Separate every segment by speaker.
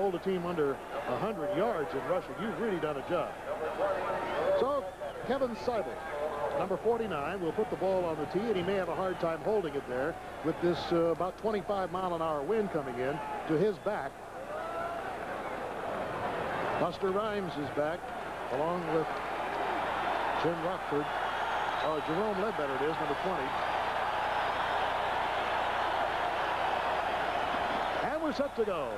Speaker 1: hold a team under 100 yards in rushing, you've really done a job. So Kevin Seibel, number 49, will put the ball on the tee, and he may have a hard time holding it there with this about 25-mile-an-hour wind coming in to his back. Buster Rhymes is back, along with Jim Rockford. Jerome Ledbetter it is, number 20. And we're set to go.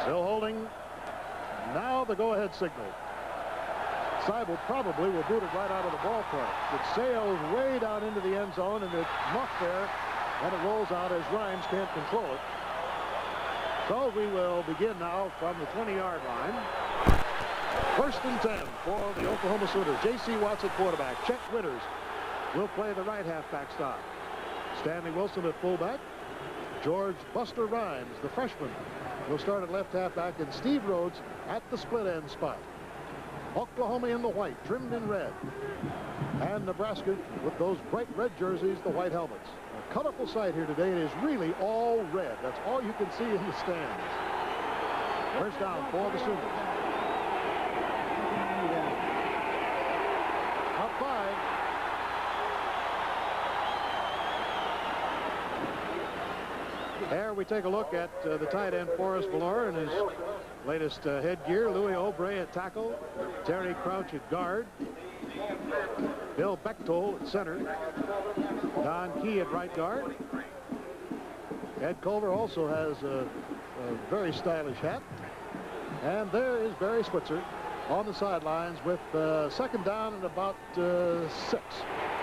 Speaker 1: Still holding. Now the go-ahead signal. Seibel probably will boot it right out of the ballpark. It sails way down into the end zone, and it's muffed there, and it rolls out as Rhymes can't control it. So we will begin now from the 20-yard line. 1st and 10 for the Oklahoma Sooners. J.C. Watts at quarterback. Chet Winters will play the right halfback stop. Stanley Wilson at fullback. George Buster Rhymes, the freshman, will start at left halfback, and Steve Rhodes at the split end spot. Oklahoma in the white, trimmed in red. And Nebraska with those bright red jerseys, the white helmets. A colorful sight here today. It is really all red. That's all you can see in the stands. First down for the Sooners. Up 5. There we take a look at the tight end Forrest Valor in his latest headgear. Louis O'Bray at tackle. Terry Crouch at guard. Bill Bechtold at center. Don Key at right guard. Ed Culver also has a very stylish hat. And there is Barry Switzer on the sidelines with second down and about 6.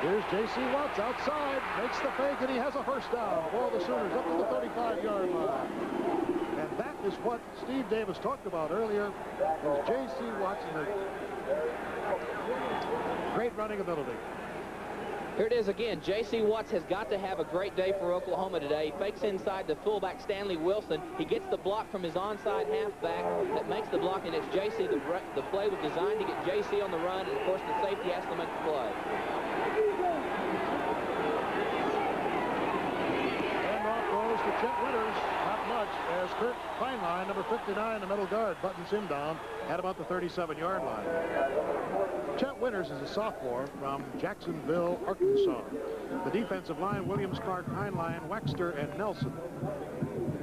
Speaker 1: Here's J.C. Watts outside, makes the fake, and he has a first down for the Sooners up to the 35-yard line. And that is what Steve Davis talked about earlier, is J.C. Watts and the great running ability.
Speaker 2: Here it is again. J.C. Watts has got to have a great day for Oklahoma today. He fakes inside the fullback Stanley Wilson. He gets the block from his onside halfback that makes the block, and it's J.C. The play was designed to get J.C. on the run, and of course the safety has to make the play.
Speaker 1: To Chet Winters, not much, as Kurt Feinlein, number 59, the middle guard, buttons him down at about the 37-yard line. Chet Winters is a sophomore from Jacksonville, Arkansas. The defensive line, Williams, Clark, Heinlein, Waxter, and Nelson.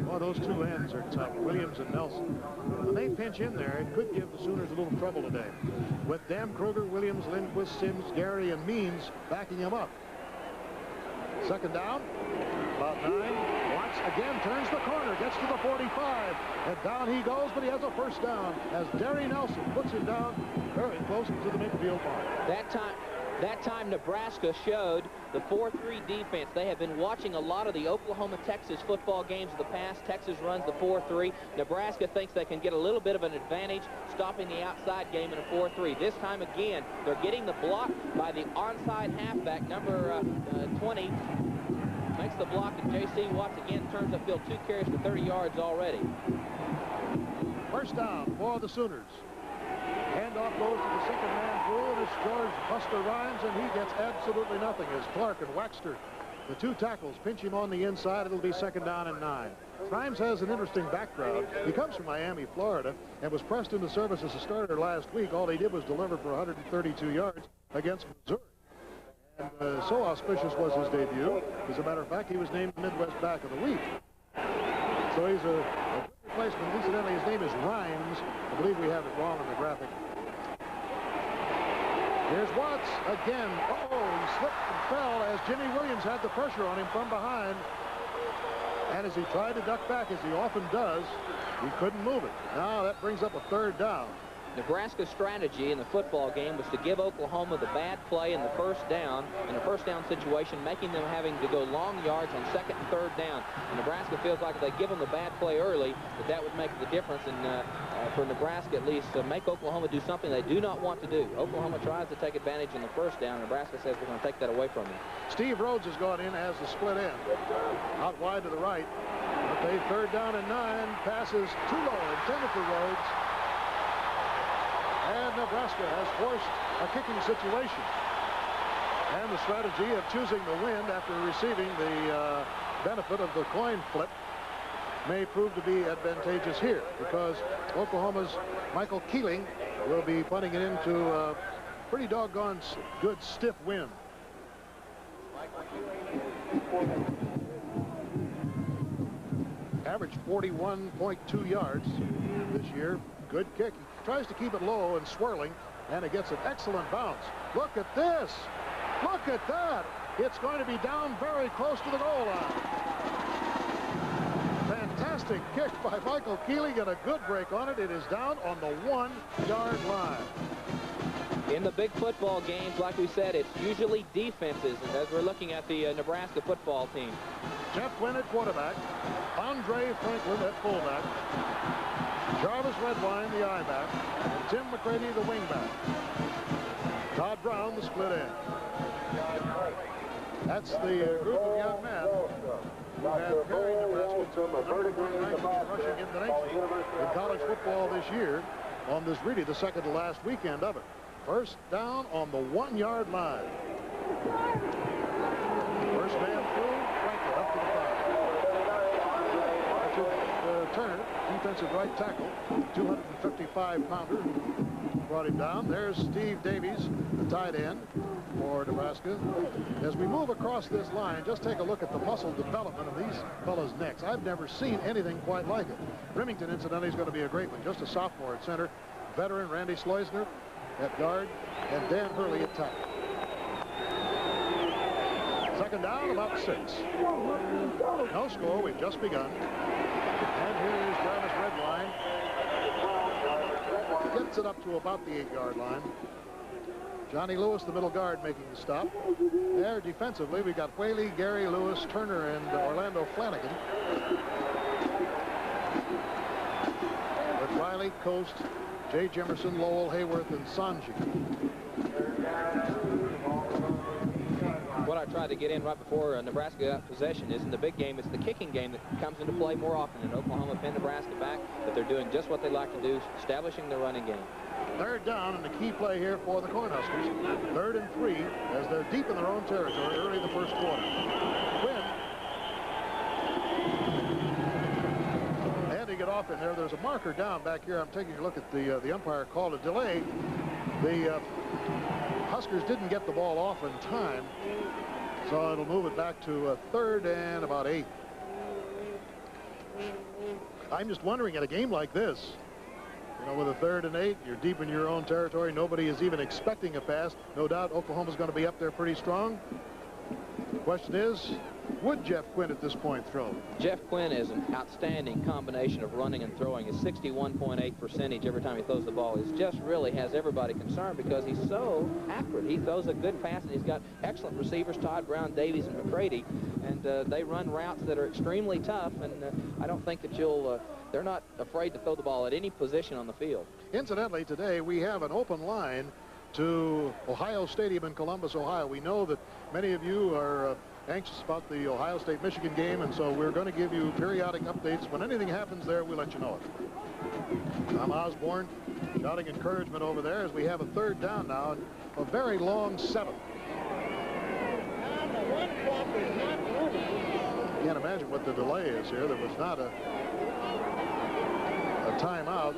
Speaker 1: Well, those two ends are tough, Williams and Nelson. When they pinch in there, it could give the Sooners a little trouble today, with Dan Kruger, Williams, Lindquist, Sims, Gary, and Means backing him up. Second down, about 9. Watts again turns the corner, gets to the 45, and down he goes, but he has a first down as Derry Nelson puts him down very close to the midfield mark.
Speaker 2: That time Nebraska showed the 4-3 defense. They have been watching a lot of the Oklahoma-Texas football games of the past. Texas runs the 4-3. Nebraska thinks they can get a little bit of an advantage stopping the outside game in a 4-3. This time again, they're getting the block by the onside halfback, number 20. Makes the block, and J.C. Watts again turns upfield, 2 carries for 30 yards already.
Speaker 1: First down for the Sooners. Handoff goes to the second man through, and it's George Buster Rhymes, and he gets absolutely nothing as Clark and Waxter, the two tackles, pinch him on the inside. It'll be second down and 9. Rhymes has an interesting background. He comes from Miami, Florida, and was pressed into service as a starter last week. All he did was deliver for 132 yards against Missouri. And so auspicious was his debut. As a matter of fact, he was named Midwest Back of the Week. So he's a good replacement. Incidentally, his name is Rhymes. I believe we have it wrong on the graphic. Here's Watts again. He slipped and fell as Jimmy Williams had the pressure on him from behind. And as he tried to duck back, as he often does, he couldn't move it. Now that brings up a third down.
Speaker 2: Nebraska's strategy in the football game was to give Oklahoma the bad play in the first down, in a first down situation, making them having to go long yards on second and third down. And Nebraska feels like if they give them the bad play early, that would make the difference, and for Nebraska at least, make Oklahoma do something they do not want to do. Oklahoma tries to take advantage in the first down. Nebraska says we're going to take that away from them.
Speaker 1: Steve Rhodes has gone in as the split end. Out wide to the right. Okay, third down and 9. Passes too low, intended for Rhodes. And Nebraska has forced a kicking situation. And the strategy of choosing the wind after receiving the benefit of the coin flip may prove to be advantageous here, because Oklahoma's Michael Keeling will be punting it into a pretty doggone good stiff wind. Averaged 41.2 yards this year. Good kick. He tries to keep it low and swirling, and it gets an excellent bounce. Look at this. Look at that. It's going to be down very close to the goal line. Fantastic kick by Michael Keeling and a good break on it. It is down on the 1-yard line.
Speaker 2: In the big football games, like we said, it's usually defenses, and as we're looking at the Nebraska football team.
Speaker 1: Jeff Quinn at quarterback, Andre Franklin at fullback, Jarvis Redwine the I-back, and Tim McCready the wingback. Todd Brown the split end. That's the group of young men who have carried Nebraska to the #1 rushing in the nation in college football this year on this really the second to last weekend of it. First down on the 1-yard line. First man through, Franklin up to the 5. Richard Turner, defensive right tackle, 255-pounder, brought him down. There's Steve Davies, the tight end for Nebraska. As we move across this line, just take a look at the muscle development of these fellas' necks. I've never seen anything quite like it. Remington, incidentally, is going to be a great one. Just a sophomore at center. Veteran Randy Sleusner at guard, and Dan Hurley at tackle. Second down, about 6. No score, we've just begun. And here is Jarvis Redwine. Gets it up to about the 8-yard line. Johnny Lewis, the middle guard, making the stop. There defensively, we got Whaley, Gary, Lewis, Turner, and Orlando Flanagan. With Riley, Coast, Jay Jimerson, Lowell, Hayworth, and Sanji.
Speaker 2: What I tried to get in right before Nebraska got possession is in the big game, it's the kicking game that comes into play more often. In Oklahoma pinned Nebraska back, but they're doing just what they like to do, establishing the running game. Third down, and the key play here for the Cornhuskers. 3rd and 3 as they're deep in their own territory early in the first quarter. Quinn. They had to get off in there. There's a marker down back here. I'm taking a look at the umpire called a delay. The Huskers didn't get the ball off in time, so it'll move it back to 3rd and about 8. I'm just wondering, at a game like this, you know, with a 3rd and 8, you're deep in your own territory. Nobody is even expecting a pass. No doubt Oklahoma's going to be up there pretty strong. The question is, would Jeff Quinn at this point throw? Jeff Quinn is an outstanding combination of running and throwing. His 61.8 percentage every time he throws the ball is just really has everybody concerned because he's so accurate. He throws a good pass, and he's got excellent receivers, Todd Brown, Davies, and McCready, and they run routes that are extremely tough, and I don't think that they're not afraid to throw the ball at any position on the field. Incidentally, today we have an open line to Ohio Stadium in Columbus, Ohio. We know that many of you are anxious about the Ohio State-Michigan game, and so we're going to give you periodic updates. When anything happens there, we'll let you know it. Tom Osborne shouting encouragement over there as we have a 3rd down now, and a very long 7. Can't imagine what the delay is here. There was not a timeout.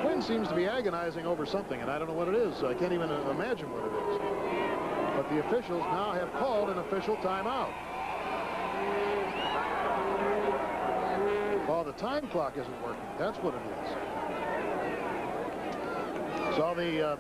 Speaker 2: Quinn seems to be agonizing over something, and I don't know what it is. I can't even imagine what it is. But the officials now have called an official timeout. Well, the time clock isn't working. That's what it is. So the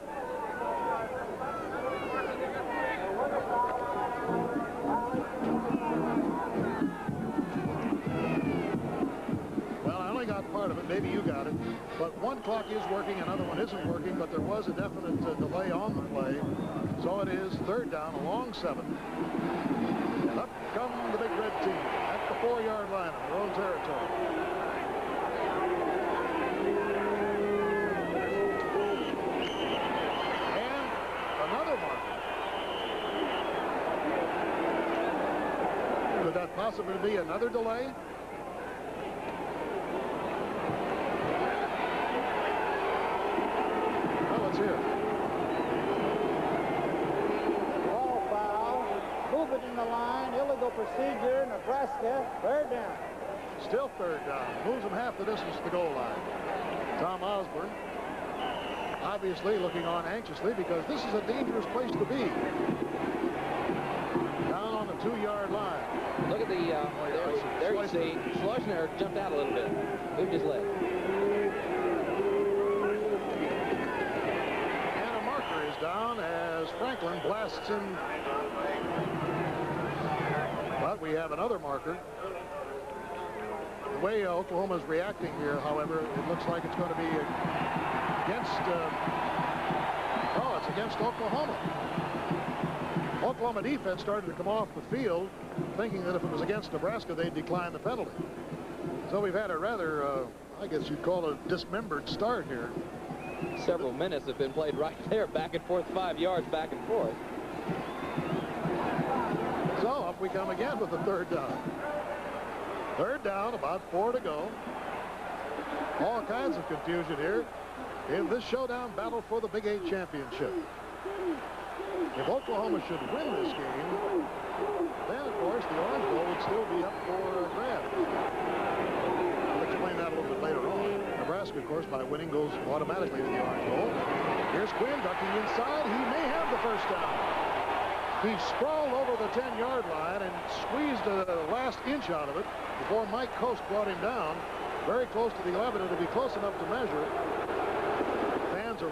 Speaker 2: part of it. Maybe you got it. But one clock is working, another one isn't working, but there was a definite delay on the play. So it is 3rd down, a long 7. And up come the Big Red team at the 4-yard line of their own territory. And another marker. Could that possibly be another delay? Here.
Speaker 3: Movement in the line. Illegal procedure. Nebraska. Third down.
Speaker 1: Still third down. Moves them half the distance to the goal line. Tom Osborne obviously looking on anxiously because this is a dangerous place to be. Down on the 2-yard line.
Speaker 2: Look at the, there you see, Schleusner jumped out a little bit. Moved his leg.
Speaker 1: And a marker is down as Franklin blasts him. But we have another marker. The way Oklahoma's reacting here, however, it looks like it's going to be against, it's against Oklahoma. Oklahoma defense started to come off the field thinking that if it was against Nebraska, they'd decline the penalty. So we've had a rather, I guess you'd call it a dismembered start here.
Speaker 2: Several minutes have been played right there, back and forth, 5 yards, back and forth.
Speaker 1: So up we come again with the third down. Third down, about 4 to go. All kinds of confusion here in this showdown battle for the Big 8 championship. If Oklahoma should win this game, then of course the Orange Bowl would still be up for grabs. I'll explain that a little bit later on. Nebraska, of course, by winning goes automatically to the Orange Bowl. Here's Quinn ducking inside. He may have the first down. He sprawled over the 10-yard line and squeezed the last inch out of it before Mike Coast brought him down. Very close to the 11. It'll be close enough to measure. Fans are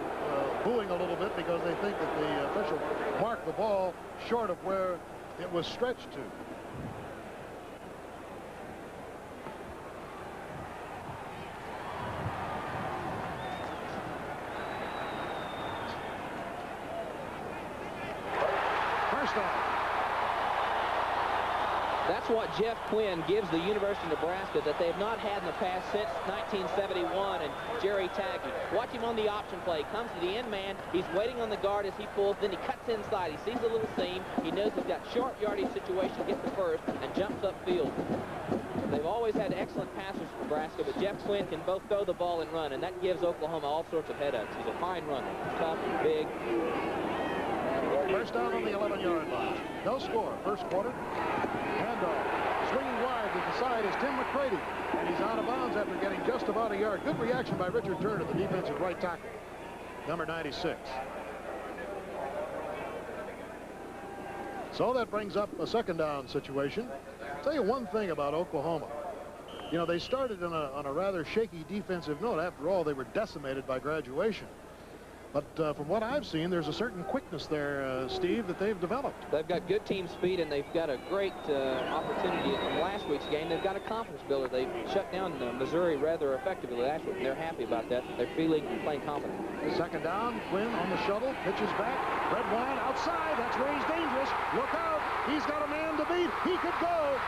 Speaker 1: booing a little bit because they think that the official marked the ball short of where it was stretched to.
Speaker 2: That's what Jeff Quinn gives the University of Nebraska that they have not had in the past since 1971 and Jerry Taggy. Watch him on the option play. Comes to the end man. He's waiting on the guard as he pulls. Then he cuts inside. He sees a little seam. He knows he's got short yardage situation, gets the first, and jumps upfield. They've always had excellent passers for Nebraska, but Jeff Quinn can both throw the ball and run, and that gives Oklahoma all sorts of head-ups. He's a fine runner. Tough, big.
Speaker 1: First down on the 11-yard line. No score. First quarter. Handoff. Swinging wide to the side is Tim McCready. And he's out of bounds after getting just about a yard. Good reaction by Richard Turner, the defensive right tackle. Number 96. So that brings up a second down situation. I'll tell you one thing about Oklahoma. You know, they started on a rather shaky defensive note. After all, they were decimated by graduation. But from what I've seen, there's a certain quickness there, Steve, that they've developed.
Speaker 2: They've got good team speed, and they've got a great opportunity in last week's game. They've got a confidence builder. They shut down Missouri rather effectively last week, and they're happy about that. They're feeling and playing confident.
Speaker 1: Second down, Quinn on the shuttle, pitches back. Redwine outside. That's where he's dangerous. Look out. He's got a man to beat. He could go.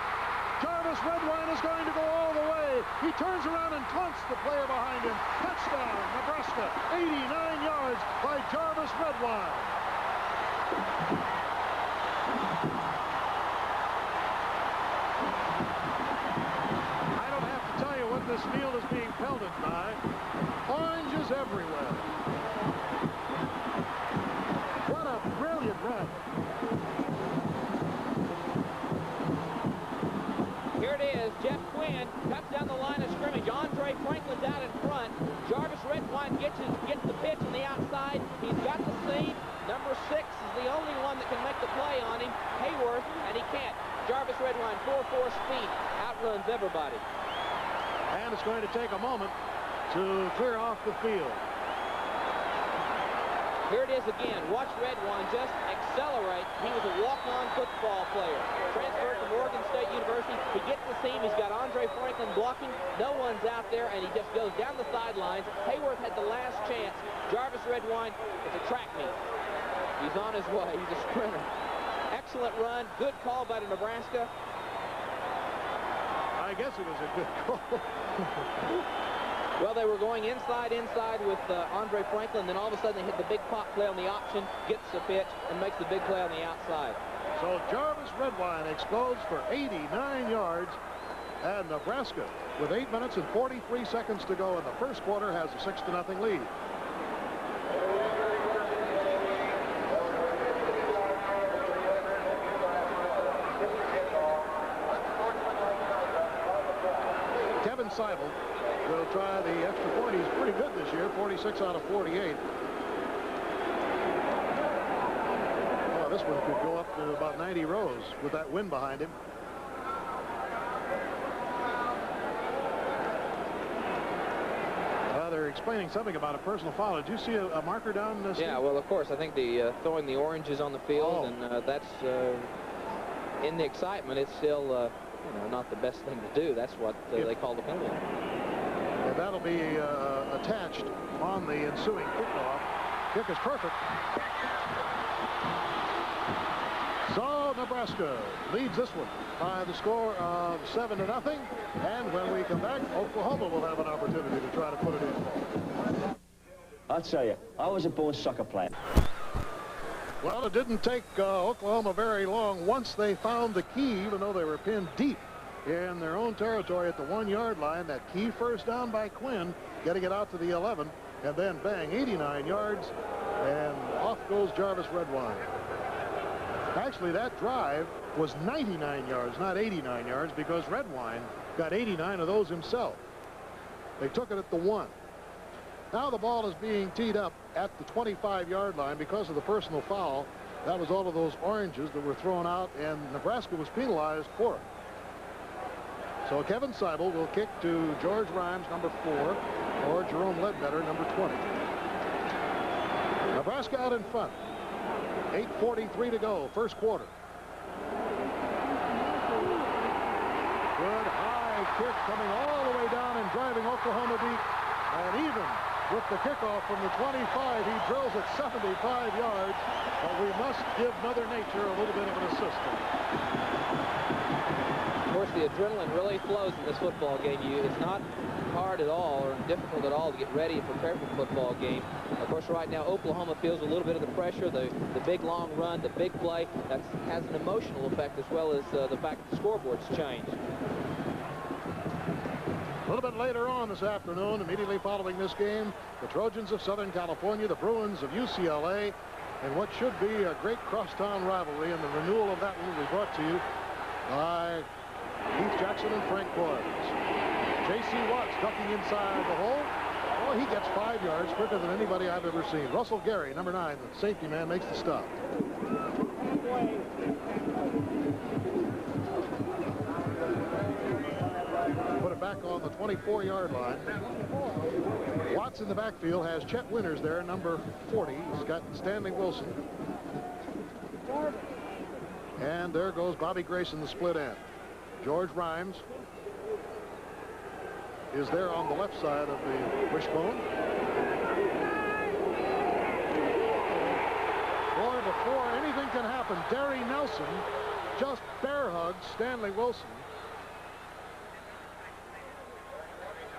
Speaker 1: Jarvis Redwine is going to go all the way. He turns around and taunts the player behind him. Touchdown, Nebraska. 89 yards by Jarvis Redwine. I don't have to tell you what this field is being pelted by. Oranges everywhere. What a brilliant run.
Speaker 2: Here it is. Jeff Quinn cuts down the line of scrimmage. Andre Franklin's out in front. Jarvis Redwine gets the pitch on the outside. He's got the seam. Number 6 is the only one that can make the play on him. Hayworth, and he can't. Jarvis Redwine, 4.4 speed, outruns everybody.
Speaker 1: And it's going to take a moment to clear off the field.
Speaker 2: Here it is again. Watch Redwine just accelerate. He was a walk-on football player. Transferred from Oregon State University. He gets the seam. He's got Andre Franklin blocking. No one's out there, and he just goes down the sidelines. Hayworth had the last chance. Jarvis Redwine is a track meet. He's on his way. He's a sprinter. Excellent run. Good call by the Nebraska.
Speaker 1: I guess it was a good call.
Speaker 2: Well, they were going inside with Andre Franklin. Then all of a sudden they hit the big pop play on the option, gets the pitch, and makes the big play on the outside.
Speaker 1: So Jarvis Redwine explodes for 89 yards. And Nebraska, with 8 minutes and 43 seconds to go in the first quarter, has a 6-0 lead. Kevin Seibel will try the extra point. He's pretty good this year, 46 out of 48. Well, this one could go up to about 90 rows with that wind behind him. They're explaining something about a personal foul. Did you see a marker down this?
Speaker 2: Yeah, well, of course. I think the throwing the oranges on the field, and that's in the excitement. It's still, you know, not the best thing to do. That's what they call the penalty.
Speaker 1: And that'll be attached on the ensuing kickoff. Kick is perfect. So Nebraska leads this one by the score of 7-0. And when we come back, Oklahoma will have an opportunity to try to put it in.
Speaker 4: I'll tell you, I was a born soccer player.
Speaker 1: Well, it didn't take Oklahoma very long once they found the key, even though they were pinned deep in their own territory at the 1-yard line. That key first down by Quinn, getting it out to the 11, and then bang, 89 yards, and off goes Jarvis Redwine. Actually, that drive was 99 yards, not 89 yards, because Redwine got 89 of those himself. They took it at the 1. Now the ball is being teed up at the 25-yard line because of the personal foul. That was all of those oranges that were thrown out, and Nebraska was penalized for it. So Kevin Seibel will kick to George Rhymes, number 4, or Jerome Ledbetter, number 20. Nebraska out in front. 8:43 to go, first quarter. Good high kick coming all the way down and driving Oklahoma deep. And even with the kickoff from the 25, he drills it 75 yards. But we must give Mother Nature a little bit of an assist.
Speaker 2: Of course, the adrenaline really flows in this football game. It's not hard at all or difficult at all to get ready and prepare for the football game. Of course, right now, Oklahoma feels a little bit of the pressure, the big long run, the big play. That has an emotional effect as well as the fact that the scoreboard's changed.
Speaker 1: A little bit later on this afternoon, immediately following this game, the Trojans of Southern California, the Bruins of UCLA, and what should be a great crosstown rivalry, and the renewal of that one will be brought to you by Keith Jackson and Frank Coyles. J.C. Watts ducking inside the hole. Oh, he gets 5 yards quicker than anybody I've ever seen. Russell Gary, number 9, the safety man, makes the stop. Put it back on the 24-yard line. Watts in the backfield has Chet Winters there, number 40. He's got Stanley Wilson. And there goes Bobby Grayson, the split end. George Rhymes is there on the left side of the wishbone. Boy, before anything can happen, Derry Nelson just bear hugs Stanley Wilson.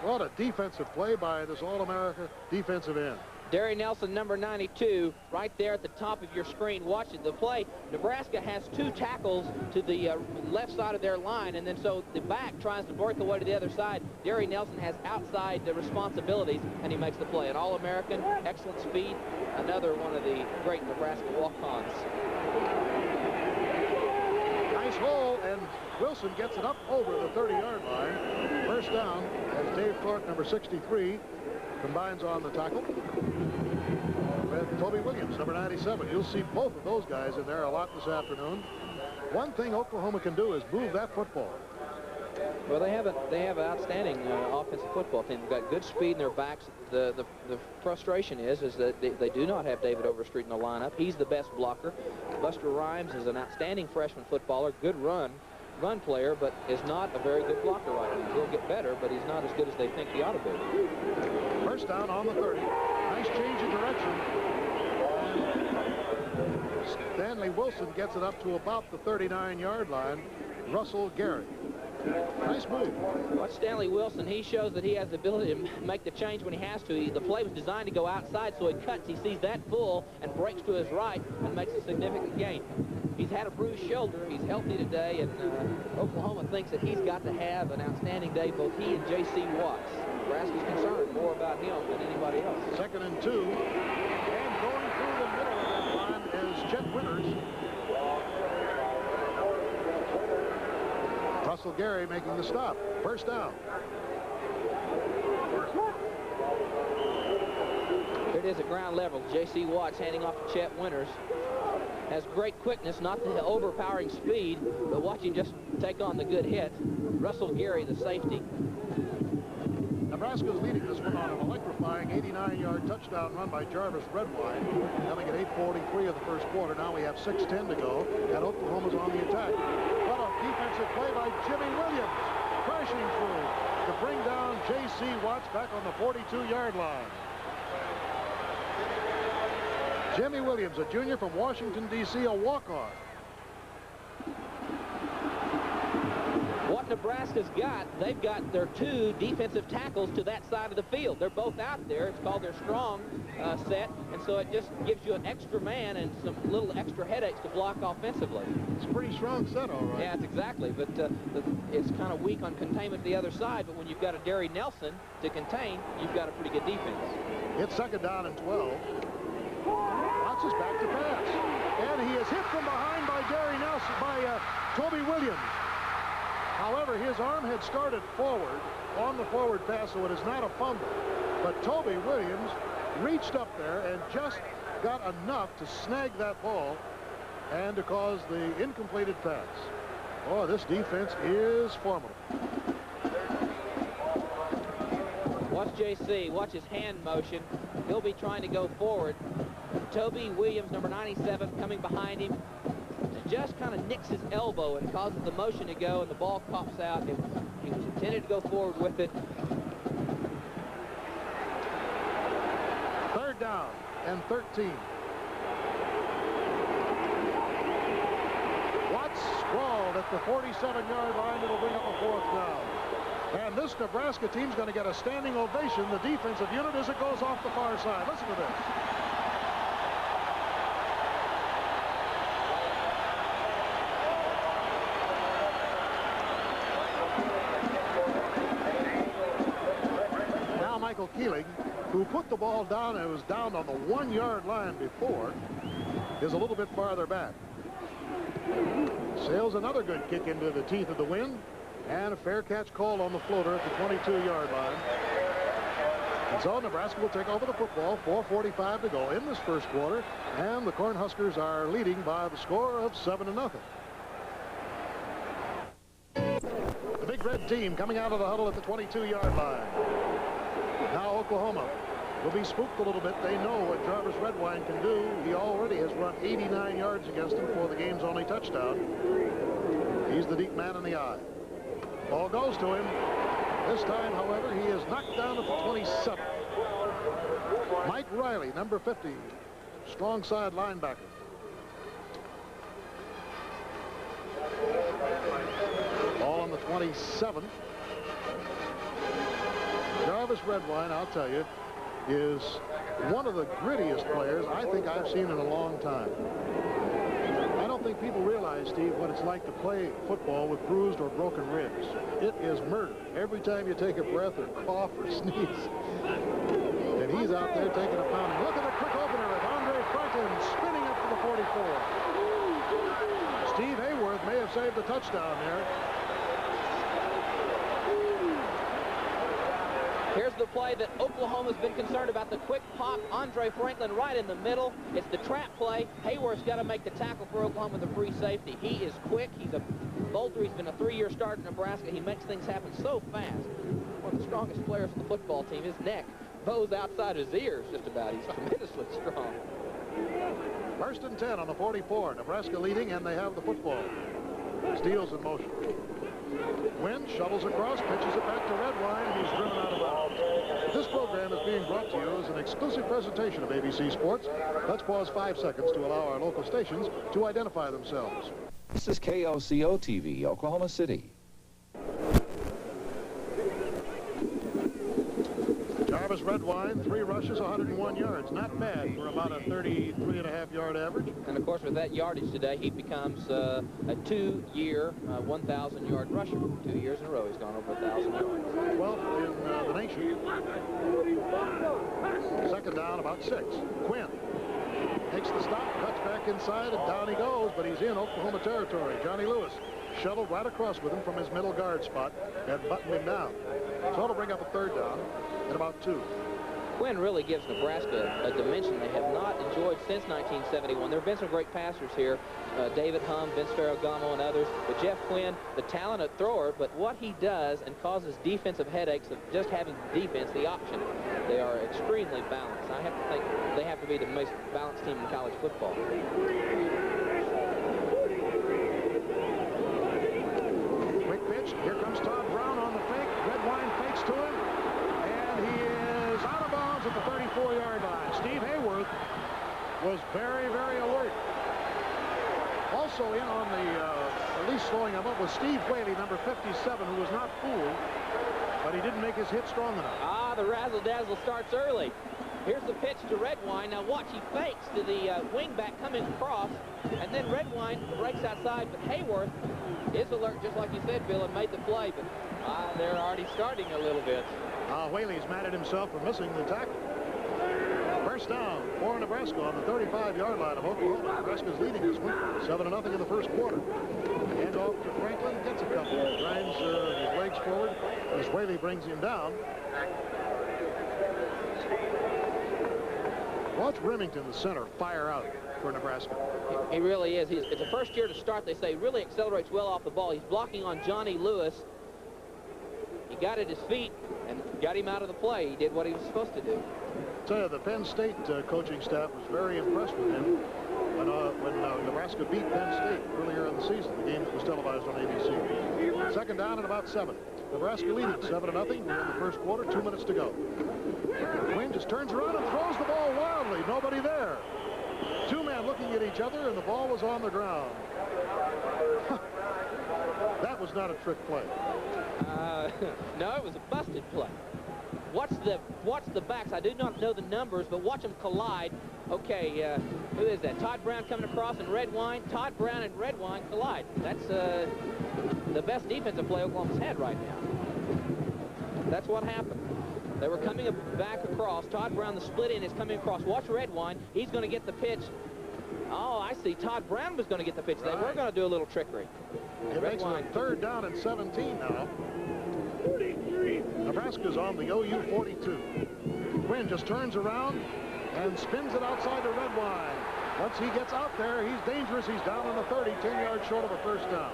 Speaker 1: What a defensive play by this All-America defensive end.
Speaker 2: Derry Nelson, number 92, right there at the top of your screen. Watching the play, Nebraska has 2 tackles to the left side of their line, and then so the back tries to work the way to the other side. Derry Nelson has outside the responsibilities, and he makes the play. An All-American, excellent speed, another one of the great Nebraska walk-ons.
Speaker 1: Nice hole, and Wilson gets it up over the 30-yard line. First down as Dave Clark, number 63, combines on the tackle with Toby Williams, number 97. You'll see both of those guys in there a lot this afternoon. One thing Oklahoma can do is move that football.
Speaker 2: Well, they have an outstanding offensive football team. They've got good speed in their backs. The frustration is that they do not have David Overstreet in the lineup. He's the best blocker. Buster Rhymes is an outstanding freshman footballer, good run player, but is not a very good blocker right now. He'll get better, but he's not as good as they think he ought to be.
Speaker 1: First down on the 30. Nice change of direction. And Stanley Wilson gets it up to about the 39-yard line. Russell Gary. Nice move.
Speaker 2: Watch Stanley Wilson. He shows that he has the ability to make the change when he has to. The play was designed to go outside, so he cuts. He sees that full and breaks to his right and makes a significant gain. He's had a bruised shoulder. He's healthy today, and Oklahoma thinks that he's got to have an outstanding day, both he and J.C. Watts. Nebraska's concerned more about him than anybody else. 2nd and 2. And going through the middle of that line is Chet Winters.
Speaker 1: Russell Gary making the stop. First down.
Speaker 2: Here it is at ground level. J.C. Watts handing off to Chet Winters. Has great quickness, not the overpowering speed, but watch him just take on the good hit. Russell Gary, the safety.
Speaker 1: Nebraska is leading this one on an electrifying 89-yard touchdown run by Jarvis Redwine, coming at 8:43 of the first quarter. Now we have 6:10 to go, and Oklahoma's on the attack. What a defensive play by Jimmy Williams, crashing through to bring down J.C. Watts back on the 42-yard line. Jimmy Williams, a junior from Washington, D.C., a walk-on.
Speaker 2: What Nebraska's got, they've got their 2 defensive tackles to that side of the field. They're both out there. It's called their strong set, and so it just gives you an extra man and some little extra headaches to block offensively.
Speaker 1: It's a pretty strong set, all right.
Speaker 2: Yeah, it's exactly, but it's kind of weak on containment the other side, but when you've got a Derry Nelson to contain, you've got a pretty good defense.
Speaker 1: It's 2nd down and 12. Watts is back to pass, and he is hit from behind by Derry Nelson, by Toby Williams. However, his arm had started forward on the forward pass, so it is not a fumble. But Toby Williams reached up there and just got enough to snag that ball and to cause the incompleted pass. Oh, this defense is formidable.
Speaker 2: Watch J.C. Watch his hand motion. He'll be trying to go forward. Toby Williams, number 97, coming behind him. Just kind of nicks his elbow and causes the motion to go, and the ball pops out. He was intended to go forward with it.
Speaker 1: 3rd down and 13. Watts sprawled at the 47-yard line. It'll bring up a 4th down. And this Nebraska team's going to get a standing ovation, the defensive unit, as it goes off the far side. Listen to this. Michael Keeling, who put the ball down and was down on the 1-yard line before, is a little bit farther back. Sails another good kick into the teeth of the wind, and a fair catch called on the floater at the 22-yard line. And so Nebraska will take over the football. 4:45 to go in this first quarter, and the Cornhuskers are leading by the score of 7-0. The Big Red team coming out of the huddle at the 22-yard line. Now Oklahoma will be spooked a little bit. They know what Jarvis Redwine can do. He already has run 89 yards against him for the game's only touchdown. He's the deep man in the eye. Ball goes to him. This time, however, he is knocked down at the 27. Mike Riley, number 50, strong side linebacker. Ball on the 27. Jarvis Redwine, I'll tell you, is one of the grittiest players I think I've seen in a long time. I don't think people realize, Steve, what it's like to play football with bruised or broken ribs. It is murder every time you take a breath or cough or sneeze. And he's out there taking a pounding. Look at the quick opener of Andre Franklin spinning up to the 44. Steve Hayworth may have saved the touchdown there.
Speaker 2: Here's the play that Oklahoma's been concerned about, the quick pop. Andre Franklin right in the middle. It's the trap play. Hayworth's got to make the tackle for Oklahoma, the free safety. He is quick. He's a bolter. He's been a 3-year starter in Nebraska. He makes things happen so fast. One of the strongest players on the football team. His neck bows outside his ears just about. He's tremendously strong.
Speaker 1: 1st and 10 on the 44. Nebraska leading, and they have the football. Steals in motion. Wynn shovels across, pitches it back to Redwine, and he's driven out of bounds. This program is being brought to you as an exclusive presentation of ABC Sports. Let's pause 5 seconds to allow our local stations to identify themselves.
Speaker 5: This is KLCO TV, Oklahoma City.
Speaker 1: Jarvis Redwine, 3 rushes, 101 yards. Not bad for about a 33.5-yard average.
Speaker 2: And, of course, with that yardage today, he becomes a 2-year, 1,000-yard rusher. 2 years in a row, he's gone over 1,000 yards.
Speaker 1: 12th in the nation. 2nd down, about 6. Quinn takes the stop, cuts back inside, and down he goes, but he's in Oklahoma territory. Johnny Lewis shuttled right across with him from his middle guard spot and buttoned him down. So it'll bring up a third down at about 2.
Speaker 2: Quinn really gives Nebraska a dimension they have not enjoyed since 1971. There have been some great passers here, David Hum, Vince Ferragamo, and others. But Jeff Quinn, the talented thrower, but what he does and causes defensive headaches of just having defense, the option, they are extremely balanced. I have to think they have to be the most balanced team in college football.
Speaker 1: Quick pitch. Here comes Todd Brown on the fake. Redwine fakes to him, and he is out of bounds at the 34-yard line. Steve Hayworth was very, very alert. Also in on the, at least slowing him up, was Steve Whaley, number 57, who was not fooled, but he didn't make his hit strong enough.
Speaker 2: Ah, the razzle-dazzle starts early. Here's the pitch to Redwine. Now watch, he fakes to the wingback coming across, and then Redwine breaks outside, but Hayworth is alert, just like you said, Bill, and made the play, but they're already starting a little bit.
Speaker 1: Whaley's mad at himself for missing the tackle. First down for Nebraska on the 35-yard line of Oklahoma. Nebraska's leading this one 7-0 in the first quarter. Hand off to Franklin, gets a couple, grinds his legs forward as Whaley brings him down. Watch Remington, the center, fire out for Nebraska.
Speaker 2: He really is. It's a first year to start, they say. Really accelerates well off the ball. He's blocking on Johnny Lewis. He got at his feet and got him out of the play. He did what he was supposed to do.
Speaker 1: Tell you, the Penn State coaching staff was very impressed with him when Nebraska beat Penn State earlier in the season, the game that was televised on ABC. Second down and about 7. Nebraska leading 7-0. We're in the first quarter, 2 minutes to go. Quinn just turns around and throws the ball wildly. Nobody there. 2 men looking at each other, and the ball was on the ground. That was not a trick play.
Speaker 2: No, it was a busted play. Watch the backs. I do not know the numbers, but watch them collide. Okay, who is that? Todd Brown coming across and Redwine. Todd Brown and Redwine collide. That's the best defensive play Oklahoma's had right now. That's what happened. They were coming back across. Todd Brown, the split in, is coming across. Watch Redwine. He's going to get the pitch. Oh, I see. Todd Brown was going to get the pitch. Right. They were going to do a little trickery.
Speaker 1: It makes it a third down and 17 now. Nebraska's on the OU 42. Quinn just turns around and spins it outside to Redwine. Once he gets out there, he's dangerous. He's down on the 30, 10 yards short of a first down.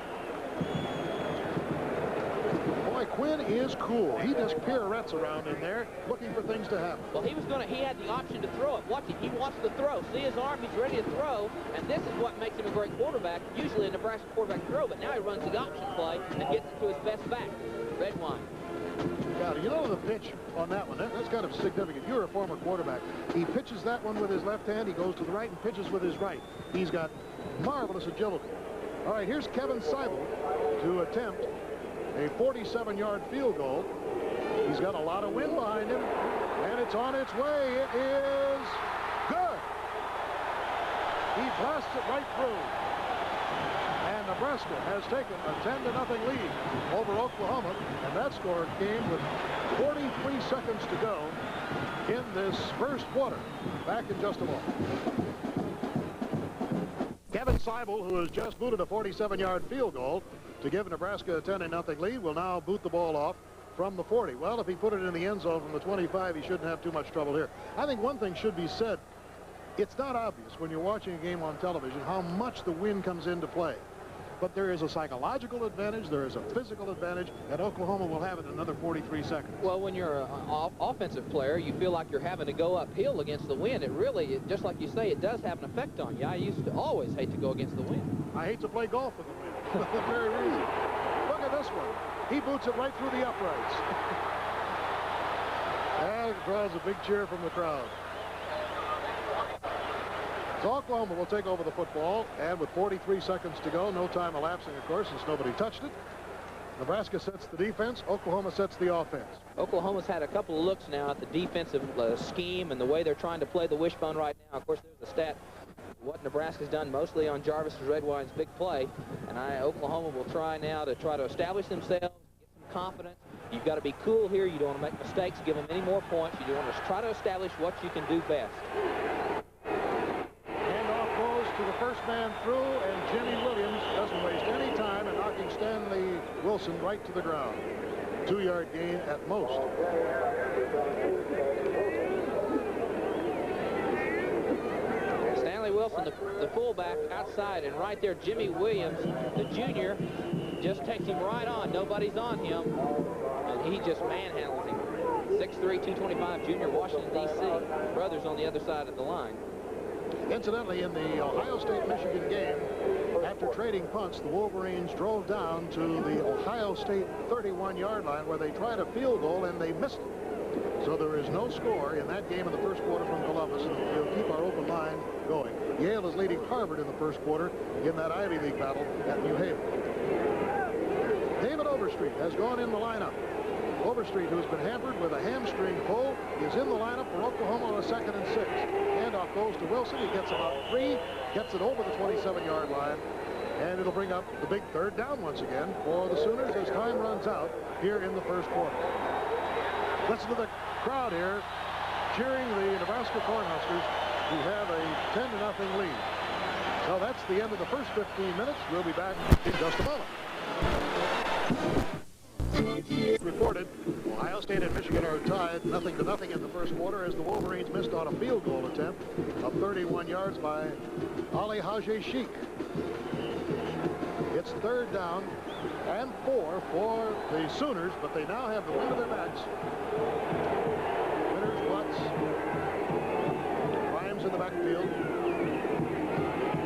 Speaker 1: Boy, Quinn is cool. He just pirouettes around in there, looking for things to happen.
Speaker 2: Well, he had the option to throw it. Watch it. He wants to throw. See his arm. He's ready to throw. And this is what makes him a great quarterback. Usually a Nebraska quarterback throw, but now he runs the option play and gets it to his best back, Redwine.
Speaker 1: God, you know the pitch on that one, that's kind of significant. You're a former quarterback. He pitches that one with his left hand. He goes to the right and pitches with his right. He's got marvelous agility. All right, here's Kevin Seibel to attempt a 47-yard field goal. He's got a lot of wind behind him, and it's on its way. It is good. He blasts it right through. And Nebraska has taken a 10-0 lead over Oklahoma, and that score came with 43 seconds to go in this first quarter. Back in just a moment. Kevin Seibel, who has just booted a 47-yard field goal to give Nebraska a 10-0 lead, will now boot the ball off from the 40. Well, if he put it in the end zone from the 25, he shouldn't have too much trouble here. I think one thing should be said. It's not obvious when you're watching a game on television how much the wind comes into play. But there is a psychological advantage, there is a physical advantage, and Oklahoma will have it in another 43 seconds.
Speaker 2: Well, when you're an offensive player, you feel like you're having to go uphill against the wind. It really, just like you say, it does have an effect on you. I used to always hate to go against the wind.
Speaker 1: I hate to play golf with the wind for the very reason. Look at this one. He boots it right through the uprights. And it draws a big cheer from the crowd. So Oklahoma will take over the football, and with 43 seconds to go, no time elapsing, of course, since nobody touched it. Nebraska sets the defense. Oklahoma sets the offense.
Speaker 2: Oklahoma's had a couple of looks now at the defensive scheme and the way they're trying to play the wishbone right now. Of course, there's the stat, what Nebraska's done mostly on Jarvis Redwine's big play. And Oklahoma will try now to establish themselves, get some confidence. You've got to be cool here. You don't want to make mistakes, give them any more points. You want to try to establish what you can do best.
Speaker 1: To first man through, and Jimmy Williams doesn't waste any time in knocking Stanley Wilson right to the ground. 2-yard gain at most.
Speaker 2: Stanley Wilson, the fullback, outside, and right there, Jimmy Williams, the junior, just takes him right on. Nobody's on him, and he just manhandles him. 6'3", 225, junior, Washington, D.C. Brothers on the other side of the line.
Speaker 1: Incidentally, in the Ohio State-Michigan game, after trading punts, the Wolverines drove down to the Ohio State 31-yard line where they tried a field goal and they missed it. So there is no score in that game in the first quarter from Columbus, and we'll keep our open line going. Yale is leading Harvard in the first quarter in that Ivy League battle at New Haven. David Overstreet has gone in the lineup. Overstreet, who's been hampered with a hamstring pull, is in the lineup for Oklahoma on a 2nd and 6. Handoff goes to Wilson. He gets about 3, gets it over the 27-yard line, and it'll bring up the big 3rd down once again for the Sooners as time runs out here in the first quarter. Listen to the crowd here cheering the Nebraska Cornhuskers, who have a 10-0 lead. So that's the end of the first 15 minutes. We'll be back in just a moment. Reported, Ohio State and Michigan are tied 0-0 in the first quarter as the Wolverines missed on a field goal attempt of 31 yards by Ali Haji Sheik. It's 3rd down and 4 for the Sooners, but they now have the wind of their backs. Winters, Watts, climbs in the backfield.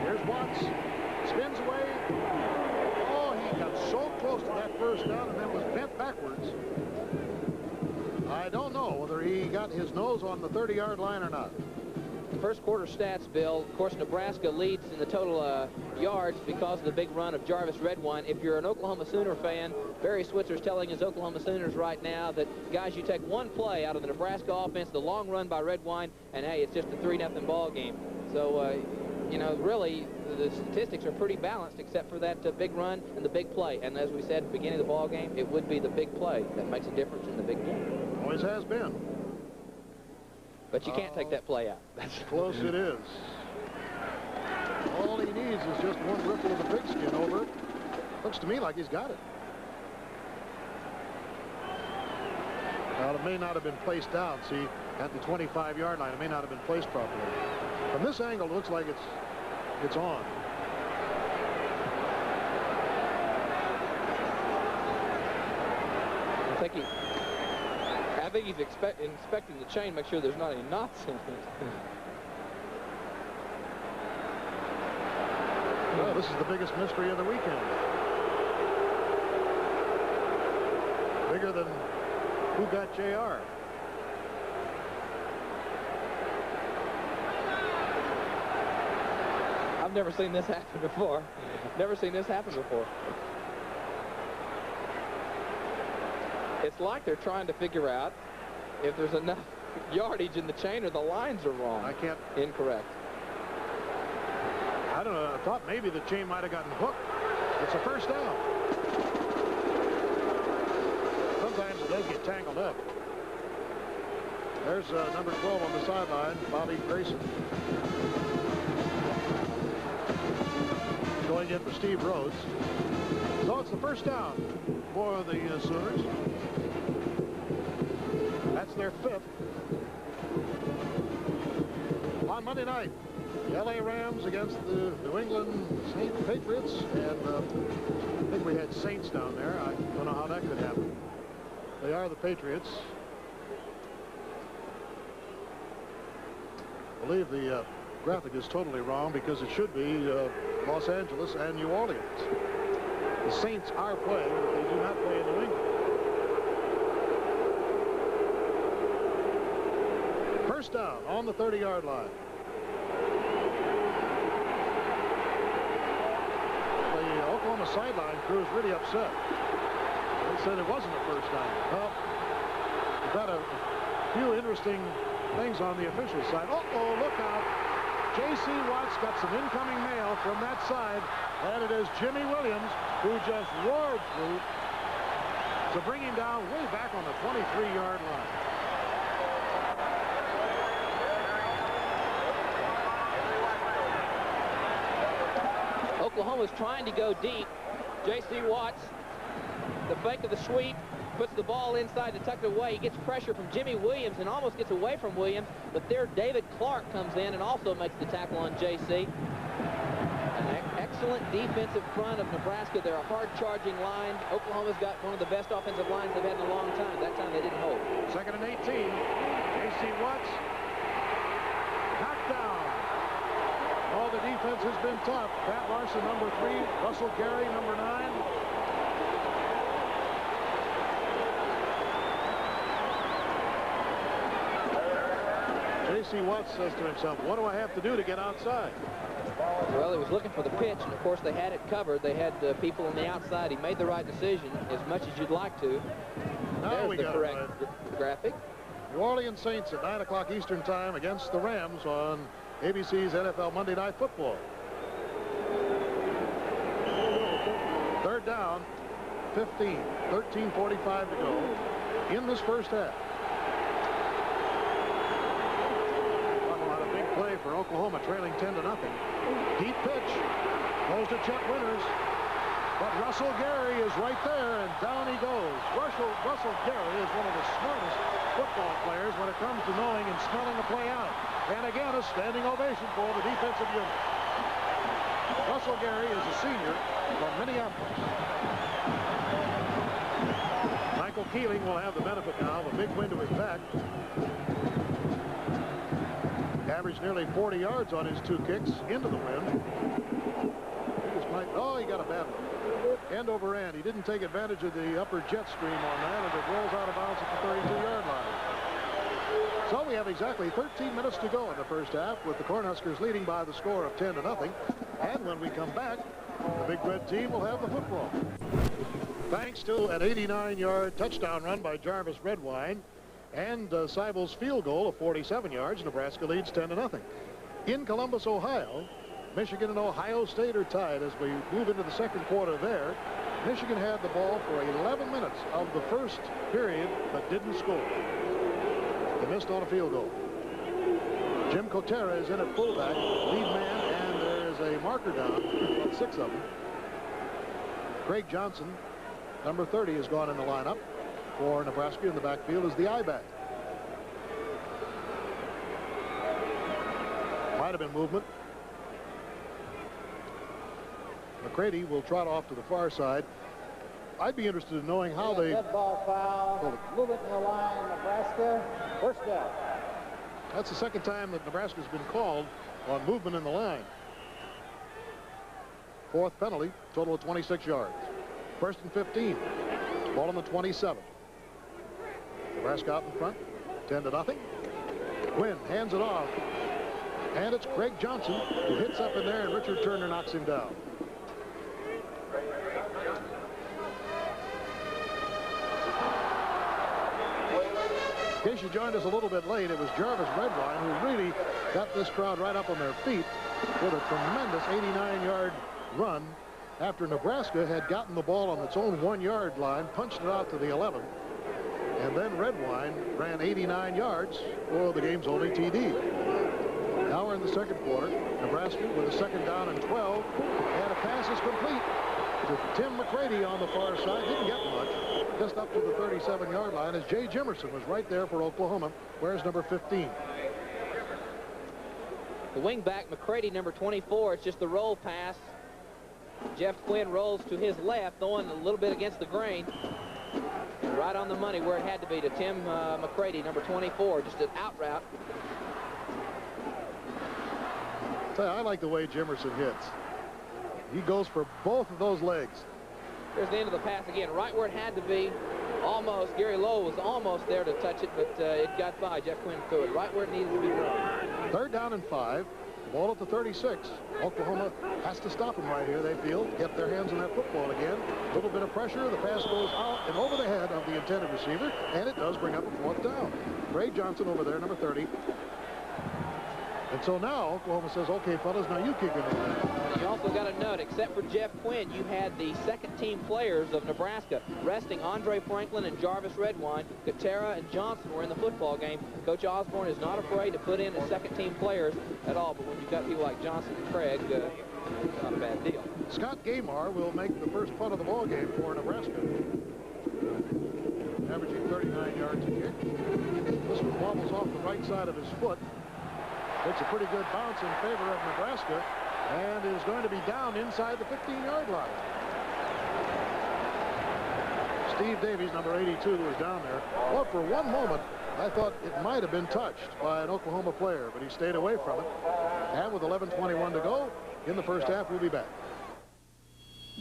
Speaker 1: Here's Watts, spins away. Got so close to that first down and then was bent backwards. I don't know whether he got his nose on the 30-yard line or not.
Speaker 2: First quarter stats, Bill. Of course, Nebraska leads in the total yards because of the big run of Jarvis Redwine. If you're an Oklahoma Sooner fan, Barry Switzer's telling his Oklahoma Sooners right now that, guys, you take one play out of the Nebraska offense, the long run by Redwine, and, hey, it's just a 3-0 ball game. So, you know, really, the statistics are pretty balanced except for that big run and the big play. And as we said at the beginning of the ball game, it would be the big play that makes a difference in the big game.
Speaker 1: Always has been.
Speaker 2: But you can't take that play out.
Speaker 1: That's close it is. All he needs is just one ripple of the pigskin over it. Looks to me like he's got it. Well, it may not have been placed down. See, at the 25-yard line, it may not have been placed properly. From this angle, it looks like it's on.
Speaker 2: I think he's inspecting the chain, make sure there's not any knots in it.
Speaker 1: Well, this is the biggest mystery of the weekend. Bigger than who got JR.
Speaker 2: I've never seen this happen before. Never seen this happen before. It's like they're trying to figure out if there's enough yardage in the chain or the lines are wrong.
Speaker 1: I can't.
Speaker 2: Incorrect.
Speaker 1: I don't know. I thought maybe the chain might have gotten hooked. It's a first down. Sometimes it does get tangled up. There's number 12 on the sideline, Bobby Grayson. Going in for Steve Rhodes. So it's the first down for the Sooners. That's their 5th. On Monday night, the LA Rams against the New England Patriots, and I think we had Saints down there. I don't know how that could happen. They are the Patriots. I believe the graphic is totally wrong because it should be Los Angeles and New Orleans. The Saints are playing, but they do not play in New England. First down on the 30-yard line. The Oklahoma sideline crew is really upset. They said it wasn't a first down. Well, we've got a few interesting things on the official side. Uh-oh, look out. J.C. Watts got some incoming mail from that side, and it is Jimmy Williams who just roared through to bring him down way back on the 23-yard line.
Speaker 2: Oklahoma's trying to go deep. J.C. Watts, the fake of the sweep, puts the ball inside to tuck it away. He gets pressure from Jimmy Williams and almost gets away from Williams, but there David Clark comes in and also makes the tackle on J.C. An excellent defensive front of Nebraska. They're a hard-charging line. Oklahoma's got one of the best offensive lines they've had in a long time. That time they didn't hold.
Speaker 1: 2nd and 18. J.C. Watts knocked down. Oh, the defense has been tough. Pat Larson, number 3. Russell Gary, number 9. J.C. Watts says to himself, what do I have to do to get outside?
Speaker 2: Well, he was looking for the pitch, and of course they had it covered. They had people on the outside. He made the right decision, as much as you'd like to.
Speaker 1: Now
Speaker 2: There's
Speaker 1: we
Speaker 2: the
Speaker 1: got
Speaker 2: correct
Speaker 1: it.
Speaker 2: graphic.
Speaker 1: New Orleans Saints at 9 o'clock Eastern Time against the Rams on ABC's NFL Monday Night Football. 3rd down, 15, 13:45 to go in this first half. Talking about a big play for Oklahoma, trailing 10-0. Deep pitch goes to Chet Winters, but Russell Gary is right there, and down he goes. Russell Gary is one of the smartest football players when it comes to knowing and smelling a play out. And again, a standing ovation for the defensive unit. Russell Gary is a senior from Minneapolis. Michael Keeling will have the benefit now of a big wind to his back. Averaged nearly 40 yards on his 2 kicks into the wind. Oh, he got a bad one. End over end. He didn't take advantage of the upper jet stream on that, and it rolls out of bounds at the 32-yard line. So we have exactly 13 minutes to go in the first half, with the Cornhuskers leading by the score of 10-0. And when we come back, the Big Red team will have the football. Thanks to an 89-yard touchdown run by Jarvis Redwine and Seibel's field goal of 47 yards, Nebraska leads 10-0. In Columbus, Ohio, Michigan and Ohio State are tied as we move into the second quarter there. Michigan had the ball for 11 minutes of the first period, but didn't score. They missed on a field goal. Jim Kotera is in at fullback, lead man, and there is a marker down, about 6 of them. Craig Johnson, number 30, has gone in the lineup for Nebraska. In the backfield is the I-back. Might have been movement. McCready will trot off to the far side. I'd be interested in knowing how they...
Speaker 3: Dead ball foul. Movement in the line, Nebraska. First down.
Speaker 1: That's the second time that Nebraska's been called on movement in the line. 4th penalty, total of 26 yards. 1st and 15. Ball on the 27. Nebraska out in front, 10-0. Quinn hands it off. And it's Craig Johnson who hits up in there, and Richard Turner knocks him down. In case you joined us a little bit late, it was Jarvis Redwine who really got this crowd right up on their feet with a tremendous 89-yard run after Nebraska had gotten the ball on its own 1-yard line, punched it out to the 11, and then Redwine ran 89 yards for the game's only TD. Now we're in the second quarter. Nebraska with a 2nd down and 12, and a pass is complete to Tim McCready on the far side. Didn't get much, just up to the 37-yard line, as Jay Jimerson was right there for Oklahoma. Where's number 15?
Speaker 2: The wingback, McCready, number 24. It's just the roll pass. Jeff Quinn rolls to his left, throwing a little bit against the grain. Right on the money where it had to be to Tim McCready, number 24. Just an out route.
Speaker 1: I like the way Jimerson hits. He goes for both of those legs.
Speaker 2: Here's the end of the pass again, right where it had to be. Almost. Gary Lowe was almost there to touch it, but it got by. Jeff Quinn threw it right where it needed to be thrown.
Speaker 1: 3rd down and 5. Ball at the 36. Oklahoma has to stop them right here, they feel. Get their hands on that football again. A little bit of pressure. The pass goes out and over the head of the intended receiver, and it does bring up a 4th down. Ray Johnson over there, number 30. And so now Oklahoma says, okay, fellas, now you kick it in.
Speaker 2: You also got to note, except for Jeff Quinn, you had the second-team players of Nebraska resting. Andre Franklin and Jarvis Redwine. Kotera and Johnson were in the football game. Coach Osborne is not afraid to put in the second-team players at all, but when you've got people like Johnson and Craig, it's not a bad deal.
Speaker 1: Scott Gaymar will make the first punt of the ball game for Nebraska. Averaging 39 yards a kick. This one wobbles off the right side of his foot. Takes a pretty good bounce in favor of Nebraska and is going to be down inside the 15-yard line. Steve Davies, number 82, was down there. Well, for one moment, I thought it might have been touched by an Oklahoma player, but he stayed away from it. And with 11:21 to go in the first half, we'll be back.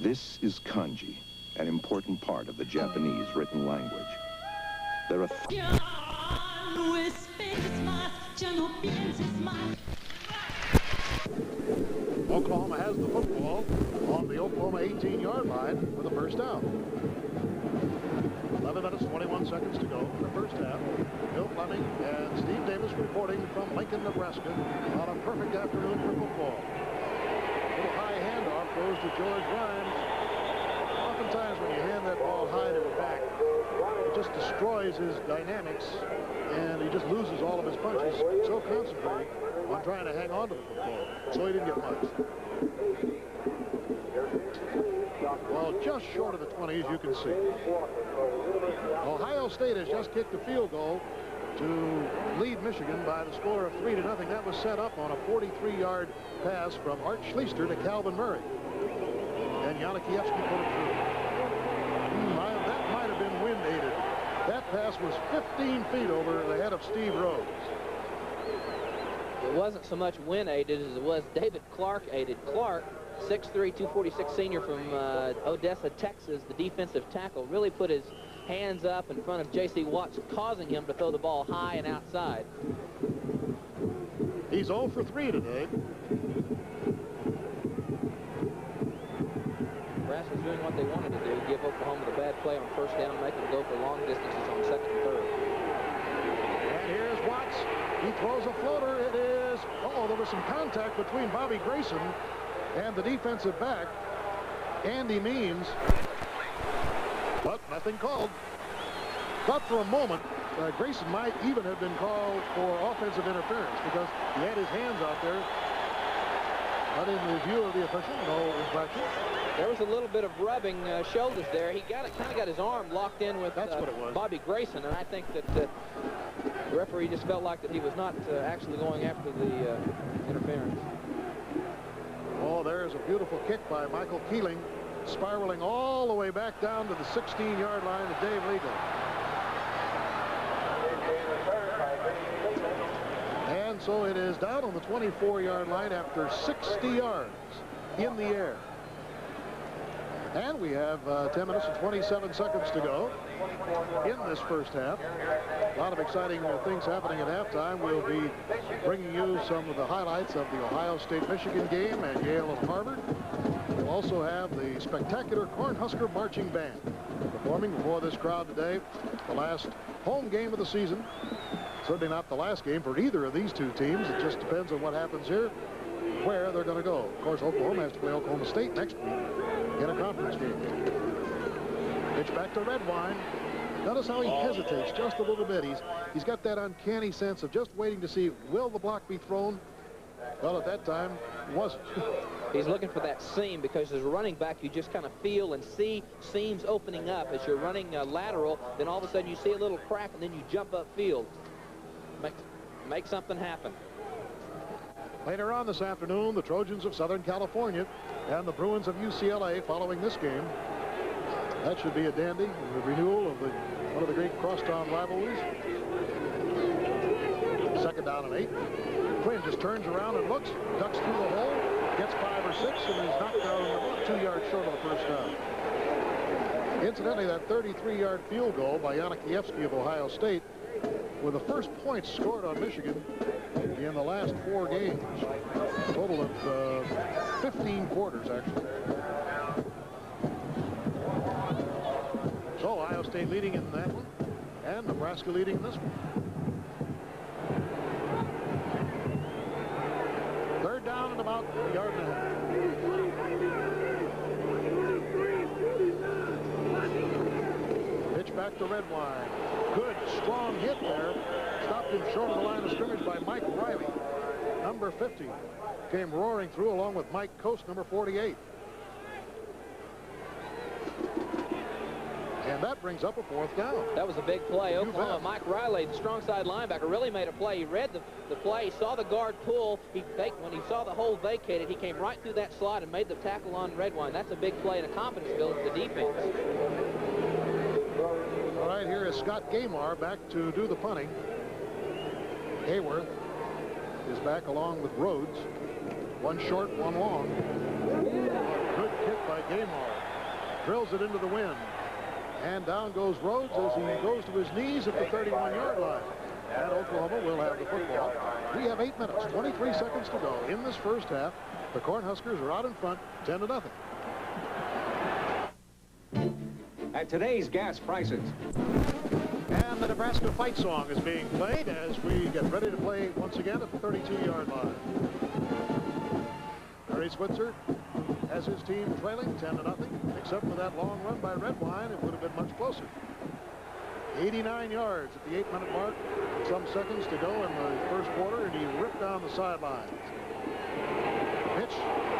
Speaker 5: This is kanji, an important part of the Japanese written language. There are
Speaker 1: Oklahoma has the football on the Oklahoma 18-yard line for the first down. 11 minutes, 21 seconds to go in the first half. Bill Fleming and Steve Davis reporting from Lincoln, Nebraska on a perfect afternoon for football. A little high handoff goes to George Rhymes. Oftentimes when you hand that ball high to a back, it just destroys his dynamics and he just loses all of his punches. So concentrated on trying to hang on to the football. So he didn't get much. Well, just short of the 20, as you can see. Ohio State has just kicked a field goal to lead Michigan by the score of 3-0. That was set up on a 43-yard pass from Art Schleister to Calvin Murray. And Yanakiewski put it through. That might have been wind-aided. That pass was 15 feet over the head of Steve Rhodes.
Speaker 2: It wasn't so much wind-aided as it was David Clark-aided. Clark, 6'3", 246 senior from Odessa, Texas, the defensive tackle, really put his hands up in front of J.C. Watts, causing him to throw the ball high and outside.
Speaker 1: He's 0 for 3 today.
Speaker 2: Nebraska's doing what they wanted to do, give Oklahoma the bad play on first down, make them go for long distances on second and third.
Speaker 1: And here's Watts. He throws a floater. It is, there was some contact between Bobby Grayson and the defensive back, Andy Means, but nothing called. Thought for a moment Grayson might even have been called for offensive interference because he had his hands out there. But in the view of the official, no infraction.
Speaker 2: There was a little bit of rubbing shoulders there. He kind of got his arm locked in with Bobby Grayson, and I think that the referee just felt like that he was not actually going after the interference.
Speaker 1: Oh, there's a beautiful kick by Michael Keeling, spiraling all the way back down to the 16-yard line to Dave Legal. And so it is down on the 24-yard line after 60 yards in the air. And we have 10 minutes and 27 seconds to go in this first half. A lot of exciting things happening at halftime. We'll be bringing you some of the highlights of the Ohio State-Michigan game and Yale and Harvard. We'll also have the spectacular Cornhusker Marching Band performing before this crowd today. The last home game of the season. Certainly not the last game for either of these two teams. It just depends on what happens here, where they're going to go. Of course, Oklahoma has to play Oklahoma State next week in a conference game. Pitch back to Redwine. Notice how he hesitates just a little bit. He's got that uncanny sense of just waiting to see, will the block be thrown? Well, at that time, it wasn't.
Speaker 2: He's looking for that seam because as a running back, you just kind of feel and see seams opening up. As you're running lateral, then all of a sudden you see a little crack and then you jump upfield. Make something happen.
Speaker 1: Later on this afternoon, the Trojans of Southern California and the Bruins of UCLA following this game. That should be a dandy, the renewal of one of the great crosstown rivalries. Second down and 8. Quinn just turns around and looks, ducks through the hole, gets 5 or 6, and is knocked down about 2 yards short of the first down. Incidentally, that 33-yard field goal by Yanakiewski of Ohio State were the first points scored on Michigan in the last 4 games. A total of 15 quarters, actually. So Ohio State leading in that one, and Nebraska leading in this one. Third down and about a yard and a half. Pitch back to Redwine. Good, strong hit there. Stopped him short of the line of scrimmage by Mike Riley. Number 50 came roaring through along with Mike Coast, number 48. And that brings up a 4th down.
Speaker 2: That was a big play.
Speaker 1: You
Speaker 2: Oklahoma,
Speaker 1: bet.
Speaker 2: Mike Riley, the strong side linebacker, really made a play. He read the play, he saw the guard pull. When he saw the hole vacated, he came right through that slot and made the tackle on Redwine. That's a big play and a confidence builder for the defense.
Speaker 1: All right, here is Scott Gamar back to do the punting. Hayworth is back along with Rhodes. One short, one long. Good kick by Gamar. Drills it into the wind. And down goes Rhodes as he goes to his knees at the 31-yard line. And Oklahoma will have the football. We have 8 minutes, 23 seconds to go in this first half. The Cornhuskers are out in front, 10-0.
Speaker 6: At today's gas prices.
Speaker 1: And the Nebraska fight song is being played as we get ready to play once again at the 32-yard line. Barry Switzer has his team trailing 10-0. Except for that long run by Redwine, it would have been much closer. 89 yards at the 8-minute mark. Some seconds to go in the first quarter, and he ripped down the sidelines. Pitch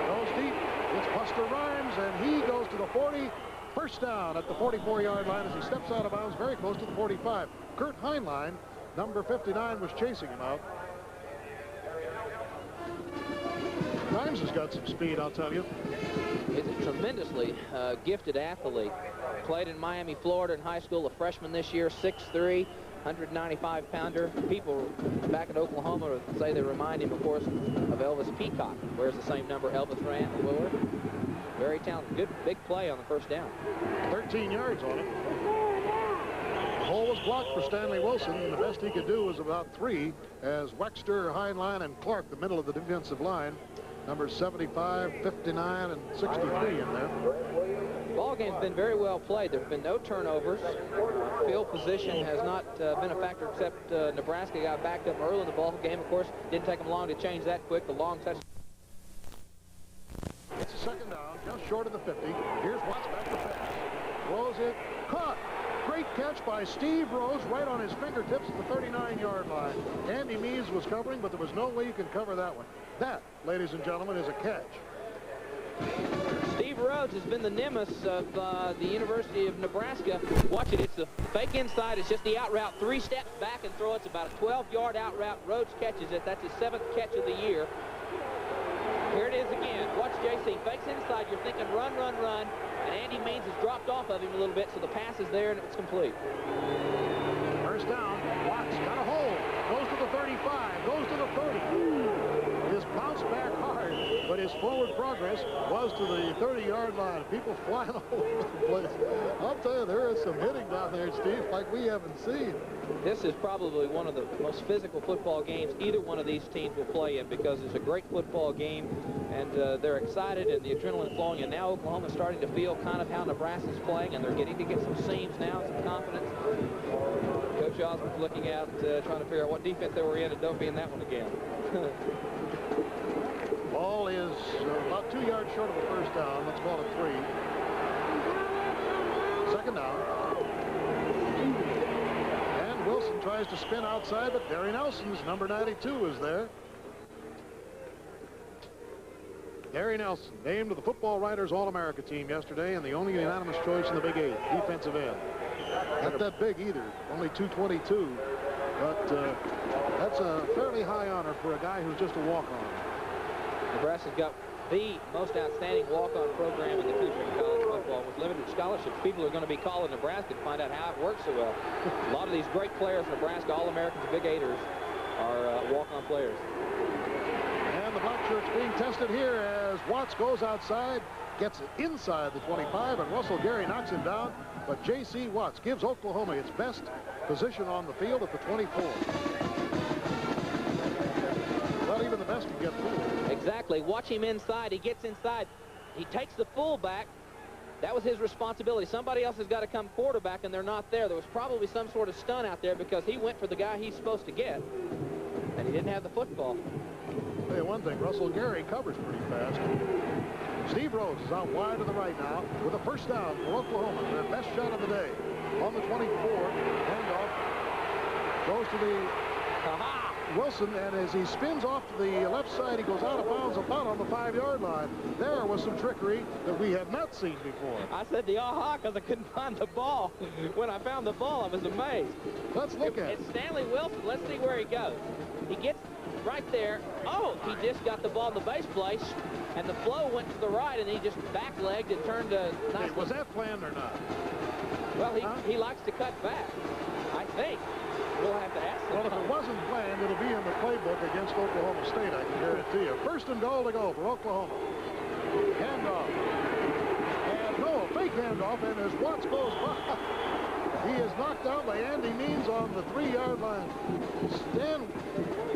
Speaker 1: goes deep. It's Buster Rhymes, and he goes to the 40. First down at the 44-yard line as he steps out of bounds very close to the 45. Kurt Heinlein, number 59, was chasing him out. Rhymes has got some speed, I'll tell you.
Speaker 2: He's a tremendously gifted athlete. Played in Miami, Florida in high school, a freshman this year, 6'3", 195-pounder. People back in Oklahoma say they remind him, of course, of Elvis Peacock. Wears the same number Elvis ran at Willard. Very talented. Good big play on the first down.
Speaker 1: 13 yards on it. The hole was blocked for Stanley Wilson, and the best he could do was about 3 as Wexter, Heinlein, and Clark, the middle of the defensive line, numbers 75, 59, and 63 in there.
Speaker 2: Ball game's been very well played. There have been no turnovers. Field position has not been a factor, except Nebraska got backed up early in the ball game. Of course, didn't take them long to change that quick. The long touch.
Speaker 1: It's a second down, just short of the 50. Here's Watts back to pass. Throws it, caught. Great catch by Steve Rose right on his fingertips at the 39-yard line. Andy Means was covering, but there was no way you can cover that one. That, ladies and gentlemen, is a catch.
Speaker 2: Steve Rhodes has been the nemesis of the University of Nebraska. Watch it. It's the fake inside. It's just the out route. 3 steps back and throw. It's about a 12-yard out route. Rhodes catches it. That's his 7th catch of the year. Here it is again. Watch JC. Fakes inside. You're thinking run, run, run. And Andy Means has dropped off of him a little bit, so the pass is there and it's complete.
Speaker 1: First down. Watts got a hole. Goes to the 35. Goes to the 30. His bounce back hard, but his forward progress was to the 30-yard line. People flying all over the place. I'll tell you, there is some hitting down there, Steve, like we haven't seen.
Speaker 2: This is probably one of the most physical football games either one of these teams will play in, because it's a great football game, and they're excited and the adrenaline flowing, and now Oklahoma's starting to feel kind of how Nebraska's playing, and they're getting to get some seams now, some confidence. Coach Osmond's looking out, trying to figure out what defense they were in, and don't be in that one again.
Speaker 1: Ball is about 2 yards short of the first down. Let's call it 3. Second down. And Wilson tries to spin outside, but Gary Nelson's number 92 is there. Gary Nelson, named to the Football Writers All-America team yesterday, and the only unanimous choice in the Big 8, defensive end. Not that big either, only 222, but that's a fairly high honor for a guy who's just a walk-on.
Speaker 2: Nebraska's got the most outstanding walk-on program in the country in college football. With limited scholarships, people are going to be calling Nebraska to find out how it works so well. A lot of these great players in Nebraska, All-Americans, Big Eighters, are walk-on players.
Speaker 1: And the black shirt's being tested here as Watts goes outside, gets it inside the 25, and Russell Gary knocks him down. But J.C. Watts gives Oklahoma its best position on the field at the 24. Well, even the best can get through.
Speaker 2: Exactly. Watch him inside. He gets inside. He takes the fullback. That was his responsibility. Somebody else has got to come quarterback, and they're not there. There was probably some sort of stunt out there because he went for the guy he's supposed to get, and he didn't have the football.
Speaker 1: I'll tell you one thing, Russell Gary covers pretty fast. Steve Rose is out wide to the right now with a first down for Oklahoma. Their best shot of the day. On the 24, handoff goes to the Wilson, and as he spins off to the left side, he goes out of bounds about on the 5-yard line. There was some trickery that we have not seen before.
Speaker 2: I said the aha because I couldn't find the ball. When I found the ball, I was amazed.
Speaker 1: Let's look at it.
Speaker 2: It's Stanley Wilson. Let's see where he goes. He gets right there. Oh, he just got the ball in the base place, and the flow went to the right, and he just back-legged and turned a nice.
Speaker 1: Was that planned or not?
Speaker 2: Well, he likes to cut back, I think. We'll have to ask him.
Speaker 1: Well, if it wasn't planned, it'll be in the playbook against Oklahoma State, I can guarantee you. 1st and goal to go for Oklahoma. Handoff. And no, fake handoff, and as Watts goes by, he is knocked out by Andy Means on the 3-yard line.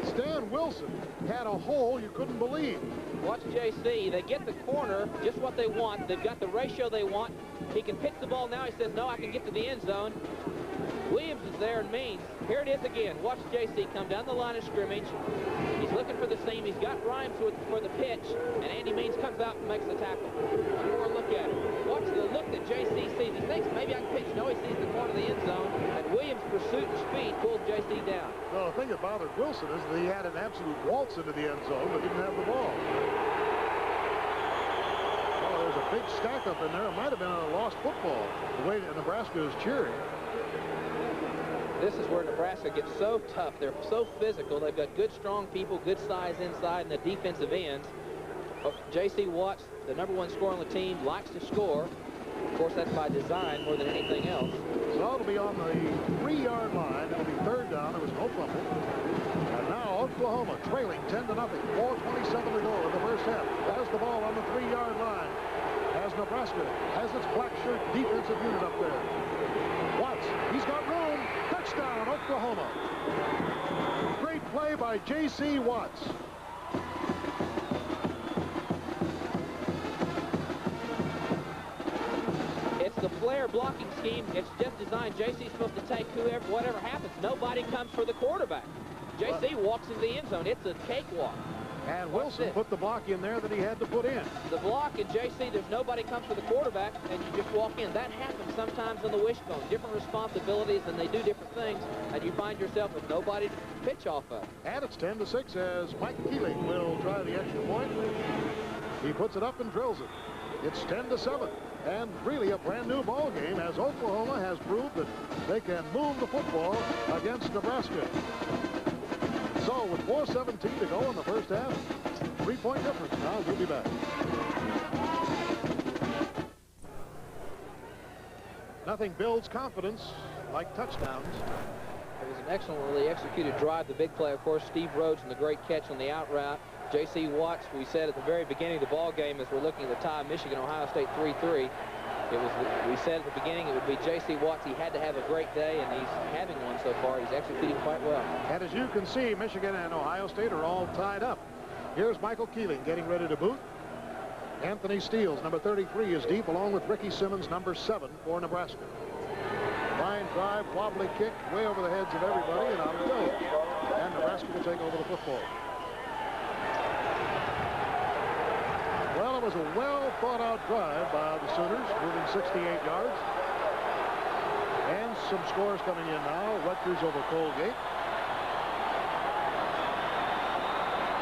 Speaker 1: Stan Wilson had a hole you couldn't believe.
Speaker 2: Watch JC. They get the corner, just what they want. They've got the ratio they want. He can pitch the ball now. He says, no, I can get to the end zone. Williams is there and Means. Here it is again. Watch JC come down the line of scrimmage. He's looking for the seam. He's got Rhymes for the pitch, and Andy Means comes out and makes the tackle. One more look at it. Watch the look that JC sees. He thinks maybe I can pitch. No, he sees the corner of the end zone, and Williams' pursuit and speed pulled JC down.
Speaker 1: Well, the thing that bothered Wilson is that he had an absolute waltz into the end zone, but didn't have the ball. Oh, there's a big stack up in there. It might have been a lost football, the way that Nebraska is cheering.
Speaker 2: This is where Nebraska gets so tough. They're so physical. They've got good, strong people, good size inside, and the defensive ends. J.C. Watts, the #1 scorer on the team, likes to score. Of course, that's by design more than anything else.
Speaker 1: So it'll be on the 3-yard line. It'll be 3rd down. There was no fumble. And now Oklahoma trailing 10-0. 4:27 to go in the first half. Has the ball on the 3-yard line. As Nebraska has its black shirt defensive unit up there. Watts, he's got room. Touchdown, Oklahoma. Great play by J.C. Watts.
Speaker 2: It's the flare blocking scheme. It's just designed. J.C.'s supposed to take whatever happens. Nobody comes for the quarterback. J.C. walks into the end zone. It's a cakewalk.
Speaker 1: And Wilson put the block in there that he had to put in.
Speaker 2: The block in J.C., there's nobody comes for the quarterback, and you just walk in. That happens sometimes on the wishbone. Different responsibilities, and they do different things, and you find yourself with nobody to pitch off of.
Speaker 1: And it's 10-6 as Mike Keeling will try the extra point. He puts it up and drills it. It's 10-7, and really a brand new ball game as Oklahoma has proved that they can move the football against Nebraska. So with 4:17 to go in the first half, 3-point difference now. We'll be back. Nothing builds confidence like touchdowns.
Speaker 2: It was an excellently executed drive. The big play, of course, Steve Rhodes and the great catch on the out route. J.C. Watts, we said at the very beginning of the ball game as we're looking at the tie, Michigan, Ohio State 3-3. We said at the beginning it would be J.C. Watts. He had to have a great day, and he's having one so far. He's executing quite well.
Speaker 1: And as you can see, Michigan and Ohio State are all tied up. Here's Michael Keeling getting ready to boot. Anthony Steele, number 33, is deep, along with Ricky Simmons, number 7 for Nebraska. Line drive, wobbly kick, way over the heads of everybody, and out it goes. And Nebraska will take over the football. Well, it was a well-thought-out drive by the Sooners, moving 68 yards. And some scores coming in now. Rutgers over Colgate.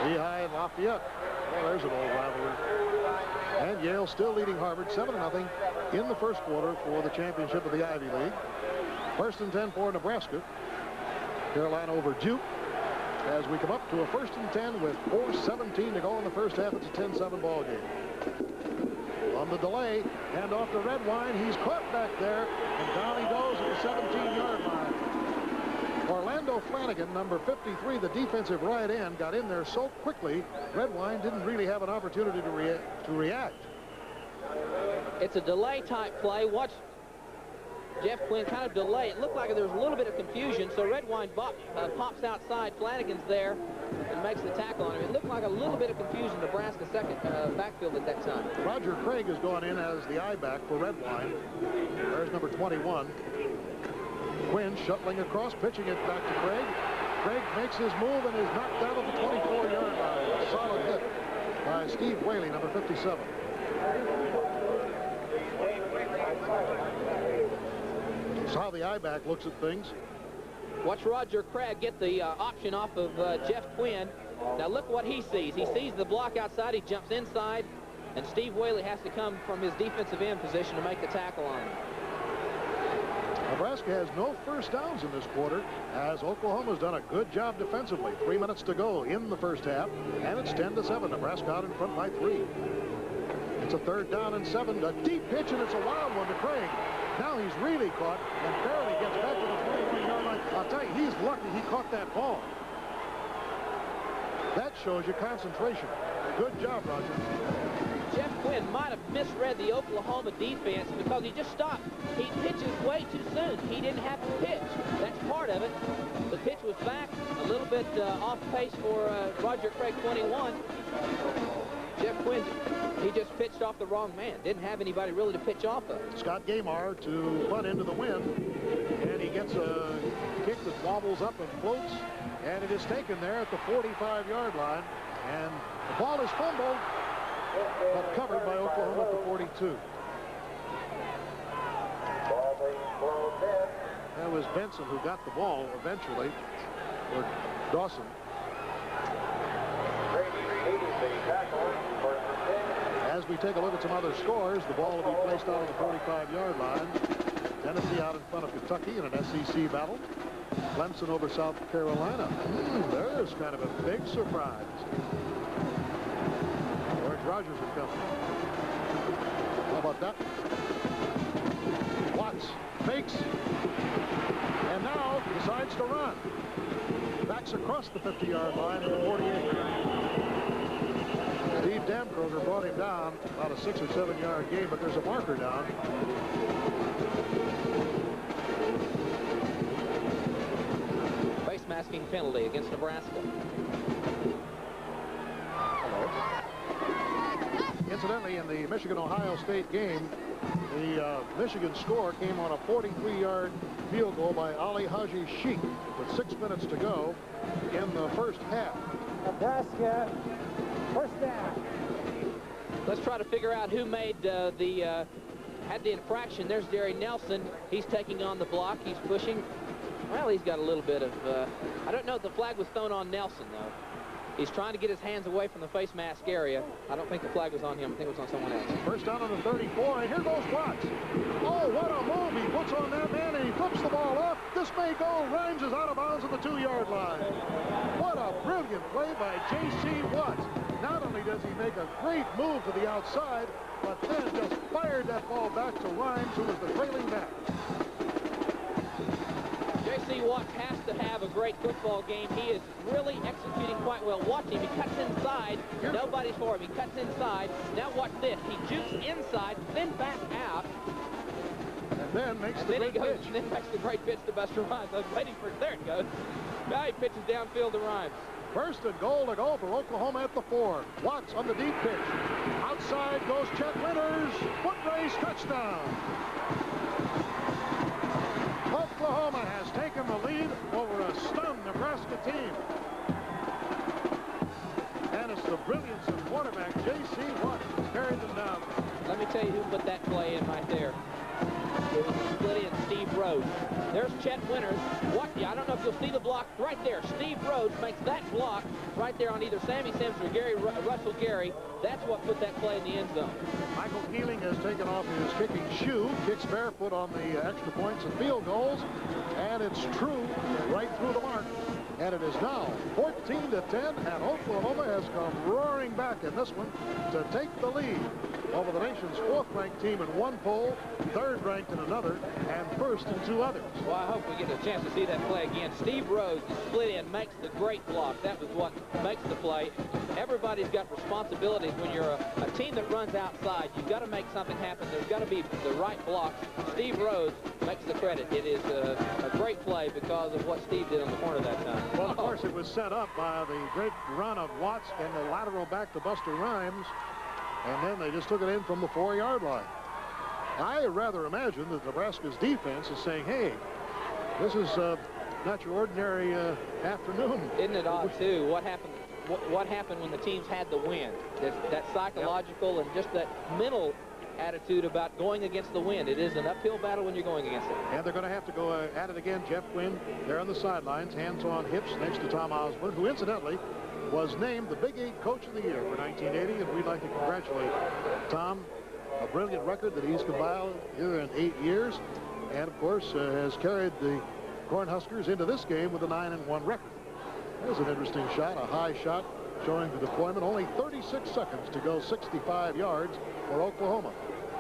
Speaker 1: Lehigh and Lafayette. Well, there's an old rivalry. And Yale still leading Harvard 7-0 in the first quarter for the championship of the Ivy League. 1st and 10 for Nebraska. Carolina over Duke. As we come up to a 1st and 10 with 4:17 to go in the first half. It's a 10-7 ball game. On the delay, hand off to Redwine. He's caught back there, and down he goes at the 17-yard line. Orlando Flanagan, number 53, the defensive right end, got in there so quickly, Redwine didn't really have an opportunity to react.
Speaker 2: It's a delay-type play. Watch Jeff Quinn kind of delay. It looked like there was a little bit of confusion, so Redwine pops outside. Flanagan's there and makes the tackle on him. It looked like a little bit of confusion in Nebraska's second backfield at that time.
Speaker 1: Roger Craig has gone in as the I-back for Redwine. There's number 21. Quinn shuttling across, pitching it back to Craig. Craig makes his move and is knocked out of the 24-yard line. A solid hit by Steve Whaley, number 57. That's how the I-back looks at things.
Speaker 2: Watch Roger Craig get the option off of Jeff Quinn. Now look what he sees. He sees the block outside. He jumps inside. And Steve Whaley has to come from his defensive end position to make the tackle on him.
Speaker 1: Nebraska has no first downs in this quarter, as Oklahoma's done a good job defensively. 3 minutes to go in the first half, and it's 10-7. Nebraska out in front by 3. It's a 3rd down and 7. A deep pitch, and it's a wild one to Craig. Now he's really caught and barely gets back to the 21-yard line. I'll tell you, he's lucky he caught that ball. That shows you concentration. Good job, Roger.
Speaker 2: Jeff Quinn might have misread the Oklahoma defense because he just stopped. He pitches way too soon. He didn't have to pitch. That's part of it. The pitch was back a little bit off pace for Roger Craig 21. Jeff Quinn, he just pitched off the wrong man. Didn't have anybody really to pitch off of.
Speaker 1: Scott Gamar to bunt into the wind, and he gets a kick that wobbles up and floats, and it is taken there at the 45-yard line, and the ball is fumbled, but covered by Oklahoma at the 42. That was Benson who got the ball eventually, or Dawson. As we take a look at some other scores, the ball will be placed out of the 45-yard line. Tennessee out in front of Kentucky in an SEC battle. Clemson over South Carolina. There's kind of a big surprise. George Rogers would come. How about that? Watts fakes, and now decides to run. Backs across the 50-yard line at the 48. Steve Damkroger brought him down about a 6 or 7 yard gain, but there's a marker down.
Speaker 2: Face masking penalty against Nebraska.
Speaker 1: Incidentally, in the Michigan-Ohio State game, the Michigan score came on a 43-yard field goal by Ali Haji Sheik with 6 minutes to go in the first half.
Speaker 3: Nebraska, first down.
Speaker 2: Let's try to figure out who made had the infraction. There's Jerry Nelson. He's taking on the block. He's pushing. Well, he's got a little bit of, I don't know if the flag was thrown on Nelson, though. He's trying to get his hands away from the face mask area. I don't think the flag was on him. I think it was on someone else.
Speaker 1: First down on the 34, and here goes Watts. Oh, what a move he puts on that man, and he flips the ball up. This may go. Rhymes is out of bounds at the 2-yard line. What a brilliant play by J.C. Watts. Not only does he make a great move to the outside, but then just fired that ball back to Rhymes, who was the trailing back.
Speaker 2: J.C. Watts has to have a great football game. He is really executing quite well. Watch him. He cuts inside. Nobody's for him. He cuts inside. Now watch this. He jukes inside, then back out.
Speaker 1: And then makes the great pitch.
Speaker 2: And then makes the great pitch to Buster Rhymes. I was waiting for it. There it goes. Now he pitches downfield to Rhymes.
Speaker 1: First and goal to go for Oklahoma at the 4. Watts on the deep pitch. Outside goes Chet Winters. Foot race, touchdown. Oklahoma has taken the lead over a stunned Nebraska team. And it's the brilliance of quarterback J.C. Watts who's carried them down.
Speaker 2: Let me tell you who put that play in right there. It was Splitty and Steve Rhodes. There's Chet Winters. I don't know if you'll see the block right there. Steve Rhodes makes that block right there on either Sammy Simpson or Russell Gary. That's what put that play in the end zone. Michael
Speaker 1: Keeling has taken off his kicking shoe, kicks barefoot on the extra points and field goals, and it's true right through the mark. And it is now 14-10, and Oklahoma has come roaring back in this one to take the lead over the nation's 4th-ranked team in one poll, 3rd-ranked in another, and 1st in 2 others.
Speaker 2: Well, I hope we get a chance to see that play again. Steve Rhodes is split in, makes the great block. That was what makes the play. Everybody's got responsibilities when you're a team that runs outside. You've got to make something happen. There's got to be the right block. Steve Rhodes makes the credit. It is a great play because of what Steve did on the corner that time.
Speaker 1: Well, of course, it was set up by the great run of Watts and the lateral back to Buster Rhymes, and then they just took it in from the 4-yard line. I rather imagine that Nebraska's defense is saying, hey, this is not your ordinary afternoon.
Speaker 2: Isn't it odd, too? What happened when the teams had the win? That psychological and just that mental attitude about going against the wind. It is an uphill battle when you're going against it.
Speaker 1: And they're going to have to go at it again. Jeff Quinn there on the sidelines, hands on hips next to Tom Osborne, who incidentally was named the Big 8 Coach of the Year for 1980, and we'd like to congratulate Tom. A brilliant record that he's compiled here in 8 years, and of course has carried the Cornhuskers into this game with a 9-1 record. There's an interesting shot, a high shot showing the deployment. Only 36 seconds to go 65 yards for Oklahoma.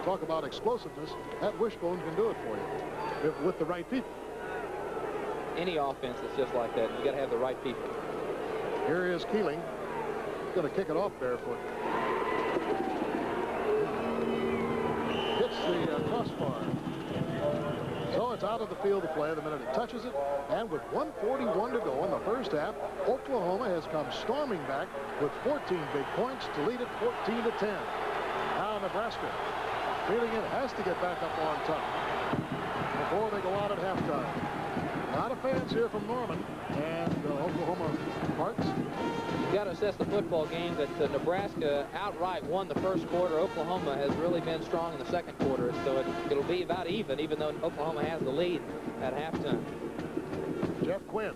Speaker 1: Talk about explosiveness. That wishbone can do it for you with the right people.
Speaker 2: Any offense is just like that. You got to have the right people.
Speaker 1: Here is Keeling. Going to kick it off barefoot. Hits the crossbar. So it's out of the field of play the minute it touches it. And with 1:41 to go in the first half, Oklahoma has come storming back with 14 big points to lead it 14-10. Now Nebraska feeling it has to get back up on top before they go out at halftime. A lot of fans here from Norman and Oklahoma parts.
Speaker 2: You've got to assess the football game that Nebraska outright won the first quarter. Oklahoma has really been strong in the second quarter, so it'll be about even though Oklahoma has the lead at halftime.
Speaker 1: Jeff Quinn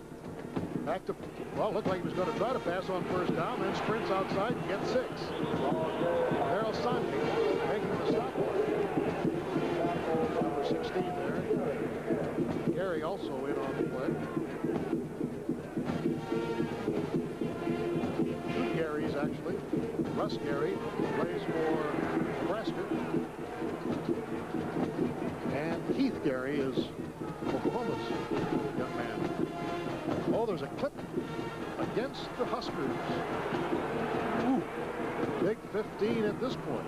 Speaker 1: back to, well, looked like he was going to try to pass on first down, then sprints outside and gets 6. Harold Sandy making the stop. Number 16 there. Gary also in on the play. 2 Garys actually. Russ Gary plays for Nebraska. And Keith Gary is Oklahoma's young man. Oh, there's a clip against the Huskers. Ooh, big 15 at this point.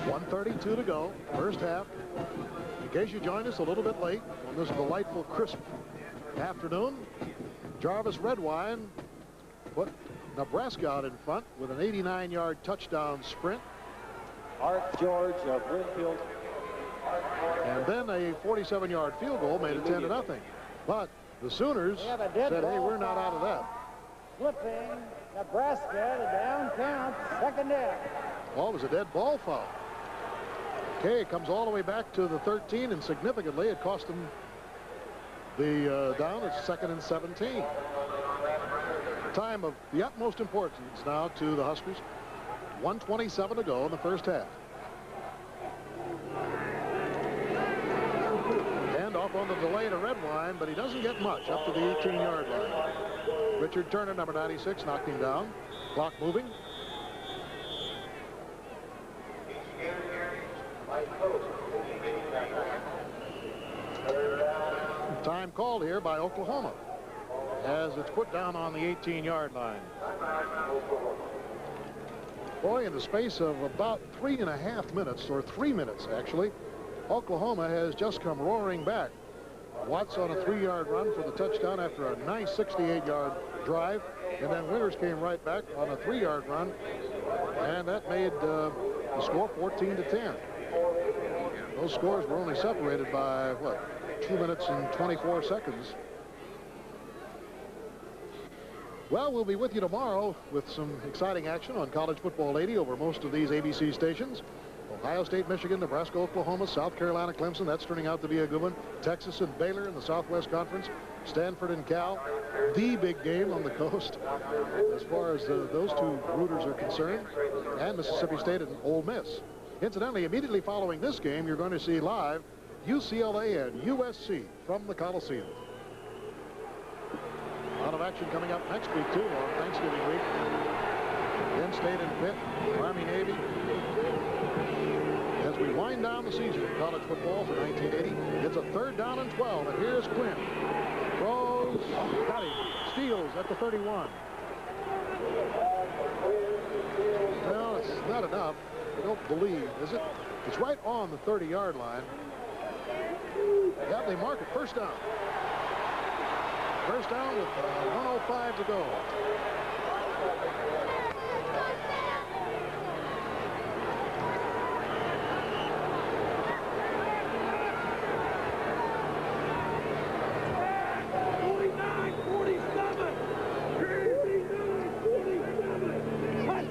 Speaker 1: 1:32 to go, first half. In case you joined us a little bit late on this delightful, crisp afternoon, Jarvis Redwine put Nebraska out in front with an 89-yard touchdown sprint.
Speaker 3: Art George of Winfield.
Speaker 1: And then a 47-yard field goal made it 10-0. But the Sooners said, hey, we're not out of that.
Speaker 3: Flipping Nebraska to down count, second down.
Speaker 1: Well, it was a dead ball foul. Okay, comes all the way back to the 13, and significantly it cost them the down. It's 2nd and 17. Time of the utmost importance now to the Huskers. 1:27 to go in the first half. And off on the delay to Redwine, but he doesn't get much up to the 18-yard line. Richard Turner, number 96, knocked him down. Clock moving. Time called here by Oklahoma as it's put down on the 18-yard line. Boy, in the space of about 3.5 minutes, or 3 minutes actually, Oklahoma has just come roaring back. Watts on a 3-yard run for the touchdown after a nice 68-yard drive, and then Winters came right back on a 3-yard run, and that made the score 14-10. Those scores were only separated by, what, 2 minutes and 24 seconds. Well, we'll be with you tomorrow with some exciting action on college football 80 over most of these ABC stations. Ohio State, Michigan, Nebraska, Oklahoma, South Carolina, Clemson. That's turning out to be a good one. Texas and Baylor in the Southwest Conference. Stanford and Cal, the big game on the coast as far as those two rooters are concerned. And Mississippi State and Ole Miss. Incidentally, immediately following this game, you're going to see live UCLA and USC from the Coliseum. A lot of action coming up next week, too, on Thanksgiving week. Penn State and Pitt, Army, Navy. As we wind down the season in college football for 1980, it's a 3rd down and 12, and here's Quinn. Throws, got him, steals at the 31. Well, it's not enough. I don't believe, is it? It's right on the 30-yard line. Yeah, they mark it. First down. First down with 1:05 to go.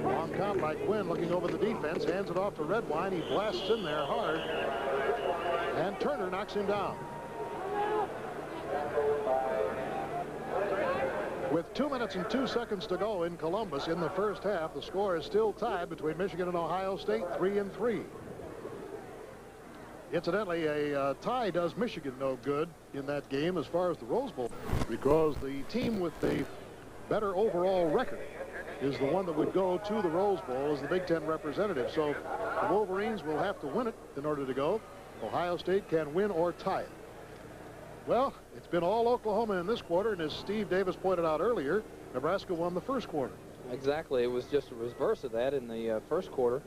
Speaker 1: Long count by Quinn Quinn looking over the defense, hands it off to Redwine. He blasts in there hard, and Turner knocks him down. With 2 minutes and 2 seconds to go in Columbus in the first half, the score is still tied between Michigan and Ohio State, 3-3. Incidentally, a tie does Michigan no good in that game as far as the Rose Bowl, because the team with the better overall record is the one that would go to the Rose Bowl as the Big Ten representative. So the Wolverines will have to win it in order to go. Ohio State can win or tie it. Well, it's been all Oklahoma in this quarter, and as Steve Davis pointed out earlier, Nebraska won the first quarter.
Speaker 2: Exactly. It was just a reverse of that in the first quarter.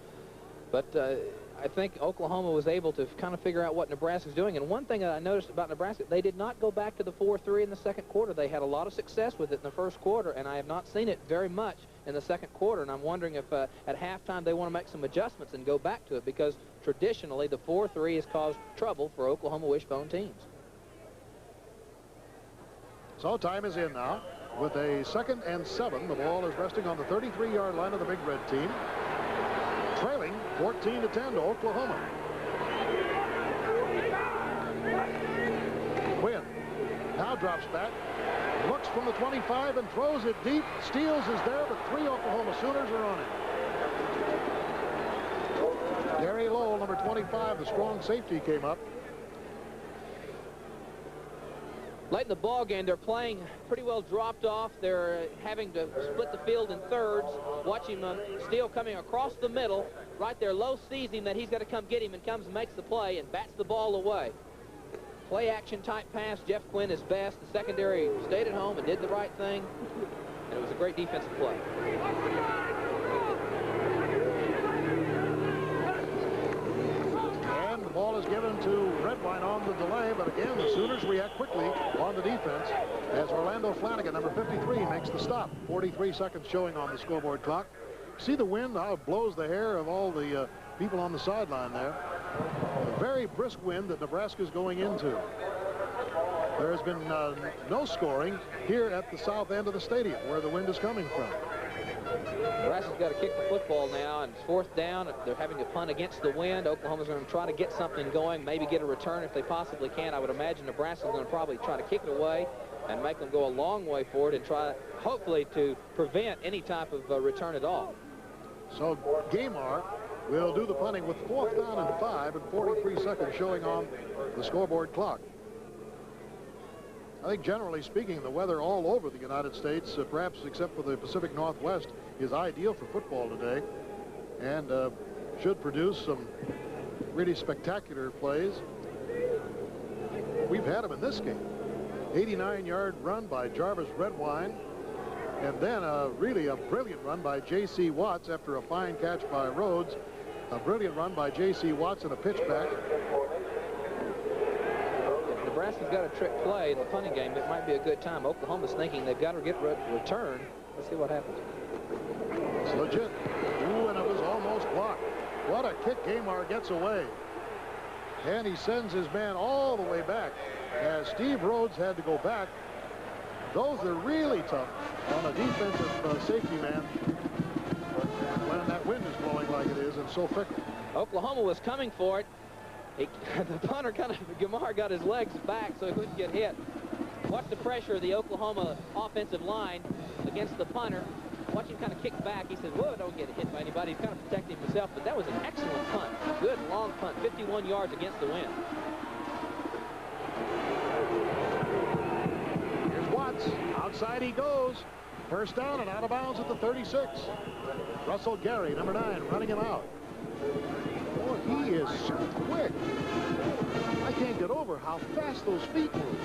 Speaker 2: But I think Oklahoma was able to kind of figure out what Nebraska's doing. And one thing that I noticed about Nebraska, they did not go back to the 4-3 in the second quarter. They had a lot of success with it in the first quarter, and I have not seen it very much in the second quarter. And I'm wondering if at halftime they want to make some adjustments and go back to it, because traditionally the 4-3 has caused trouble for Oklahoma wishbone teams.
Speaker 1: So time is in now. With a 2nd and 7, the ball is resting on the 33-yard line of the Big Red team, trailing 14-10 to Oklahoma. Quinn now drops back, looks from the 25 and throws it deep. Steals is there, but 3 Oklahoma Sooners are on it. Gary Lowell, number 25, the strong safety, came up.
Speaker 2: Late in the ball game, they're playing pretty well dropped off. They're having to split the field in thirds. Watch him Steele coming across the middle. Right there, Lowe sees him that he's got to come get him, and comes and makes the play and bats the ball away. Play action type pass. Jeff Quinn is best. The secondary stayed at home and did the right thing, and it was a great defensive play.
Speaker 1: The ball is given to Redwine on the delay, but again, the Sooners react quickly on the defense as Orlando Flanagan, number 53, makes the stop. 43 seconds showing on the scoreboard clock. See the wind, how it blows the hair of all the people on the sideline there. A very brisk wind that Nebraska is going into. There has been no scoring here at the south end of the stadium where the wind is coming from.
Speaker 2: Nebraska's got to kick the football now, and it's 4th down. They're having to punt against the wind. Oklahoma's going to try to get something going, maybe get a return if they possibly can. I would imagine Nebraska's going to probably try to kick it away and make them go a long way forward and try, hopefully, to prevent any type of return at all.
Speaker 1: So Gamar will do the punting with 4th down and 5 and 43 seconds showing on the scoreboard clock. I think generally speaking, the weather all over the United States, perhaps except for the Pacific Northwest, is ideal for football today, and should produce some really spectacular plays. We've had them in this game. 89-yard run by Jarvis Redwine, and then really a brilliant run by J.C. Watts after a fine catch by Rhodes. A brilliant run by J.C. Watts and a pitch back.
Speaker 2: Nebraska's got a trick play in the punting game. It might be a good time. Oklahoma's thinking they've got to get return. Let's see what happens.
Speaker 1: It's legit. Ooh, and it was almost blocked. What a kick. Gamar gets away. And he sends his man all the way back as Steve Rhodes had to go back. Those are really tough on a defensive safety man when that wind is blowing like it is and so fickle.
Speaker 2: Oklahoma was coming for it. The punter Gamar got his legs back so he wouldn't get hit. Watch the pressure of the Oklahoma offensive line against the punter. Watch him kind of kick back. He says, whoa, don't get hit by anybody. He's kind of protecting himself, but that was an excellent punt. Good long punt, 51 yards against the wind.
Speaker 1: Here's Watts. Outside he goes. First down and out of bounds at the 36. Russell Gary, number 9, running him out. Oh, he is so quick. I can't get over how fast those feet move.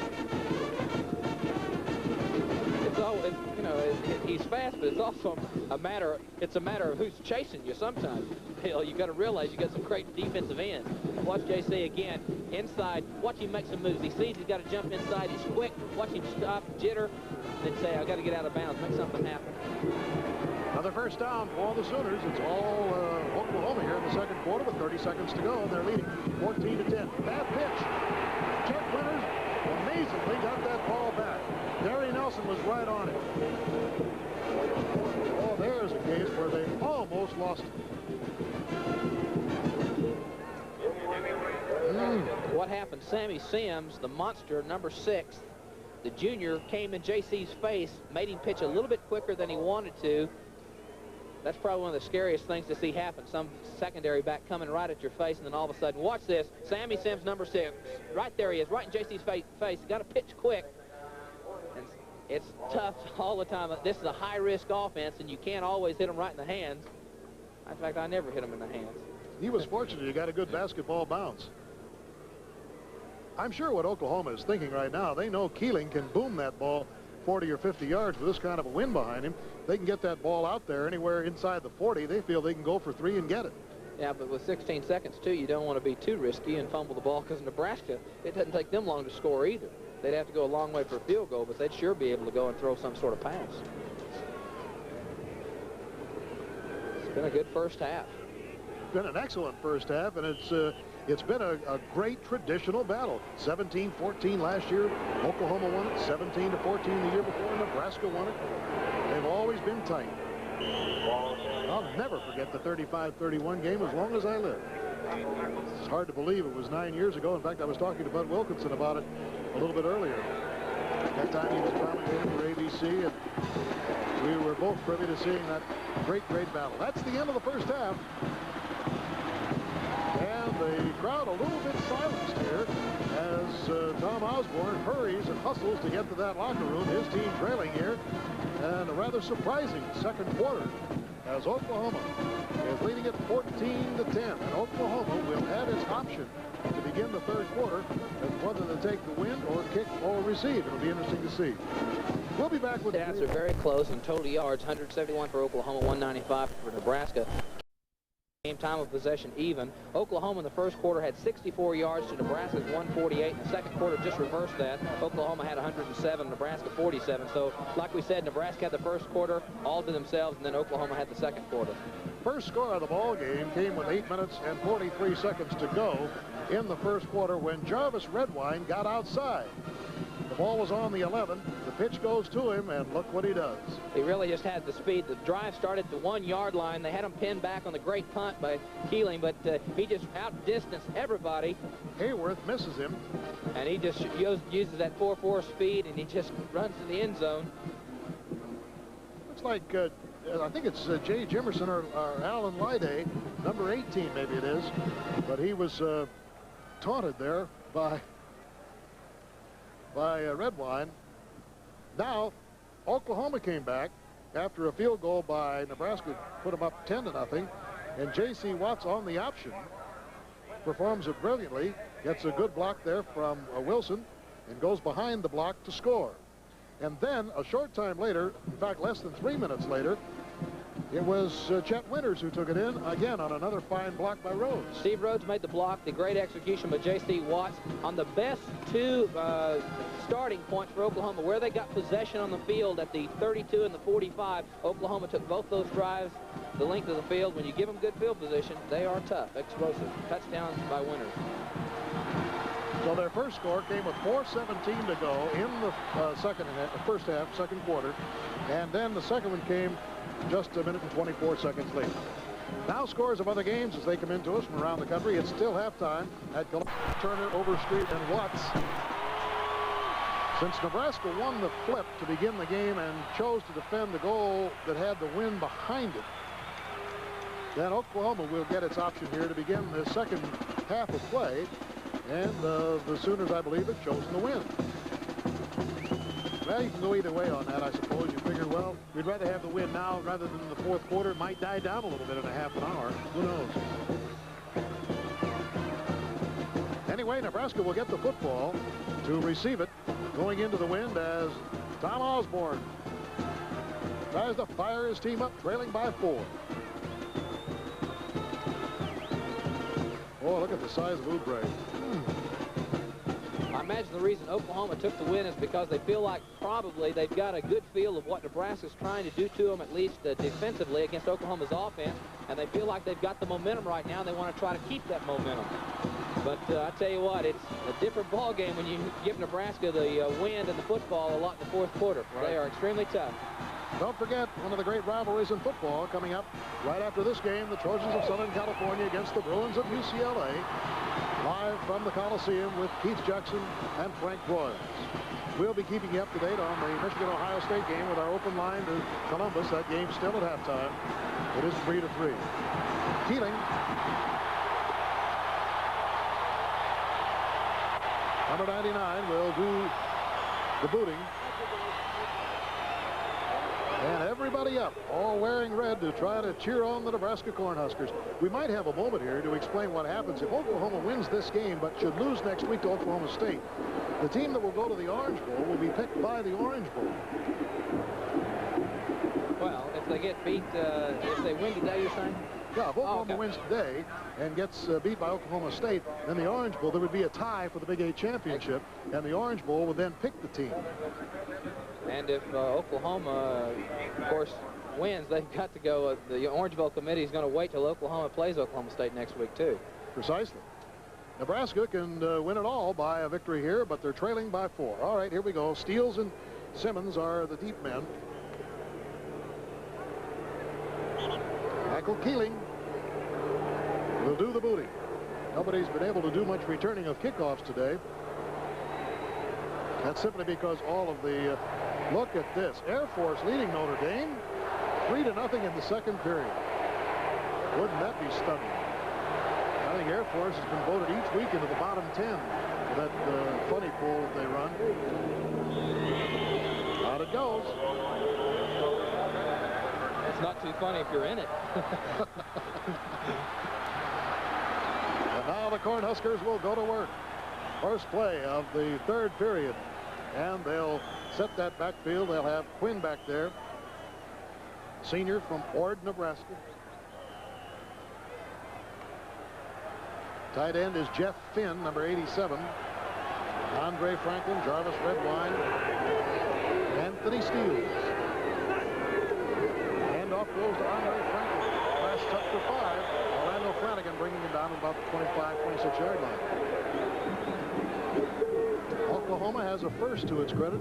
Speaker 2: It's always, you know, he's fast, but it's also a matter of who's chasing you sometimes. Bill, you got to realize you got some great defensive ends. Watch JC again, inside. Watch him make some moves. He sees he's got to jump inside. He's quick. Watch him stop, jitter, then say, I got to get out of bounds, make something happen.
Speaker 1: Another first down for the Sooners. It's all Oklahoma here in the second quarter with 30 seconds to go, and they're leading 14-10. Bad pitch. Chuck Winters amazingly got that ball back. Gary Nelson was right on it. Oh, there's a case where they almost lost it.
Speaker 2: what happened, Sammy Sims, the monster, number 6, the junior, came in JC's face, made him pitch a little bit quicker than he wanted to. That's probably one of the scariest things to see happen. Some secondary back coming right at your face, and then all of a sudden, watch this. Sammy Sims, number 6. Right there he is, right in JC's face. He's got to pitch quick. And it's tough all the time. This is a high-risk offense, and you can't always hit them right in the hands. In fact, I never hit him in the hands.
Speaker 1: He was fortunate he got a good basketball bounce. I'm sure what Oklahoma is thinking right now, they know Keeling can boom that ball 40 or 50 yards with this kind of a wind behind him. They can get that ball out there anywhere inside the 40. They feel they can go for 3 and get it.
Speaker 2: Yeah, but with 16 seconds, too, you don't want to be too risky and fumble the ball, because Nebraska, it doesn't take them long to score either. They'd have to go a long way for a field goal, but they'd sure be able to go and throw some sort of pass. It's been a good first half.
Speaker 1: It's been an excellent first half, and it's been a great traditional battle. 17-14 last year. Oklahoma won it. 17-14 the year before. Nebraska won it. They've always been tight. I'll never forget the 35-31 game as long as I live. It's hard to believe it was 9 years ago. In fact, I was talking to Bud Wilkinson about it a little bit earlier. At that time, he was commentating for ABC, and we were both privy to seeing that great battle. That's the end of the first half. And the crowd a little bit silenced here as Tom Osborne hurries and hustles to get to that locker room. His team trailing here. And a rather surprising second quarter as Oklahoma is leading it 14-10. And Oklahoma will have its option to begin the third quarter as whether to take the win or kick or receive. It'll be interesting to see. We'll be back with
Speaker 2: stats are very close in total yards. 171 for Oklahoma, 195 for Nebraska. Game time of possession even. Oklahoma in the first quarter had 64 yards to Nebraska's 148. In the second quarter just reversed that. Oklahoma had 107, Nebraska 47. So like we said, Nebraska had the first quarter all to themselves, and then Oklahoma had the second quarter.
Speaker 1: First score of the ball game came with 8 minutes and 43 seconds to go in the first quarter when Jarvis Redwine got outside. The ball was on the 11. The pitch goes to him, and look what he does.
Speaker 2: He really just had the speed. The drive started at the 1 yard line. They had him pinned back on the great punt by Keeling, but he just outdistanced everybody.
Speaker 1: Hayworth misses him.
Speaker 2: And he just uses that 4.4 speed, and he just runs to the end zone.
Speaker 1: Looks like, I think it's Jay Jimerson or Alan Lyday, number 18 maybe it is, but he was taunted there by Redwine. Now, Oklahoma came back after a field goal by Nebraska, put them up 10-0, and J.C. Watts on the option performs it brilliantly, gets a good block there from Wilson, and goes behind the block to score. And then a short time later, in fact less than 3 minutes later, it was Chet Winters who took it in, again on another fine block by Rhodes.
Speaker 2: Steve Rhodes made the block. The great execution by J.C. Watts on the best 2 starting points for Oklahoma, where they got possession on the field at the 32 and the 45. Oklahoma took both those drives the length of the field. When you give them good field position, they are tough, explosive. Touchdowns by Winters.
Speaker 1: So their first score came with 4:17 to go in the first half, second quarter. And then the second one came just a minute and 24 seconds later. Now scores of other games as they come into us from around the country. It's still halftime at Turner, Overstreet, and Watts. Since Nebraska won the flip to begin the game and chose to defend the goal that had the wind behind it, then Oklahoma will get its option here to begin the second half of play. And the Sooners, I believe, have chosen the win. Well, you can go either way on that, I suppose. You figure, well, we'd rather have the win now rather than the fourth quarter. It might die down a little bit in a half an hour. Who knows? Anyway, Nebraska will get the football to receive it going into the wind as Tom Osborne tries to fire his team up, trailing by 4. Oh, look at the size of Oubre.
Speaker 2: I imagine the reason Oklahoma took the win is because they feel like probably they've got a good feel of what Nebraska's trying to do to them, at least defensively against Oklahoma's offense, and they feel like they've got the momentum right now, and they want to try to keep that momentum. But I tell you what, it's a different ball game when you give Nebraska the wind and the football a lot in the fourth quarter. Right. They are extremely tough.
Speaker 1: Don't forget one of the great rivalries in football coming up right after this game, the Trojans of Southern California against the Bruins of UCLA. Live from from the Coliseum with Keith Jackson and Frank Broyles. We'll be keeping you up to date on the Michigan-Ohio State game with our open line to Columbus. That game's still at halftime. It is 3-3. Keeling. Number 99 will do the booting. And everybody up, all wearing red to try to cheer on the Nebraska Cornhuskers. We might have a moment here to explain what happens if Oklahoma wins this game but should lose next week to Oklahoma State. The team that will go to the Orange Bowl will be picked by the Orange Bowl.
Speaker 2: Well, if they get beat, if they win today, you're saying?
Speaker 1: Yeah, if Oklahoma wins today and gets beat by Oklahoma State, then the Orange Bowl, there would be a tie for the Big 8 championship, and the Orange Bowl would then pick the team.
Speaker 2: And if Oklahoma, of course, wins, they've got to go. The Orange Bowl committee is going to wait till Oklahoma plays Oklahoma State next week, too.
Speaker 1: Precisely. Nebraska can win it all by a victory here, but they're trailing by 4. All right, here we go. Steele and Simmons are the deep men. Michael Keeling will do the booting. Nobody's been able to do much returning of kickoffs today. That's simply because all of the look at this. Air Force leading Notre Dame 3-0 in the second period. Wouldn't that be stunning? I think Air Force has been voted each week into the bottom 10 for that funny poll that they run. Out it goes.
Speaker 2: It's not too funny if you're in it.
Speaker 1: And now the Cornhuskers will go to work. First play of the third period. And they'll set that backfield. They'll have Quinn back there. Senior from Ord, Nebraska. Tight end is Jeff Finn, number 87. Andre Franklin, Jarvis Redwine, Anthony Steele. Handoff goes to Andre Franklin. Last touch for 5. Orlando Flanagan bringing him down to about the 25, 26-yard line. Oklahoma has a first to its credit.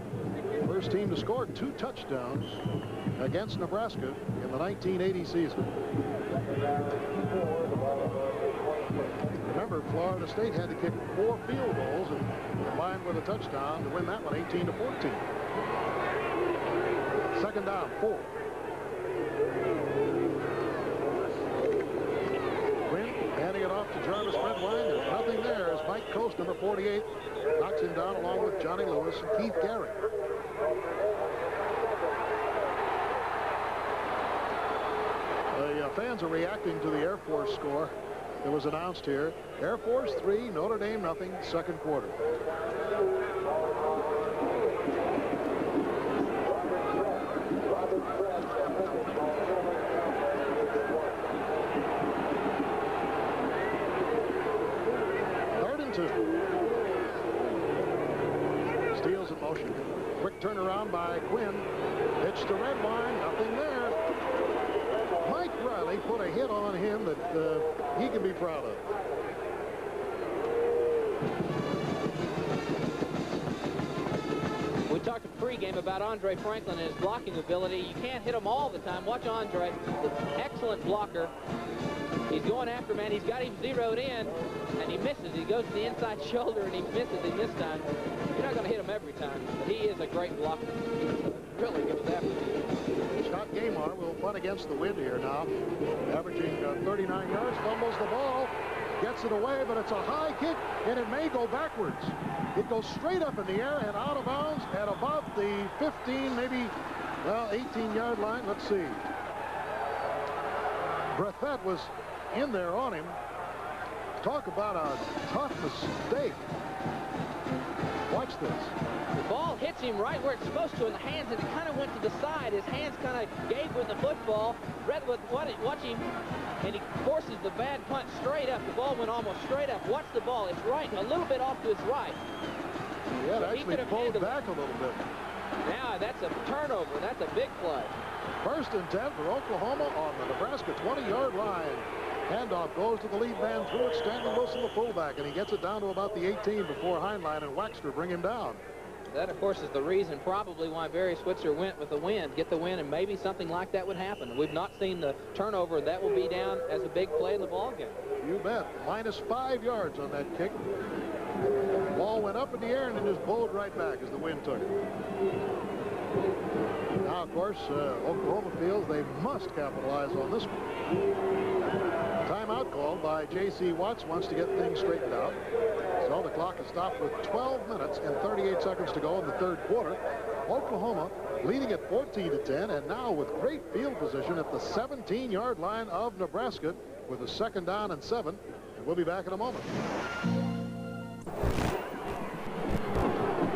Speaker 1: First team to score 2 touchdowns against Nebraska in the 1980 season. Remember, Florida State had to kick 4 field goals and combined with a touchdown to win that one 18-14. Second down, 4. Quinn handing it off to Jarvis Redwine. There's nothing there as Mike Coast, number 48, knocks him down along with Johnny Lewis and Keith Gary. The fans are reacting to the Air Force score that was announced here. Air Force 3, Notre Dame nothing, second quarter. Third and 2. Steele's in motion. Quick turnaround by Quinn. Pitch to Redwine, nothing there. Mike Riley put a hit on him that he can be proud of.
Speaker 2: We talked pregame about Andre Franklin and his blocking ability. You can't hit him all the time. Watch Andre, excellent blocker. He's going after man. He's got him zeroed in, and he misses. He goes to the inside shoulder, and he misses him this time. You're not going to hit him every time. He is a great blocker. He really goes after him.
Speaker 1: Scott Gamar will punt against the wind here now. Averaging 39 yards, fumbles the ball, gets it away, but it's a high kick, and it may go backwards. It goes straight up in the air and out of bounds at about the 15, maybe, well, 18-yard line. Let's see. Brethette was in there on him. Talk about a tough mistake. Watch this.
Speaker 2: The ball hits him right where it's supposed to in the hands, and it kind of went to the side. His hands kind of gave with the football. Redwood, watch him, and he forces the bad punt straight up. The ball went almost straight up. Watch the ball. It's right, a little bit off to his right.
Speaker 1: Yeah, it actually pulled back a little bit.
Speaker 2: Now, that's a turnover. That's a big play.
Speaker 1: First and 10 for Oklahoma on the Nebraska 20-yard line. Handoff goes to the lead man through it. Stanley Wilson, the fullback, and he gets it down to about the 18 before Heinlein and Waxter bring him down.
Speaker 2: That, of course, is the reason probably why Barry Switzer went with the win, get the win, and maybe something like that would happen. We've not seen the turnover. That will be down as a big play in the ball game.
Speaker 1: You bet. -5 yards on that kick. Ball went up in the air and it just bowled right back as the wind took it. Now, of course, Oklahoma feels they must capitalize on this one. Timeout called by J.C. Watts, wants to get things straightened out. So the clock is stopped with 12 minutes and 38 seconds to go in the third quarter. Oklahoma leading at 14-10, and now with great field position at the 17-yard line of Nebraska with a 2nd down and 7. And we'll be back in a moment.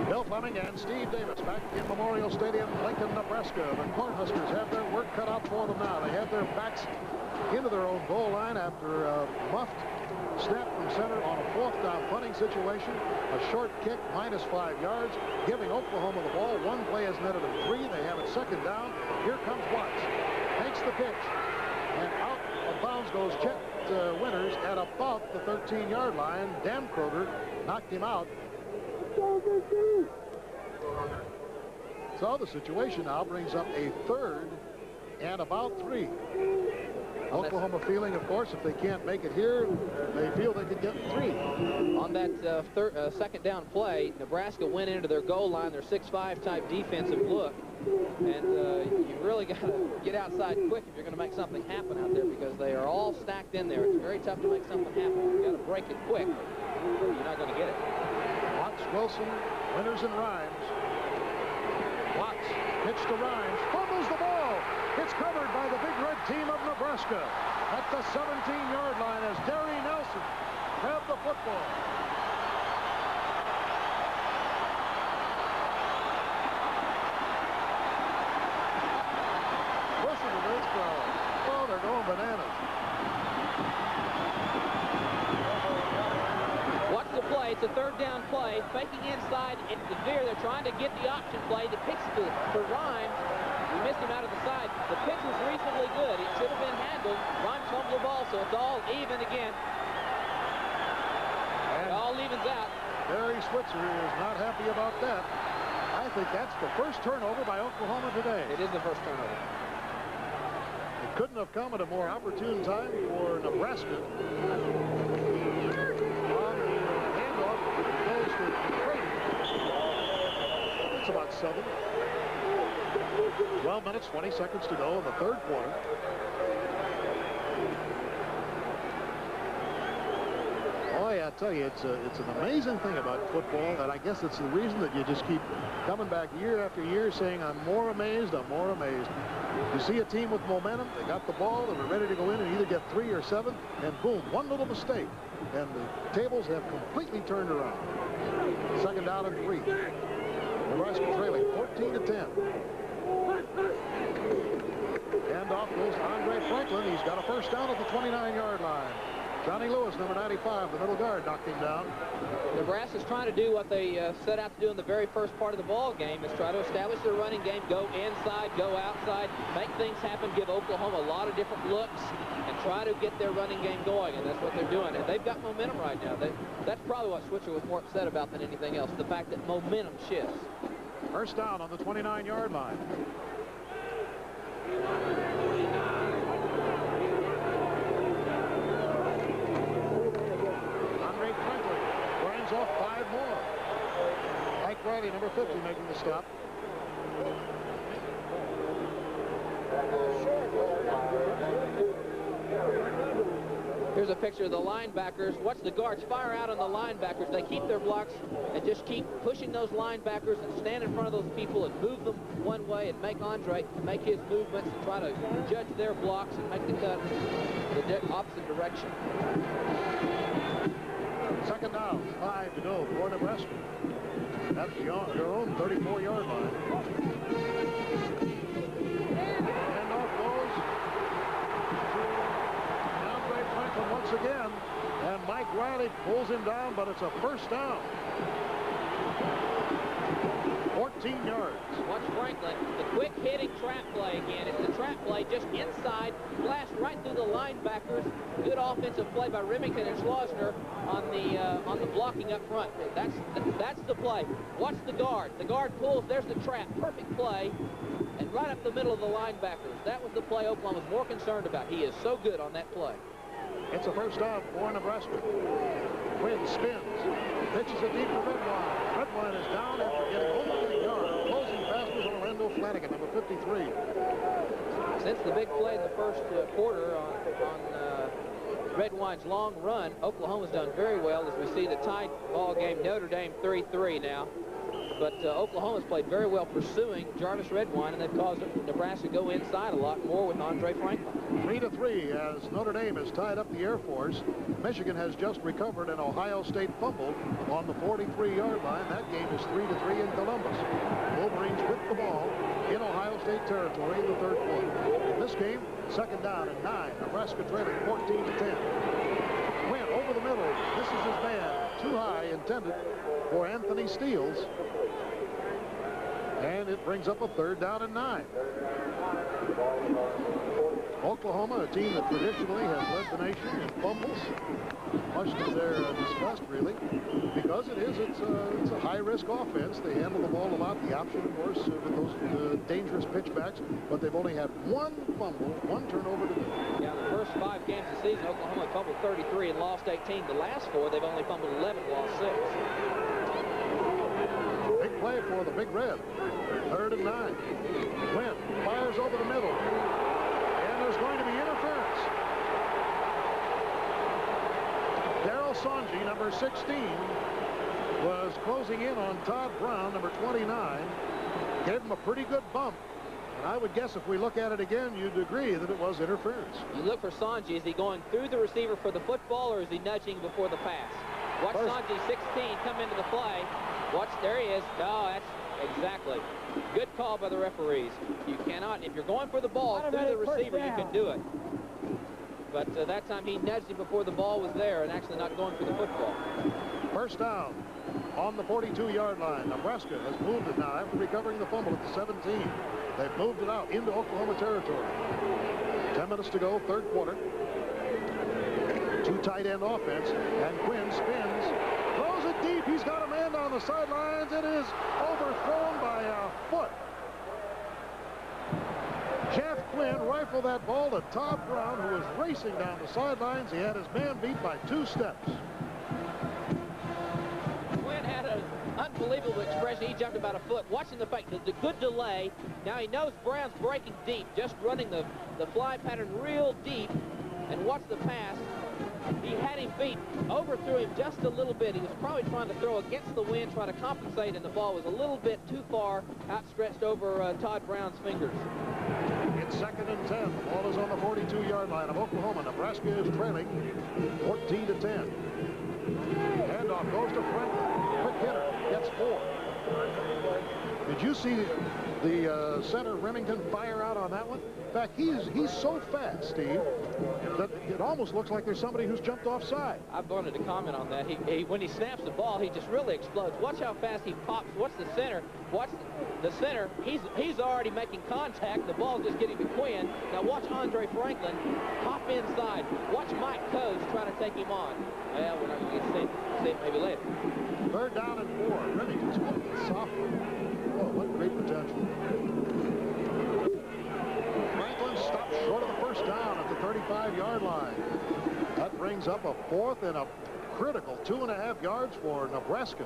Speaker 1: Bill Fleming and Steve Davis back in Memorial Stadium, Lincoln, Nebraska. The Cornhuskers have their work cut out for them now. They have their backs into their own goal line after a muffed snap from center on a 4th down punting situation. A short kick, -5 yards, giving Oklahoma the ball. One play has netted them 3. They have it 2nd down. Here comes Watts. Takes the pitch. And out of bounds goes Chet Winters at about the 13-yard line. Dan Kroger knocked him out. So the situation now brings up a 3rd and about 3. Oklahoma feeling, of course, if they can't make it here, they feel they could get 3.
Speaker 2: On that 2nd down play, Nebraska went into their goal line, their 6-5 type defensive look. And you really got to get outside quick if you're going to make something happen out there, because they are all stacked in there. It's very tough to make something happen. You've got to break it quick, or you're not going to get it.
Speaker 1: Watts, Wilson, Winters, and Rhymes. Watts, pitch to Rhymes, fumbles the ball. It's covered by the Big Red team of Nebraska at the 17-yard line as Gary Nelson grabbed the football. Listen to this crowd. Oh, they're going bananas.
Speaker 2: Watch the play. It's a 3rd down play. Faking inside into the veer. They're trying to get the option play. The pitch to Rhymes. He missed him out of the side. The pitch was reasonably good. It should have been handled. Rhymes fumbled the ball, so it's all even again. And it all evens out.
Speaker 1: Barry Switzer is not happy about that. I think that's the first turnover by Oklahoma today.
Speaker 2: It is the first turnover.
Speaker 1: It couldn't have come at a more opportune time for Nebraska. On the handoff, it goes to Brady. It's about 7. 12 minutes, 20 seconds to go in the third quarter. Boy, I tell you, it's an amazing thing about football, and I guess it's the reason that you just keep coming back year after year saying, I'm more amazed, I'm more amazed. You see a team with momentum, they got the ball, they were ready to go in and either get 3 or 7, and boom, one little mistake, and the tables have completely turned around. 2nd down and 3. Nebraska trailing 14-10. And off goes Andre Franklin. He's got a 1st down at the 29-yard line. Johnny Lewis, number 95, the middle guard, knocked him down.
Speaker 2: Nebraska's trying to do what they set out to do in the very first part of the ball game, is try to establish their running game, go inside, go outside, make things happen, give Oklahoma a lot of different looks, and try to get their running game going, and that's what they're doing. And they've got momentum right now. That's probably what Switzer was more upset about than anything else, the fact that momentum shifts.
Speaker 1: 1st down on the 29-yard line. Andre Franklin grinds off 5 more. Mike Riley, number 50, making the stop.
Speaker 2: Here's a picture of the linebackers. Watch the guards fire out on the linebackers. They keep their blocks and just keep pushing those linebackers and stand in front of those people and move them one way and make Andre make his movements and try to judge their blocks and make the cut the opposite direction.
Speaker 1: 2nd down, 5 to go for Nebraska. That's their own 34-yard line. And off goes Andre Franklin once again. And Mike Riley pulls him down, but it's a 1st down. 14 yards.
Speaker 2: Watch Franklin, the quick hitting trap play again. It's the trap play just inside, blast right through the linebackers. Good offensive play by Remington and Schlossner on the blocking up front. That's the play. Watch the guard. The guard pulls. There's the trap. Perfect play. And right up the middle of the linebackers. That was the play Oklahoma was more concerned about. He is so good on that play.
Speaker 1: It's a first down for Nebraska. Quinn spins. Pitches it deep to Redwine. Redwine is down after getting over 8 yards. Closing pass was Orlando Flanagan, number 53.
Speaker 2: Since the big play in the first quarter on Redwine's long run, Oklahoma's done very well as we see the tied ball game. Notre Dame 3-3 now. But Oklahoma's played very well pursuing Jarvis Redwine, and they've caused Nebraska to go inside a lot more with Andre Franklin.
Speaker 1: 3-3 as Notre Dame has tied up the Air Force. Michigan has just recovered an Ohio State fumble on the 43-yard line. That game is 3-3 in Columbus. Wolverines with the ball in Ohio State territory in the third quarter. In this game, second down and 9. Nebraska trailing 14-10. Went over the middle. This is his man. Too high, intended for Anthony Steele. And it brings up a third down and 9. Oklahoma, a team that traditionally has led the nation in fumbles, much to their disgust, really, because it's a high-risk offense. They handle the ball a lot. The option, of course, with those dangerous pitchbacks, but they've only had one fumble, one turnover to do.
Speaker 2: Yeah, the first 5 games of the season, Oklahoma fumbled 33 and lost 18. The last 4, they've only fumbled 11, lost 6.
Speaker 1: Big play for the Big Red. Third and 9. Quinn fires over the middle. And there's going to be interference. Darryl Sonji, number 16, was closing in on Todd Brown, number 29. Gave him a pretty good bump. And I would guess if we look at it again, you'd agree that it was interference.
Speaker 2: You look for Sonji. Is he going through the receiver for the football, or is he nudging before the pass? Watch Sonji, 16, come into the play. Watch, there he is. No, that's exactly. Good call by the referees. You cannot, if you're going for the ball through the receiver, you can do it. But that time he nudged him before the ball was there and actually not going for the football.
Speaker 1: First down on the 42-yard line. Nebraska has moved it now after recovering the fumble at the 17. They've moved it out into Oklahoma territory. 10 minutes to go, third quarter. 2 tight end offense, and Quinn spins. Throws it deep. He's got a man down the sidelines. It is overthrown by a foot. Jeff Quinn rifled that ball to Todd Brown, who was racing down the sidelines. He had his man beat by 2 steps.
Speaker 2: Quinn had an unbelievable expression. He jumped about a foot. Watching the fake, the good delay. Now he knows Brown's breaking deep, just running the fly pattern real deep. And watch the pass. He had him beat, overthrew him just a little bit. He was probably trying to throw against the wind, try to compensate, and the ball was a little bit too far outstretched over Todd Brown's fingers.
Speaker 1: It's second and 10. The ball is on the 42-yard line of Oklahoma. Nebraska is trailing 14-10. Handoff goes to Franklin. Quick hitter, gets 4. Did you see the center Remington fire out on that one? In fact, he's so fast, Steve, that it almost looks like there's somebody who's jumped offside.
Speaker 2: I wanted to comment on that. When he snaps the ball, he just really explodes. Watch how fast he pops. Watch the center. Watch the center. He's already making contact. The ball's just getting to Quinn. Now watch Andre Franklin hop inside. Watch Mike Coase try to take him on. Well, we're not going to see it maybe later.
Speaker 1: Third down and 4. Remington's a sophomore. Oh, what great potential. Franklin stopped short of the first down at the 35-yard line. That brings up a 4th and a critical 2.5 yards for Nebraska.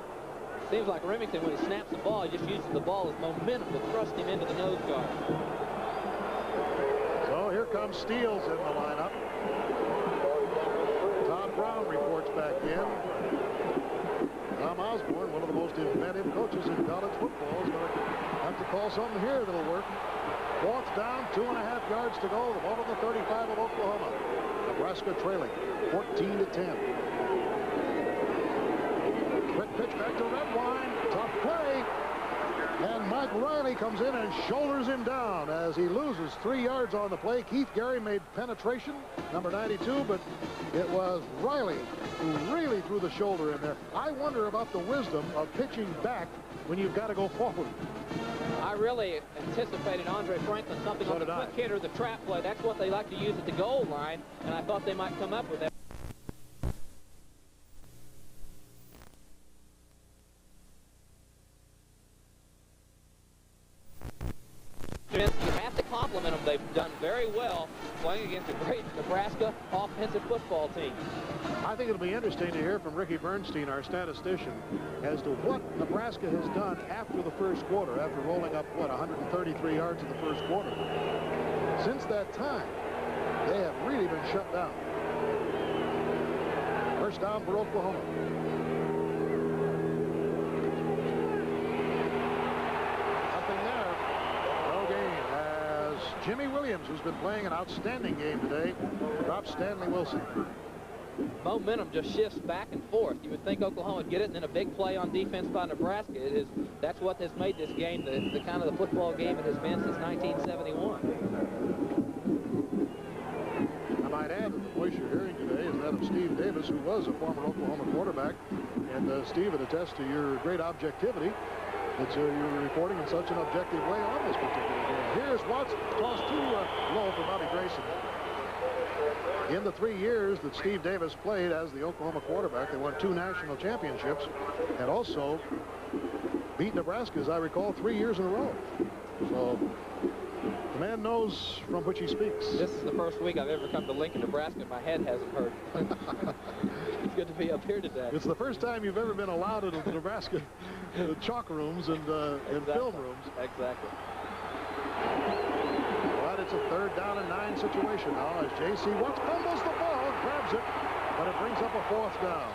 Speaker 2: Seems like Remington, when he snaps the ball, he just uses the ball as momentum to thrust him into the nose guard.
Speaker 1: So here comes Steele in the lineup. Todd Brown reports back in. Tom Osborne, one of the most inventive coaches in college football, is going to have to call something here that'll work. 4th down, 2.5 yards to go. The ball on the 35 of Oklahoma. Nebraska trailing 14-10. Quick pitch back to Redwine. Tough play. And Mike Riley comes in and shoulders him down as he loses 3 yards on the play. Keith Gary made penetration, number 92, but it was Riley who really threw the shoulder in there. I wonder about the wisdom of pitching back when you've got to go forward.
Speaker 2: I really anticipated Andre Franklin something on the quick hit or the trap play. That's what they like to use at the goal line, and I thought they might come up with that. You have to compliment them. They've done very well playing against a great Nebraska offensive football team.
Speaker 1: I think it'll be interesting to hear from Ricky Bernstein, our statistician, as to what Nebraska has done after the first quarter, after rolling up, what, 133 yards in the first quarter. Since that time, they have really been shut down. First down for Oklahoma. Jimmy Williams, who's been playing an outstanding game today, drops Stanley Wilson.
Speaker 2: Momentum just shifts back and forth. You would think Oklahoma would get it, and then a big play on defense by Nebraska. That's what has made this game the kind of the football game it has been since 1971.
Speaker 1: I might add that the voice you're hearing today is that of Steve Davis, who was a former Oklahoma quarterback. And Steve would attest to your great objectivity that you're reporting in such an objective way on this particular game. Here's Watts, tossed too low for Bobby Grayson. In the 3 years that Steve Davis played as the Oklahoma quarterback, they won 2 national championships and also beat Nebraska, as I recall, 3 years in a row. So the man knows from which he speaks.
Speaker 2: This is the first week I've ever come to Lincoln, Nebraska, and my head hasn't hurt. It's good to be up here today.
Speaker 1: It's the first time you've ever been allowed into the Nebraska chalk rooms and film rooms.
Speaker 2: Exactly.
Speaker 1: But it's a 3rd down and 9 situation now as J.C. Watts fumbles the ball, grabs it, but it brings up a 4th down.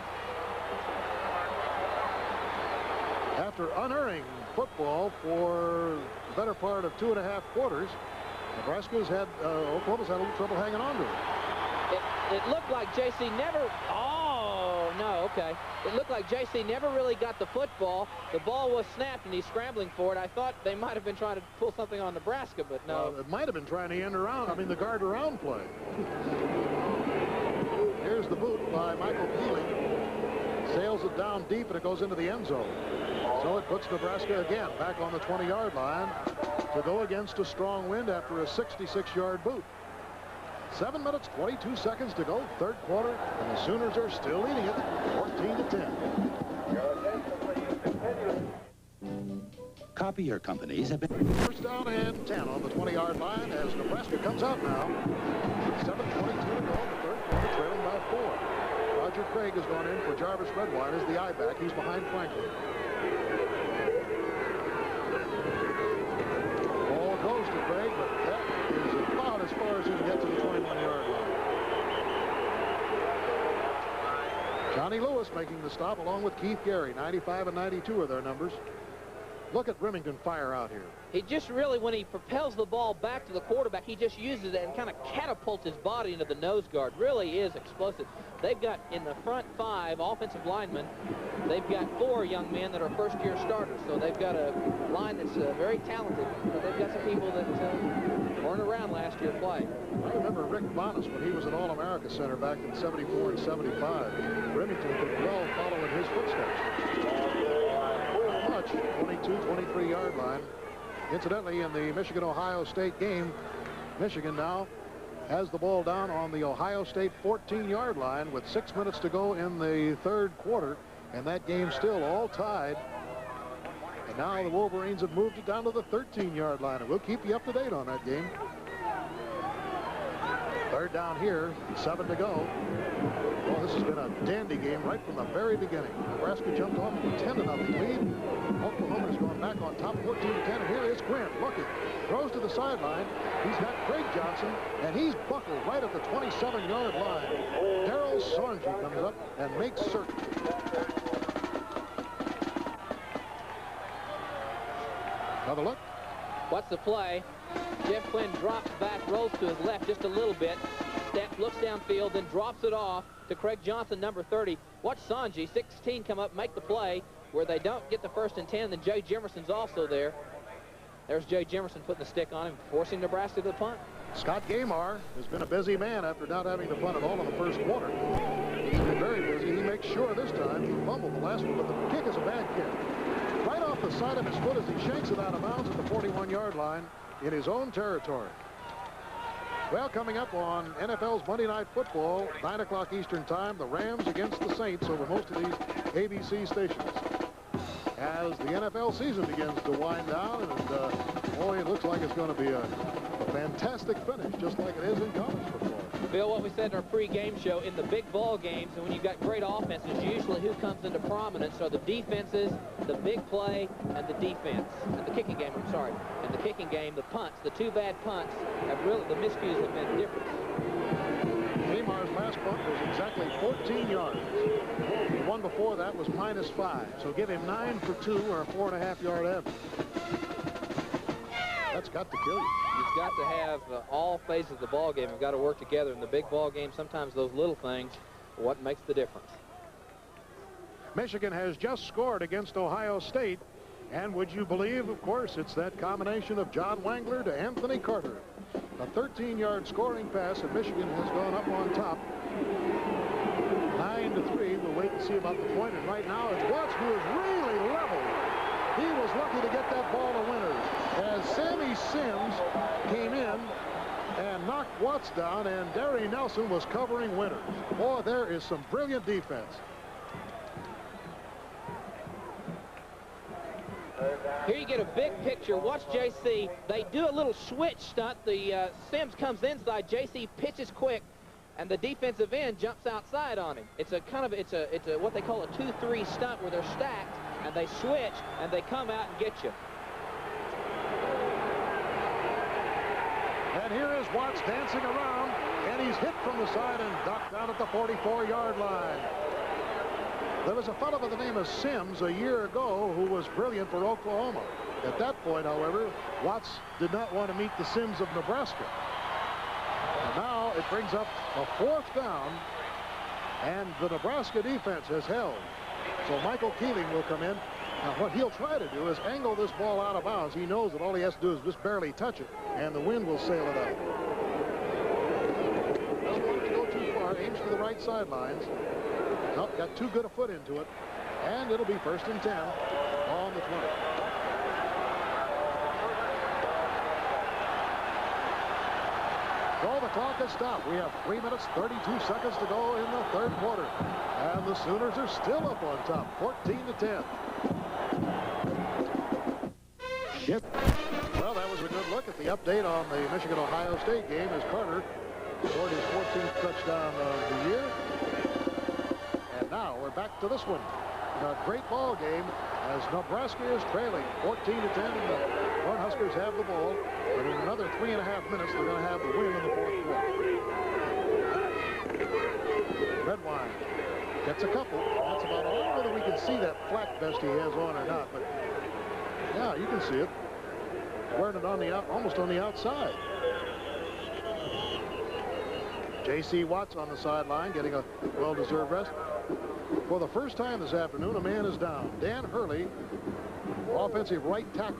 Speaker 1: After unearning football for the better part of 2.5 quarters, Oklahoma's had a little trouble hanging on to it.
Speaker 2: It looked like J.C. never... Oh, no, okay. It looked like J.C. never really got the football. The ball was snapped, and he's scrambling for it. I thought they might have been trying to pull something on Nebraska, but no.
Speaker 1: It might have been trying to the guard around play. Here's the boot by Michael Keeling. Sails it down deep, and it goes into the end zone. So it puts Nebraska again back on the 20-yard line to go against a strong wind after a 66-yard boot. 7 minutes, 22 seconds to go, 3rd quarter, and the Sooners are still leading it, 14-10.
Speaker 7: Copier companies have been...
Speaker 1: First down and 10 on the 20-yard line as Nebraska comes out now. 7:22 to go in the 3rd quarter, trailing by 4. Roger Craig has gone in for Jarvis Redwine as the I-back. He's behind Franklin. Ball goes to Craig, but that is about as far as he can get to the 21-yard line. Johnny Lewis making the stop along with Keith Gary. 95 and 92 are their numbers. Look at Remington fire out here.
Speaker 2: He just really, when he propels the ball back to the quarterback, he just uses it and kind of catapults his body into the nose guard. Really is explosive. They've got, in the front 5 offensive linemen, they've got 4 young men that are first-year starters. So they've got a line that's very talented. But they've got some people that weren't around last year playing.
Speaker 1: I remember Rick Bonas when he was at All-America Center back in 74 and 75. Remington could well follow in his footsteps. 22, 23-yard line. Incidentally, in the Michigan-Ohio State game, Michigan now has the ball down on the Ohio State 14-yard line with 6 minutes to go in the 3rd quarter, and that game still all tied. And now the Wolverines have moved it down to the 13-yard line, and we'll keep you up to date on that game. 3rd down here, 7 to go. Well, this has been a dandy game right from the very beginning. Nebraska jumped off to a 10-0 lead. Oklahoma's gone back on top, 14-10, and here is Quinn looking. Throws to the sideline. He's got Craig Johnson, and he's buckled right at the 27-yard line. Darryl Sornge comes up and makes certain. Another look.
Speaker 2: What's the play? Jeff Quinn drops back, rolls to his left just a little bit. Looks downfield, then drops it off to Craig Johnson, number 30. Watch Sanji, 16, come up, make the play where they don't get the 1st and 10. Then Jay Jimerson's also there. There's Jay Jimerson putting the stick on him, forcing Nebraska to the punt.
Speaker 1: Scott Gamar has been a busy man after not having to punt at all in the first quarter. He's been very busy. He makes sure this time he fumbled the last one, but the kick is a bad kick. Right off the side of his foot as he shakes it out of bounds at the 41-yard line in his own territory. Well, coming up on NFL's Monday Night Football, 9 o'clock Eastern Time, the Rams against the Saints over most of these ABC stations. As the NFL season begins to wind down, and boy, it looks like it's going to be a fantastic finish, just like it is in college football.
Speaker 2: Bill, what we said in our pre-game show, in the big ball games, and when you've got great offenses, usually who comes into prominence are the defenses, the big play, and the defense. And the kicking game, I'm sorry. In the kicking game, the punts, the two bad punts, have really, the miscues have been different.
Speaker 1: Gamar's last punt was exactly 14 yards. The one before that was -5. So give him 9 for 2 or a 4.5-yard average. That's got to kill you.
Speaker 2: You've got to have all phases of the ball game have got to work together. In the big ball game, sometimes those little things are what makes the difference.
Speaker 1: Michigan has just scored against Ohio State. And would you believe, of course, it's that combination of John Wangler to Anthony Carter. A 13-yard scoring pass, and Michigan has gone up on top. 9-3. We'll wait and see about the point. And right now, it's Watts who is really level. He was lucky to get that ball to Winters as Sammy Sims came in and knocked Watts down, and Derry Nelson was covering Winters. Boy, there is some brilliant defense.
Speaker 2: Here you get a big picture. Watch JC. They do a little switch stunt. The Sims comes inside. JC pitches quick, and the defensive end jumps outside on him. It's a kind of it's a what they call a 2-3 stunt where they're stacked, and they switch and they come out and get you.
Speaker 1: And here is Watts dancing around, and he's hit from the side and knocked down at the 44-yard line. There was a fellow by the name of Sims a year ago who was brilliant for Oklahoma. At that point, however, Watts did not want to meet the Sims of Nebraska. And now it brings up a 4th down, and the Nebraska defense has held. So Michael Keeling will come in. Now what he'll try to do is angle this ball out of bounds. He knows that all he has to do is just barely touch it, and the wind will sail it out. Doesn't want it to go too far. Aims for the right sidelines. Nope, got too good a foot into it, and it'll be 1st and 10 on the 20. So the clock has stopped. We have 3 minutes, 32 seconds to go in the 3rd quarter, and the Sooners are still up on top, 14-10.
Speaker 7: Yep.
Speaker 1: Well, that was a good look at the update on the Michigan-Ohio State game as Carter scored his 14th touchdown of the year. And now we're back to this one. A great ball game as Nebraska is trailing 14-10. The Cornhuskers have the ball. And in another 3.5 minutes, they're going to have the win in the 4th quarter. Redwine gets a couple. That's about all. I don't know whether we can see that flat vest he has on or not, but yeah, you can see it. Wearing it on the almost on the outside. J.C. Watts on the sideline getting a well-deserved rest. For the first time this afternoon, a man is down. Dan Hurley, offensive right tackle.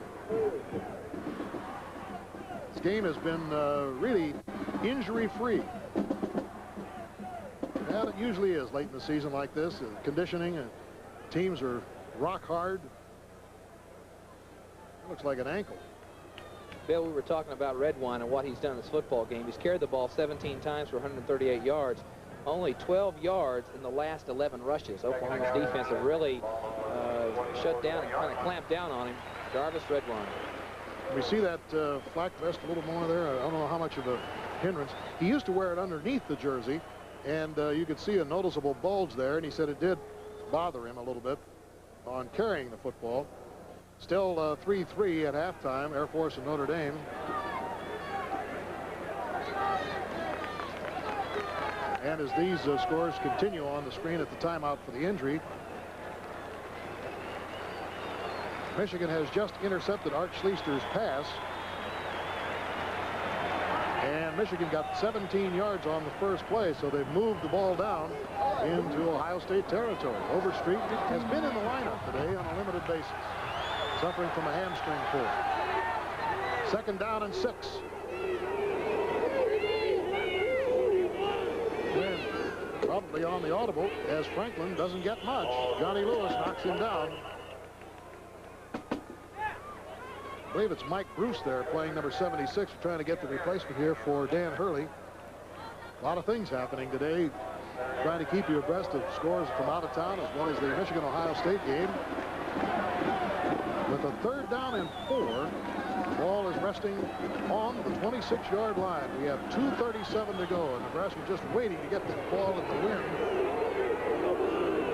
Speaker 1: This game has been really injury-free. And it usually is late in the season like this. Conditioning, teams are rock hard. It looks like an ankle.
Speaker 2: Bill, we were talking about Redwine and what he's done in this football game. He's carried the ball 17 times for 138 yards. Only 12 yards in the last 11 rushes. Oklahoma's defense have really shut down and kind of clamped down on him. Jarvis Redwine.
Speaker 1: We see that flak vest a little more there. I don't know how much of a hindrance. He used to wear it underneath the jersey, and you could see a noticeable bulge there, and he said it did bother him a little bit on carrying the football. Still 3-3 at halftime, Air Force and Notre Dame. And as these scores continue on the screen at the timeout for the injury, Michigan has just intercepted Art Schleister's pass. And Michigan got 17 yards on the first play, so they've moved the ball down into Ohio State territory. Overstreet has been in the lineup today on a limited basis, suffering from a hamstring pull. Second down and 6. Quinn probably on the audible as Franklin doesn't get much. Johnny Lewis knocks him down. I believe it's Mike Bruce there playing number 76, trying to get the replacement here for Dan Hurley. A lot of things happening today, trying to keep you abreast of scores from out of town as well as the Michigan-Ohio State game. With a third down and 4, the ball is resting on the 26-yard line. We have 2:37 to go, and Nebraska just waiting to get the ball in the wind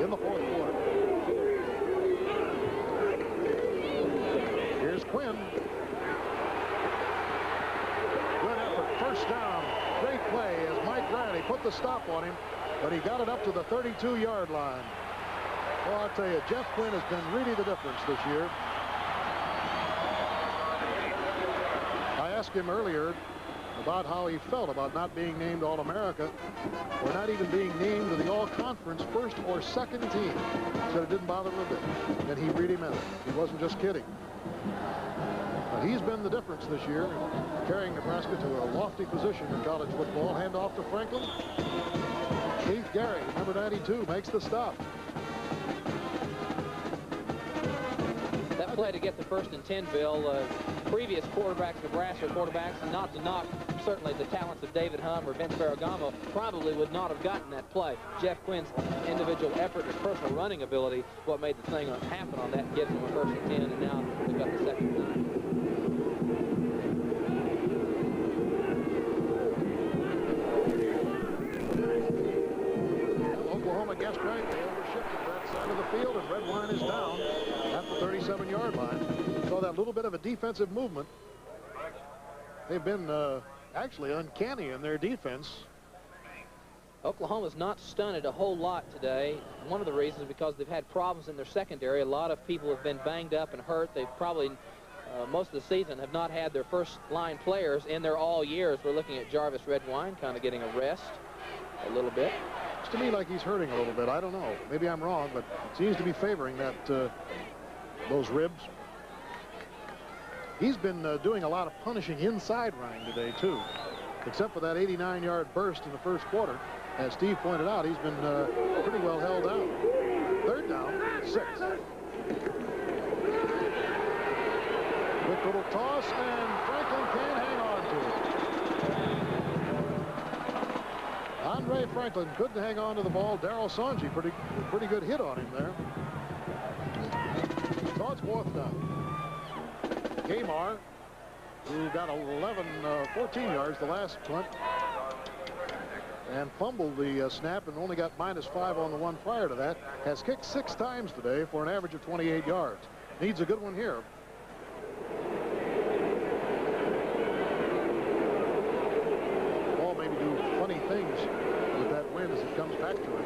Speaker 1: in the fourth quarter. Here's Quinn. Good effort. First down. Great play as Mike Riley put the stop on him, but he got it up to the 32-yard line. Well, I'll tell you, Jeff Quinn has been really the difference this year. I asked him earlier about how he felt about not being named All-America or not even being named to the All-Conference first or second team. He said it didn't bother him a bit, and he really meant it. He wasn't just kidding. But he's been the difference this year, carrying Nebraska to a lofty position in college football. Hand off to Franklin. Keith Gary, number 92, makes the stop.
Speaker 2: That play to get the 1st and 10, Bill, previous quarterbacks, Nebraska quarterbacks, not to knock certainly the talents of David Humm or Vince Ferragamo, probably would not have gotten that play. Jeff Quinn's individual effort and personal running ability, what made the thing happen on that and get them a 1st and 10, and now they've got the 2nd and 9.
Speaker 1: Oklahoma guessed right. They overshifted that side of the field, and Red Wine is down at the 37-yard line. So that little bit of a defensive movement. They've been actually uncanny in their defense.
Speaker 2: Oklahoma's not stunted a whole lot today. One of the reasons is because they've had problems in their secondary. A lot of people have been banged up and hurt. They've probably most of the season have not had their first-line players in there all year. As we're looking at Jarvis Red Wine kind of getting a rest a little bit.
Speaker 1: Looks to me like he's hurting a little bit. I don't know. Maybe I'm wrong, but seems to be favoring that those ribs. He's been doing a lot of punishing inside running today, too. Except for that 89-yard burst in the first quarter. As Steve pointed out, he's been pretty well held down. Third down, 6. Quick little toss, and Franklin can't hang on to it. Andre Franklin couldn't hang on to the ball. Darryl Sonji, pretty good hit on him there. So it's 4th down. Kamar, who got 14 yards the last punt, and fumbled the snap and only got -5 on the one prior to that, has kicked 6 times today for an average of 28 yards. Needs a good one here. Ball maybe do funny things with that wind as it comes back to him.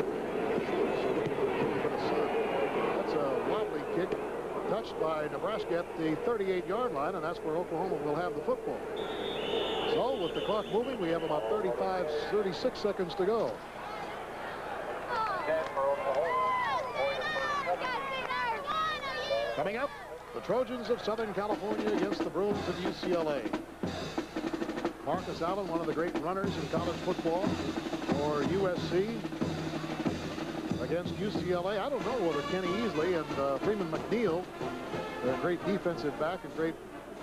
Speaker 1: That's a wobbly kick. Touched by Nebraska at the 38-yard line, and that's where Oklahoma will have the football. So with the clock moving, we have about 36 seconds to go. Coming up, the Trojans of Southern California against the Bruins of UCLA. Marcus Allen, one of the great runners in college football for USC. Against UCLA, I don't know whether Kenny Easley and Freeman McNeil, their great defensive back and great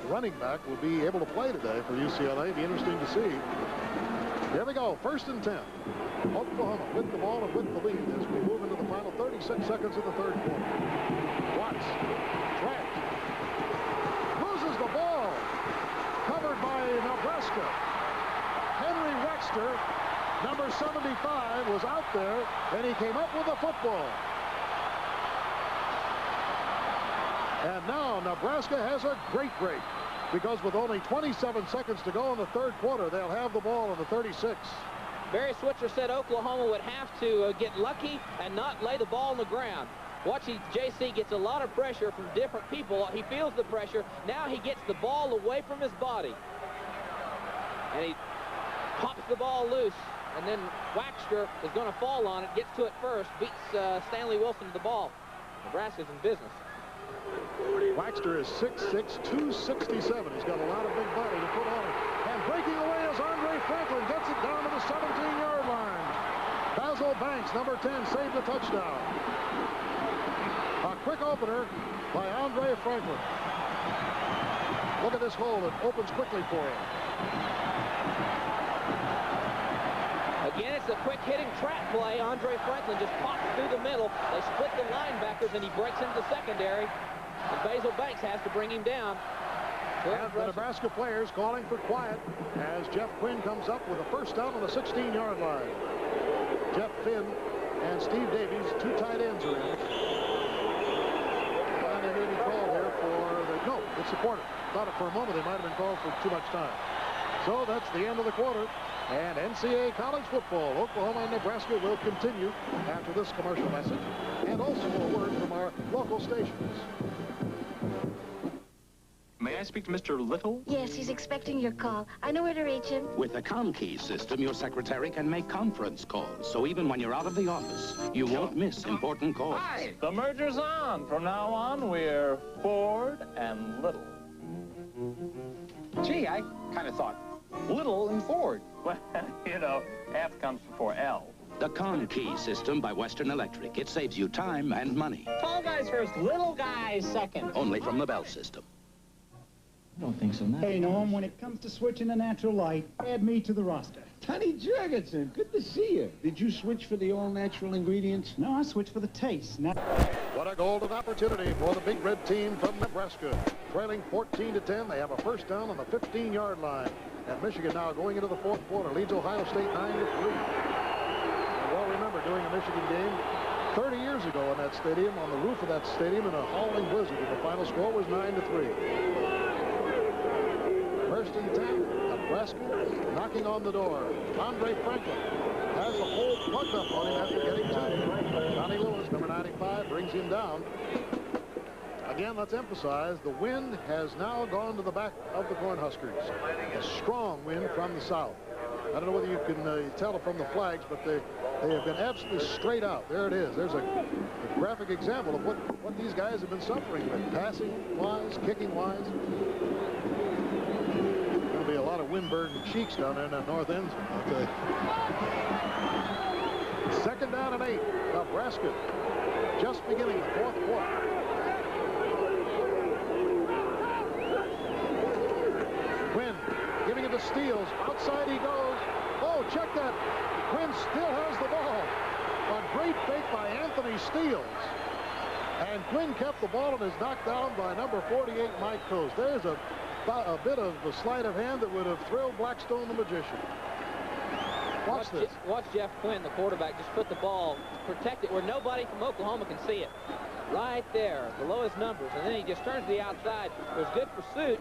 Speaker 1: running back, will be able to play today for UCLA. It'll be interesting to see. Here we go, 1st and 10. Oklahoma with the ball and with the lead as we move into the final 36 seconds of the third quarter. Watts, trapped, loses the ball, covered by Nebraska. Henry Wexter, number 75, was out there, and he came up with the football. And now Nebraska has a great break, because with only 27 seconds to go in the third quarter, they'll have the ball on the 36.
Speaker 2: Barry Switzer said Oklahoma would have to get lucky and not lay the ball on the ground. Watching JC gets a lot of pressure from different people. He feels the pressure. Now he gets the ball away from his body. And he pops the ball loose. And then Waxter is going to fall on it, gets to it first, beats Stanley Wilson to the ball. Nebraska's in business.
Speaker 1: Waxter is 6'6", 267. He's got a lot of big body to put on it. And breaking away is Andre Franklin. Gets it down to the 17-yard line. Basil Banks, number 10, saved the touchdown. A quick opener by Andre Franklin. Look at this hole. It opens quickly for him.
Speaker 2: Again, it's a quick hitting trap play. Andre Franklin just pops through the middle. They split the linebackers, and he breaks into the secondary. And Basil Banks has to bring him down.
Speaker 1: And the Nebraska players calling for quiet as Jeff Quinn comes up with a first down on the 16-yard line. Jeff Finn and Steve Davies, two tight ends are in. And they may be called here for the... No, it's the quarter. Thought it for a moment they might have been called for too much time. So that's the end of the quarter. And NCAA college football, Oklahoma and Nebraska will continue after this commercial message. And also a word from our local stations.
Speaker 8: May I speak to Mr. Little?
Speaker 9: Yes, he's expecting your call. I know where to reach him.
Speaker 10: With the ComKey system, your secretary can make conference calls. So even when you're out of the office, you won't miss important calls.
Speaker 8: Hi! The merger's on. From now on, we're Ford and Little. Gee, I kind of thought Little and Ford. Well, you know, F comes before L.
Speaker 10: The ComKey system by Western Electric. It saves you time and money.
Speaker 8: Tall guys first, little guys second.
Speaker 10: Only from the Bell system.
Speaker 8: I don't think so, no.
Speaker 3: Hey, Norm, when it comes to switching to natural light, add me to the roster.
Speaker 7: Tony Jurgensen, good to see you. Did you switch for the all-natural ingredients?
Speaker 3: No, I switched for the taste. Now...
Speaker 1: What a golden opportunity for the Big Red team from Nebraska. Trailing 14-10, they have a first down on the 15-yard line. And Michigan now going into the fourth quarter leads Ohio State 9-3. Well, remember doing a Michigan game 30 years ago in that stadium, on the roof of that stadium in a howling blizzard, and the final score was 9-3. First and 10, Nebraska knocking on the door. Andre Franklin has the hole plugged up on him after getting two. Johnny Lewis, number 95, brings him down. Again, let's emphasize, the wind has now gone to the back of the Cornhuskers. A strong wind from the south. I don't know whether you can tell it from the flags, but they have been absolutely straight out. There it is. There's a graphic example of what these guys have been suffering with, passing-wise, kicking-wise. There'll be a lot of wind-burdened cheeks down there in that north end. I'll tell you. Second down and 8. Nebraska just beginning the fourth quarter. Quinn giving it to Steele. Outside he goes. Oh, check that. Quinn still has the ball. A great fake by Anthony Steele. And Quinn kept the ball and is knocked down by number 48, Mike Coase. There's a bit of a sleight of hand that would have thrilled Blackstone the magician. Watch this.
Speaker 2: Watch Jeff Quinn, the quarterback, just put the ball, protect it where nobody from Oklahoma can see it. Right there, below his numbers. And then he just turns to the outside. There's good pursuit.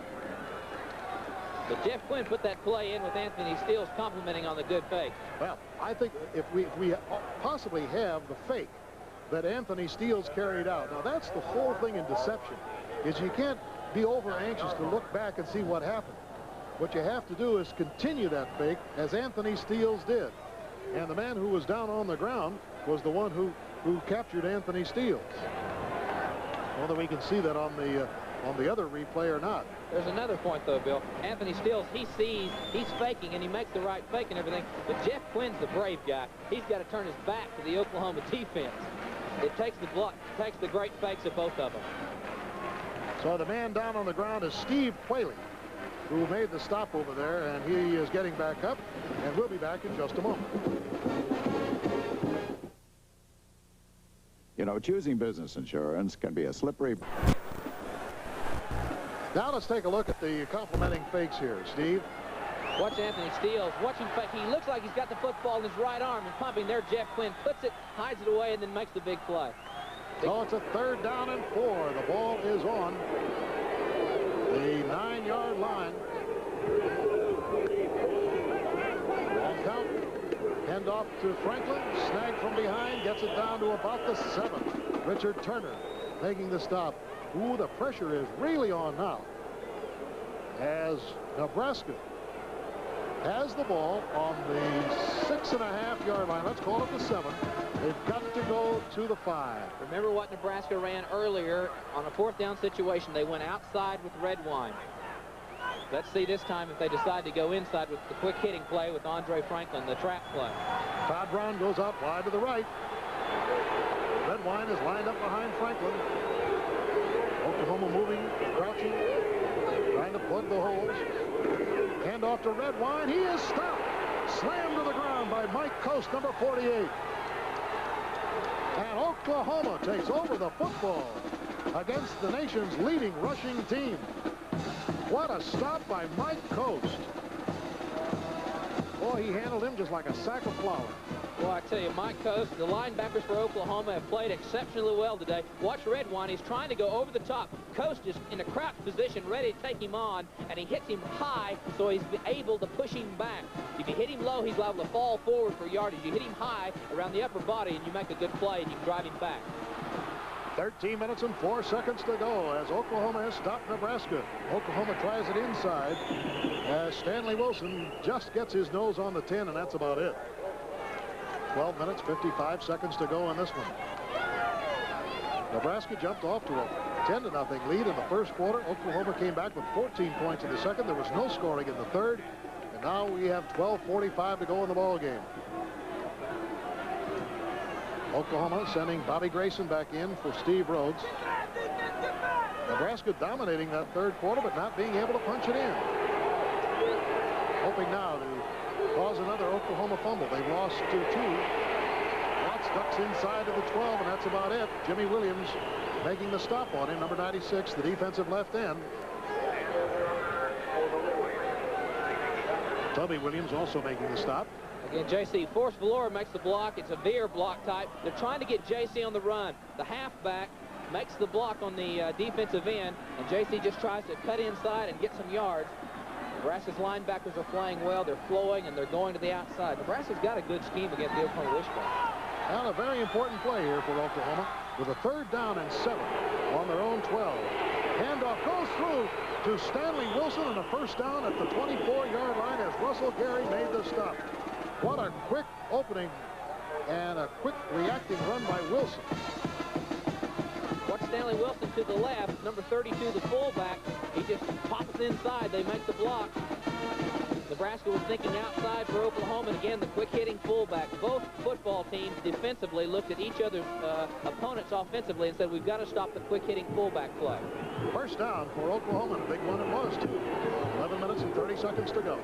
Speaker 2: But Jeff Quinn put that play in with Anthony Steele complimenting on the good fake.
Speaker 1: Well, I think if we possibly have the fake that Anthony Steele's carried out. Now, that's the whole thing in deception, is you can't be over anxious to look back and see what happened. What you have to do is continue that fake as Anthony Steele's did. And the man who was down on the ground was the one who captured Anthony Steele. Whether we can see that on the other replay or not.
Speaker 2: There's another point, though, Bill. Anthony Steele, he sees, he's faking, and he makes the right fake and everything. But Jeff Quinn's the brave guy. He's got to turn his back to the Oklahoma defense. It takes the block, takes the great fakes of both of them.
Speaker 1: So the man down on the ground is Steve Quayle, who made the stop over there, and he is getting back up, and we'll be back in just a moment.
Speaker 11: You know, choosing business insurance can be a slippery...
Speaker 1: Now let's take a look at the complimenting fakes here, Steve.
Speaker 2: Watch Anthony Steele. Watch him fake. He looks like he's got the football in his right arm and pumping. There, Jeff Quinn puts it, hides it away, and then makes the big play.
Speaker 1: So it's a third down and 4. The ball is on the 9-yard line. Long count. Hand off to Franklin. Snagged from behind. Gets it down to about the 7. Richard Turner making the stop. Ooh, the pressure is really on now, as Nebraska has the ball on the 6.5-yard line. Let's call it the 7. They've got to go to the 5.
Speaker 2: Remember what Nebraska ran earlier on a 4th down situation. They went outside with red wine. Let's see this time if they decide to go inside with the quick hitting play with Andre Franklin, the trap play.
Speaker 1: Todd Brown goes out wide to the right. Red wine is lined up behind Franklin. Oklahoma moving, crouching, trying to plug the holes. Hand off to Red wine. He is stopped. Slammed to the ground by Mike Coast, number 48. And Oklahoma takes over the football against the nation's leading rushing team. What a stop by Mike Coast. Boy, he handled him just like a sack of flour.
Speaker 2: Well, I tell you, Mike Coast, the linebackers for Oklahoma have played exceptionally well today. Watch Red Wine. He's trying to go over the top. Coast is in a crouch position, ready to take him on, and he hits him high, so he's able to push him back. If you hit him low, he's liable to fall forward for yardage. You hit him high around the upper body, and you make a good play, and you can drive him back.
Speaker 1: 13 minutes and 4 seconds to go as Oklahoma has stopped Nebraska. Oklahoma tries it inside as Stanley Wilson just gets his nose on the 10, and that's about it. 12 minutes, 55 seconds to go in this one. Nebraska jumped off to a 10-0 lead in the first quarter. Oklahoma came back with 14 points in the second. There was no scoring in the third. And now we have 12:45 to go in the ball game. Oklahoma sending Bobby Grayson back in for Steve Rhodes. Nebraska dominating that third quarter, but not being able to punch it in. Hoping now to cause another Oklahoma fumble. They've lost to 2. Watts ducks inside of the 12, and that's about it. Jimmy Williams making the stop on him, number 96, the defensive left end. Toby Williams also making the stop.
Speaker 2: Again, J.C. Force Valora makes the block. It's a veer block type. They're trying to get J.C. on the run. The halfback makes the block on the defensive end, and J.C. just tries to cut inside and get some yards. Nebraska's linebackers are playing well. They're flowing, and they're going to the outside. Nebraska's got a good scheme against the Oklahoma Wishbone.
Speaker 1: And a very important play here for Oklahoma with a 3rd down and 7 on their own 12. Handoff goes through to Stanley Wilson, and a 1st down at the 24-yard line as Russell Gary made the stop. What a quick opening and a quick reacting run by Wilson.
Speaker 2: Watch Stanley Wilson to the left, number 32, the fullback. He just pops inside. They make the block. Nebraska was thinking outside for Oklahoma, and again, the quick-hitting fullback. Both football teams defensively looked at each other's opponents offensively and said, we've got to stop the quick-hitting fullback play. 1st down for Oklahoma, a big one it was, too. 11 minutes and 30 seconds to go.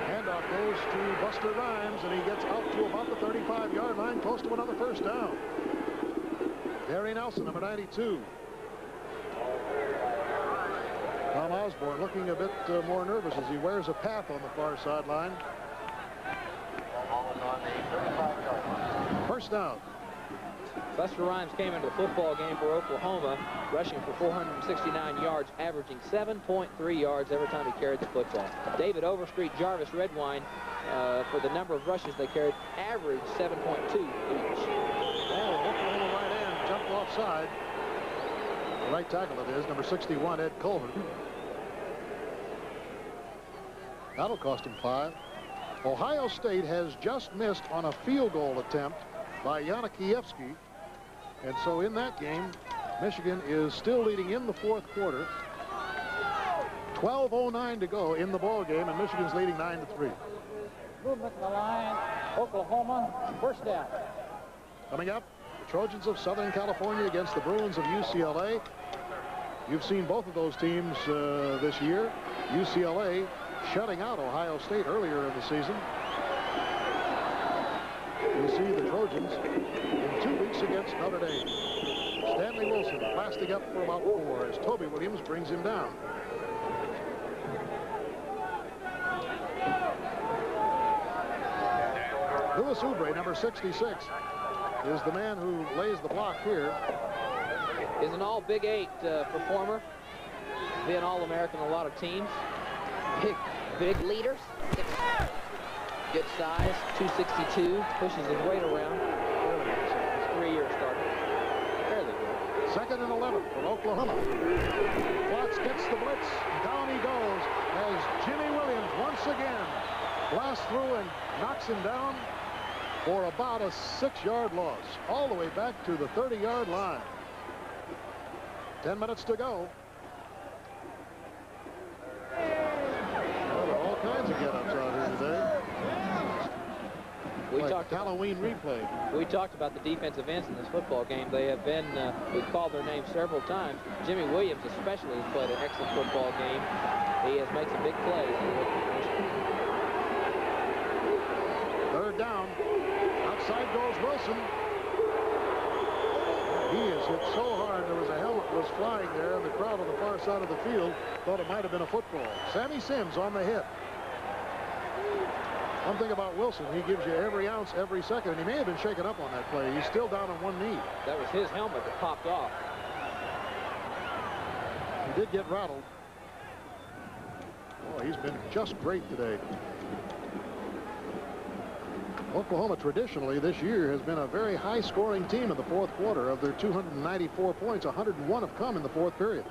Speaker 2: Handoff goes to Buster Rhymes, and he gets out to about the 35-yard line, close to another 1st down. Gary Nelson, number 92. Tom Osborne looking a bit more nervous as he wears a path on the far sideline. 1st down. Buster Rhymes came into the football game for Oklahoma, rushing for 469 yards, averaging 7.3 yards every time he carried the football. David Overstreet, Jarvis Redwine, for the number of rushes they carried, averaged 7.2 each.
Speaker 1: Oh, Oklahoma right end jumped offside. The right tackle it is, number 61, Ed Culver. That'll cost him 5. Ohio State has just missed on a field goal attempt by Yanakiewski. And so in that game, Michigan is still leading in the 4th quarter. 12:09 to go in the ball game, and Michigan's leading 9-3.
Speaker 3: Movement in the line, Oklahoma, 1st down.
Speaker 1: Coming up, the Trojans of Southern California against the Bruins of UCLA. You've seen both of those teams this year. UCLA shutting out Ohio State earlier in the season. You'll see the Trojans in 2 weeks against Notre Dame. Stanley Wilson blasting up for about 4 as Toby Williams brings him down. Louis Oubre, number 66, is the man who lays the block here.
Speaker 2: Is an all Big 8 performer. Been All-American on a lot of teams. Big leaders. Good size, 262, pushes his weight around. His 3-year starter. Fairly good.
Speaker 1: 2nd and 11 for Oklahoma. Watts gets the blitz. Down he goes as Jimmy Williams once again blasts through and knocks him down. for about a 6-yard loss, all the way back to the 30-yard line. 10 minutes to go. Well, there are all kinds of get-ups out here today.
Speaker 2: We
Speaker 1: like
Speaker 2: talked
Speaker 1: Halloween replay.
Speaker 2: We talked about the defensive ends in this football game. They have been, we've called their names several times. Jimmy Williams especially has played an excellent football game. He has made some big plays.
Speaker 1: Third down. Outside goes Wilson. He is hit so hard. There was a helmet was flying there, and the crowd on the far side of the field thought it might have been a football. Sammy Sims on the hit. One thing about Wilson, he gives you every ounce, every second, and he may have been shaken up on that play. He's still down on one knee.
Speaker 2: That was his helmet that popped off.
Speaker 1: He did get rattled. Oh, he's been just great today. Oklahoma traditionally this year has been a very high-scoring team in the fourth quarter. Of their 294 points, 101 have come in the fourth period.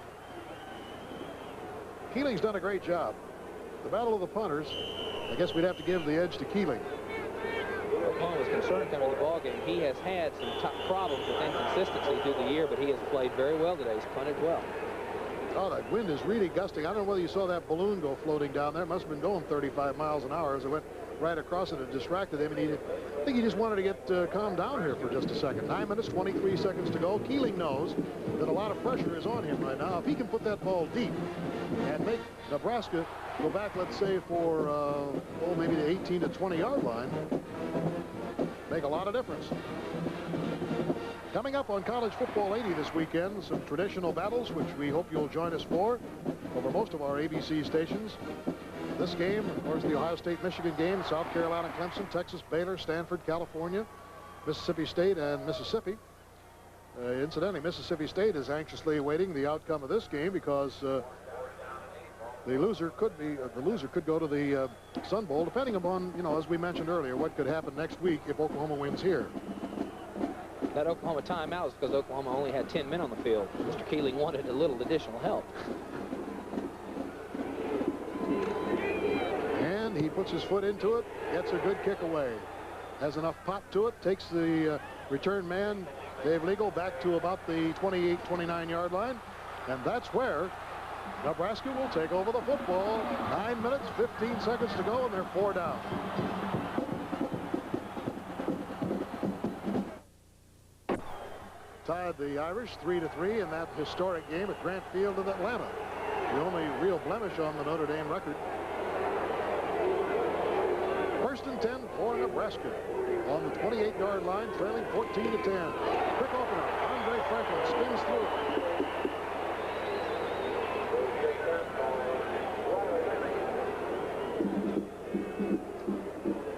Speaker 1: Keeling's done a great job. The battle of the punters, I guess we'd have to give the edge to Keeling.
Speaker 2: Oklahoma was concerned coming to the ball game. He has had some top problems with inconsistency through the year, but he has played very well today. He's punted well.
Speaker 1: Oh, that wind is really gusting. I don't know whether you saw that balloon go floating down there. It must have been going 35 miles an hour as it went right across it. It distracted him, and I think he just wanted to get calmed down here for just a second. 9 minutes, 23 seconds to go. Keeling knows that a lot of pressure is on him right now. If he can put that ball deep and make Nebraska go back, let's say, for maybe the 18 to 20-yard line, make a lot of difference. Coming up on College Football 80 this weekend, some traditional battles, which we hope you'll join us for over most of our ABC stations. This game, of course, the Ohio State-Michigan game, South Carolina-Clemson, Texas, Baylor, Stanford, California, Mississippi State, and Mississippi. Incidentally, Mississippi State is anxiously awaiting the outcome of this game because the loser could go to the Sun Bowl, depending upon, as we mentioned earlier, what could happen next week if Oklahoma wins here.
Speaker 2: That Oklahoma timeout is because Oklahoma only had 10 men on the field. Mr. Keeling wanted a little additional help.
Speaker 1: And he puts his foot into it, gets a good kick away. Has enough pop to it, takes the return man, Dave Legal, back to about the 28, 29-yard line. And that's where Nebraska will take over the football. 9 minutes, 15 seconds to go, and they're 4 down. Tied the Irish 3-3 in that historic game at Grant Field in Atlanta. The only real blemish on the Notre Dame record. First and 10 for Nebraska. On the 28-yard line, trailing 14-10. Quick opener. Andre Franklin spins through.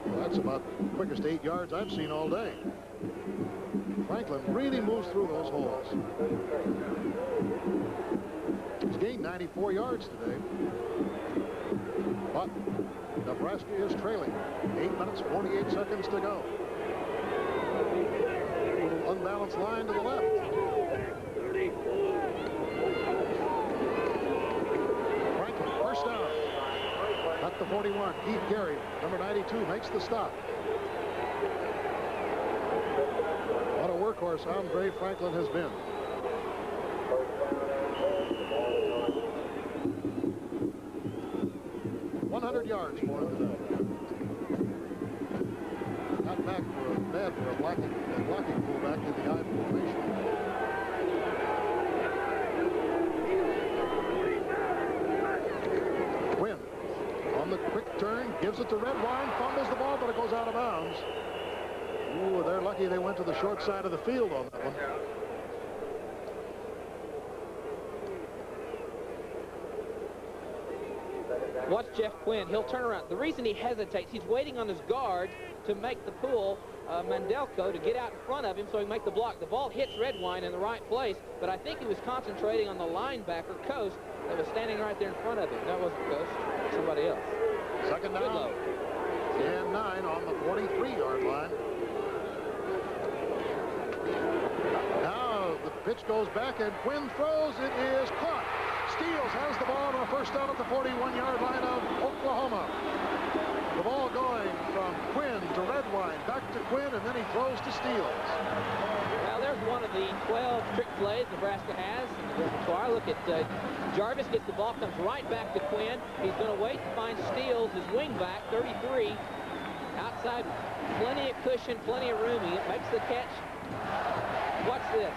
Speaker 1: Well, that's about the quickest 8 yards I've seen all day. Franklin really moves through those holes. He's gained 94 yards today. But Nebraska is trailing. 8 minutes, 48 seconds to go. A little unbalanced line to the left. Franklin, first down. At the 41, Keith Gary, number 92, makes the stop. What a workhorse Andre Franklin has been. Yards for him today. Not bad for a blocking fullback in the I formation. Quinn on the quick turn, gives it to Redwine, fumbles the ball, but it goes out of bounds. Ooh, they're lucky they went to the short side of the field on that one.
Speaker 2: Watch Jeff Quinn. He'll turn around. The reason he hesitates, he's waiting on his guard to make the pull, Mandelko, to get out in front of him so he can make the block. The ball hits Redwine in the right place, but I think he was concentrating on the linebacker, Coast, that was standing right there in front of him. That wasn't Coast. Somebody else.
Speaker 1: Second down. And 9 on the 43-yard line. Now the pitch goes back, and Quinn throws. It is caught. Steele has the ball on a first down at the 41-yard line of Oklahoma. The ball going from Quinn to Redwine, back to Quinn, and then he throws to Steele.
Speaker 2: Well, there's one of the 12 trick plays Nebraska has in the repertoire. Look at Jarvis gets the ball, comes right back to Quinn. He's going to wait and find Steele, his wingback, 33. Outside, plenty of cushion, plenty of room. He makes the catch. Watch this.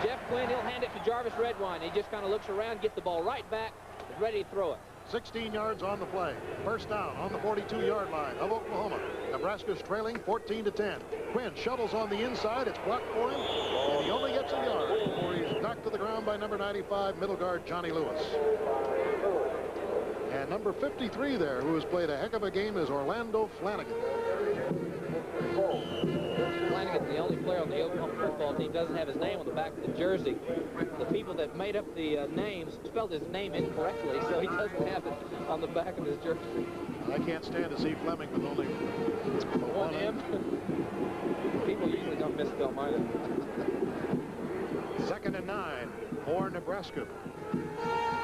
Speaker 2: Jeff Quinn, he'll hand it to Jarvis Redwine. He just kind of looks around, gets the ball right back, is ready to throw it.
Speaker 1: 16 yards on the play. First down on the 42-yard line of Oklahoma. Nebraska's trailing 14-10. Quinn shuttles on the inside. It's blocked for him, and he only gets a yard before he's knocked to the ground by number 95, middle guard Johnny Lewis. And number 53 there, who has played a heck of a game, is Orlando Flanagan.
Speaker 2: Flanagan's the only player on the Oklahoma football team doesn't have his name on the back of the jersey. The people that made up the names spelled his name incorrectly, so he doesn't have it on the back of his jersey.
Speaker 1: I can't stand to see Fleming with only
Speaker 2: one M. People usually don't misspell mine.
Speaker 1: 2nd and 9 for Nebraska.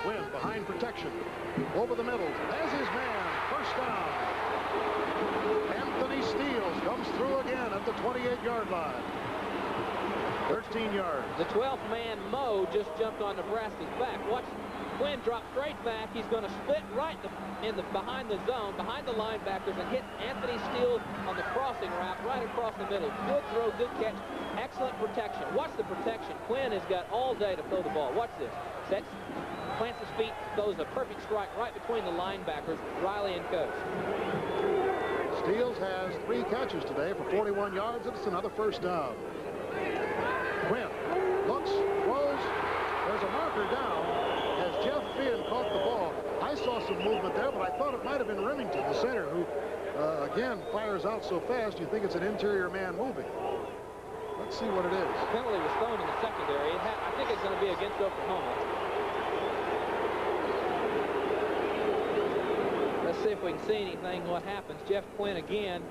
Speaker 1: Quinn behind protection. Over the middle. As his man. First down. Anthony Steele comes through again at the 28-yard line. 13 yards.
Speaker 2: The 12th man, Moe, just jumped on Nebraska's back. Watch Quinn drop straight back. He's going to split right behind the zone, behind the linebackers, and hit Anthony Steele on the crossing route right across the middle. Good throw, good catch, excellent protection. Watch the protection. Quinn has got all day to throw the ball. Watch this. Sets, plants his feet, throws a perfect strike right between the linebackers, Riley and Coast.
Speaker 1: Steele has 3 catches today for 41 yards, and it's another first down. Quinn looks, throws. There's a marker down as Jeff Finn caught the ball. I saw some movement there, but I thought it might have been Remington, the center, who, again, fires out so fast you think it's an interior man moving. Let's see what it is.
Speaker 2: The penalty was thrown in the secondary. I think it's going to be against Oklahoma. Let's see if we can see anything, what happens. Jeff Quinn again,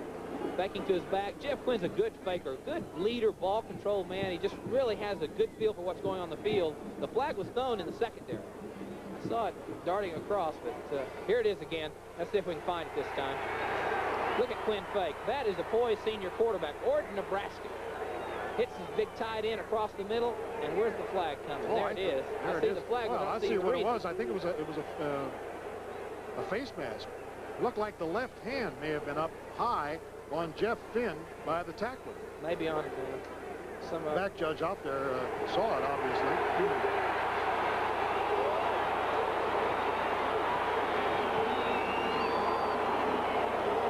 Speaker 2: faking to his back. Jeff Quinn's a good faker, good leader, ball control man. He just really has a good feel for what's going on the field. The flag was thrown in the secondary. I saw it darting across, but here it is again. Let's see if we can find it this time. Look at Quinn fake. That is a poised senior quarterback, Orton, Nebraska. Hits his big tight end across the middle, and where's the flag coming? There it is. I see the flag.
Speaker 1: Well, I see what it was. I think it was a face mask. Looked like the left hand may have been up high on Jeff Finn by the tackler.
Speaker 2: Maybe on some
Speaker 1: back judge out there saw it, obviously.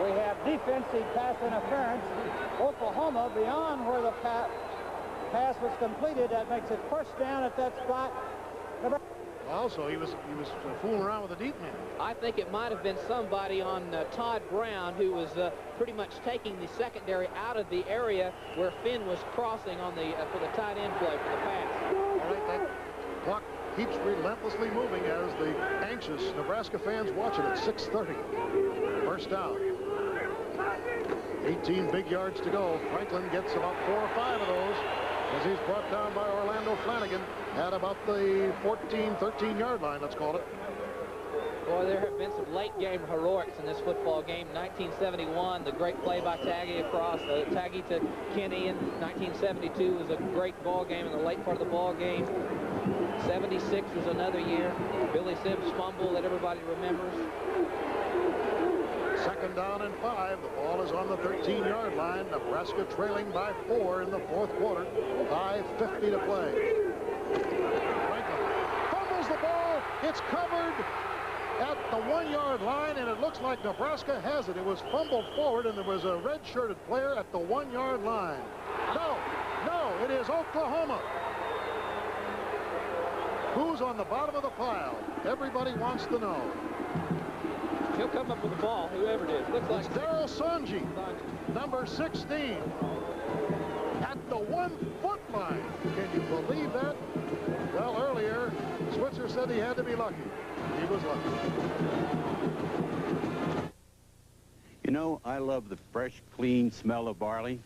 Speaker 3: We have defensive pass interference. Oklahoma beyond where the pass was completed. That makes it first down at that spot.
Speaker 1: Also, he was fooling around with a deep man.
Speaker 2: I think it might have been somebody on Todd Brown who was pretty much taking the secondary out of the area where Finn was crossing on the for the tight end play for the pass.
Speaker 1: All right, that clock keeps relentlessly moving as the anxious Nebraska fans watch it at 6:30. First down. 18 big yards to go. Franklin gets about 4 or 5 of those as he's brought down by Orlando Flanagan at about the 14, 13-yard line, let's call it.
Speaker 2: Boy, there have been some late-game heroics in this football game. 1971, the great play by Taggy across, Taggy to Kenny in 1972 was a great ball game in the late part of the ball game. 76 was another year. Billy Sims' fumble that everybody remembers.
Speaker 1: 2nd down and 5. The ball is on the 13-yard line. Nebraska trailing by 4 in the 4th quarter. 5:50 to play. Franklin fumbles the ball. It's covered at the 1-yard line, and it looks like Nebraska has it. It was fumbled forward, and there was a red-shirted player at the 1-yard line. No, it is Oklahoma. Who's on the bottom of the pile? Everybody wants to know.
Speaker 2: He'll come up with the ball, whoever it is. Looks like
Speaker 1: it's Daryl Sonji, number 16, at the 1-foot line. Can you believe that? Well, earlier, Switzer said he had to be lucky. He was lucky.
Speaker 12: You know, I love the fresh, clean smell of barley.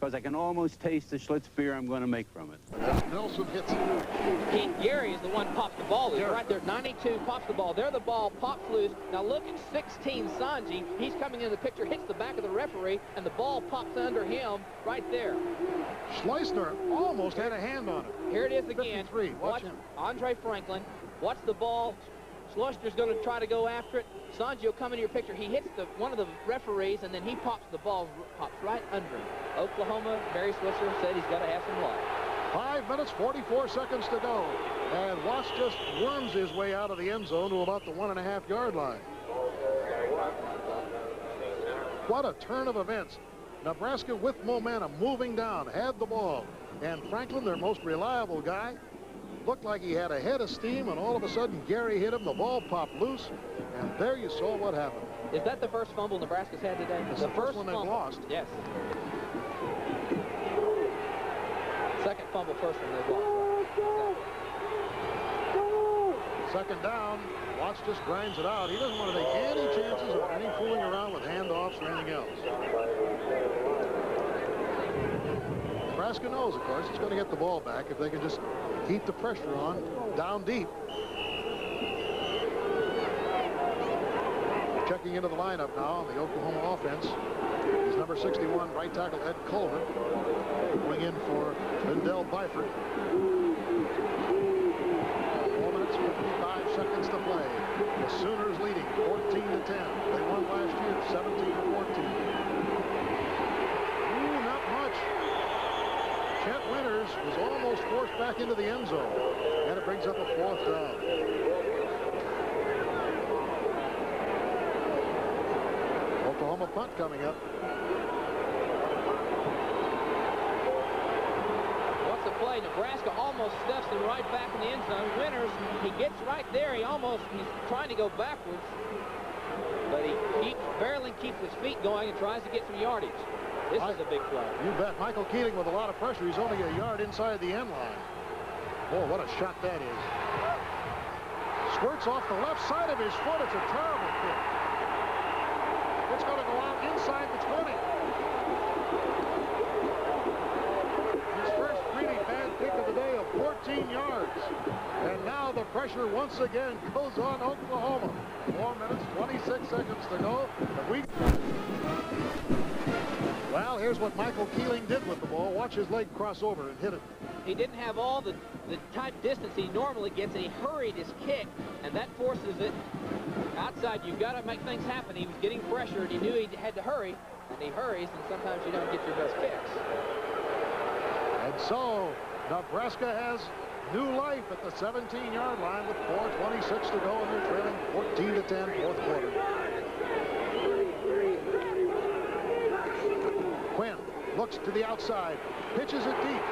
Speaker 12: because I can almost taste the Schlitz beer I'm going to make from it.
Speaker 1: As Nelson hits it.
Speaker 2: Keith Gary is the one pops the ball loose. Right there, 92 pops the ball. There the ball pops loose. Now look at 16 Sanji. He's coming into the picture, hits the back of the referee, and the ball pops under him right there.
Speaker 1: Schleissner almost had a hand on it.
Speaker 2: Here it is again.
Speaker 1: 53. Watch him.
Speaker 2: Andre Franklin. Watch the ball. Schleissner's going to try to go after it. Sanji will come into your picture. He hits one of the referees, and then he pops the ball, pops right under him. Oklahoma, Barry Switzer said he's got to have some luck.
Speaker 1: 5 minutes, 44 seconds to go. And Watts just worms his way out of the end zone to about the 1.5-yard line. What a turn of events. Nebraska with momentum, moving down, had the ball. And Franklin, their most reliable guy, looked like he had a head of steam, and all of a sudden Gary hit him. The ball popped loose, and there you saw what happened.
Speaker 2: Is that the first fumble Nebraska's had today?
Speaker 1: It's the first one they've lost.
Speaker 2: Yes. Second fumble, first one they've lost.
Speaker 1: Second down. Watts just grinds it out. He doesn't want to take any chances of any fooling around with handoffs or anything else. Nebraska knows, of course, he's going to get the ball back if they can just keep the pressure on down deep. Checking into the lineup now on the Oklahoma offense is number 61, right tackle Ed Coleman, going in for Lindell Byford. 4 minutes, 55 seconds to play. The Sooners leading 14-10. They won last year 17-14. Not much. Chet Winters was almost forced back into the end zone, and it brings up a 4th down. Oklahoma punt coming up.
Speaker 2: What's the play? Nebraska almost stuffs him right back in the end zone. Winters, he gets right there. He's trying to go backwards, but he barely keeps his feet going and tries to get some yardage. This is a big play.
Speaker 1: You bet. Michael Keating with a lot of pressure. He's only a yard inside the end line. Oh, what a shot that is. Squirts off the left side of his foot. It's a terrible kick. It's going to go out inside the 20. His first really bad kick of the day of 14 yards. And now the pressure once again goes on Oklahoma. 4 minutes, 26 seconds to go. Well, here's what Michael Keeling did with the ball. Watch his leg cross over and hit it.
Speaker 2: He didn't have all the tight distance he normally gets, and he hurried his kick, and that forces it outside. You've got to make things happen. He was getting pressure, and he knew he had to hurry, and he hurries, and sometimes you don't get your best kicks.
Speaker 1: And so Nebraska has new life at the 17-yard line with 4:26 to go, and they're trailing 14-10, fourth quarter. Quinn looks to the outside, pitches it deep.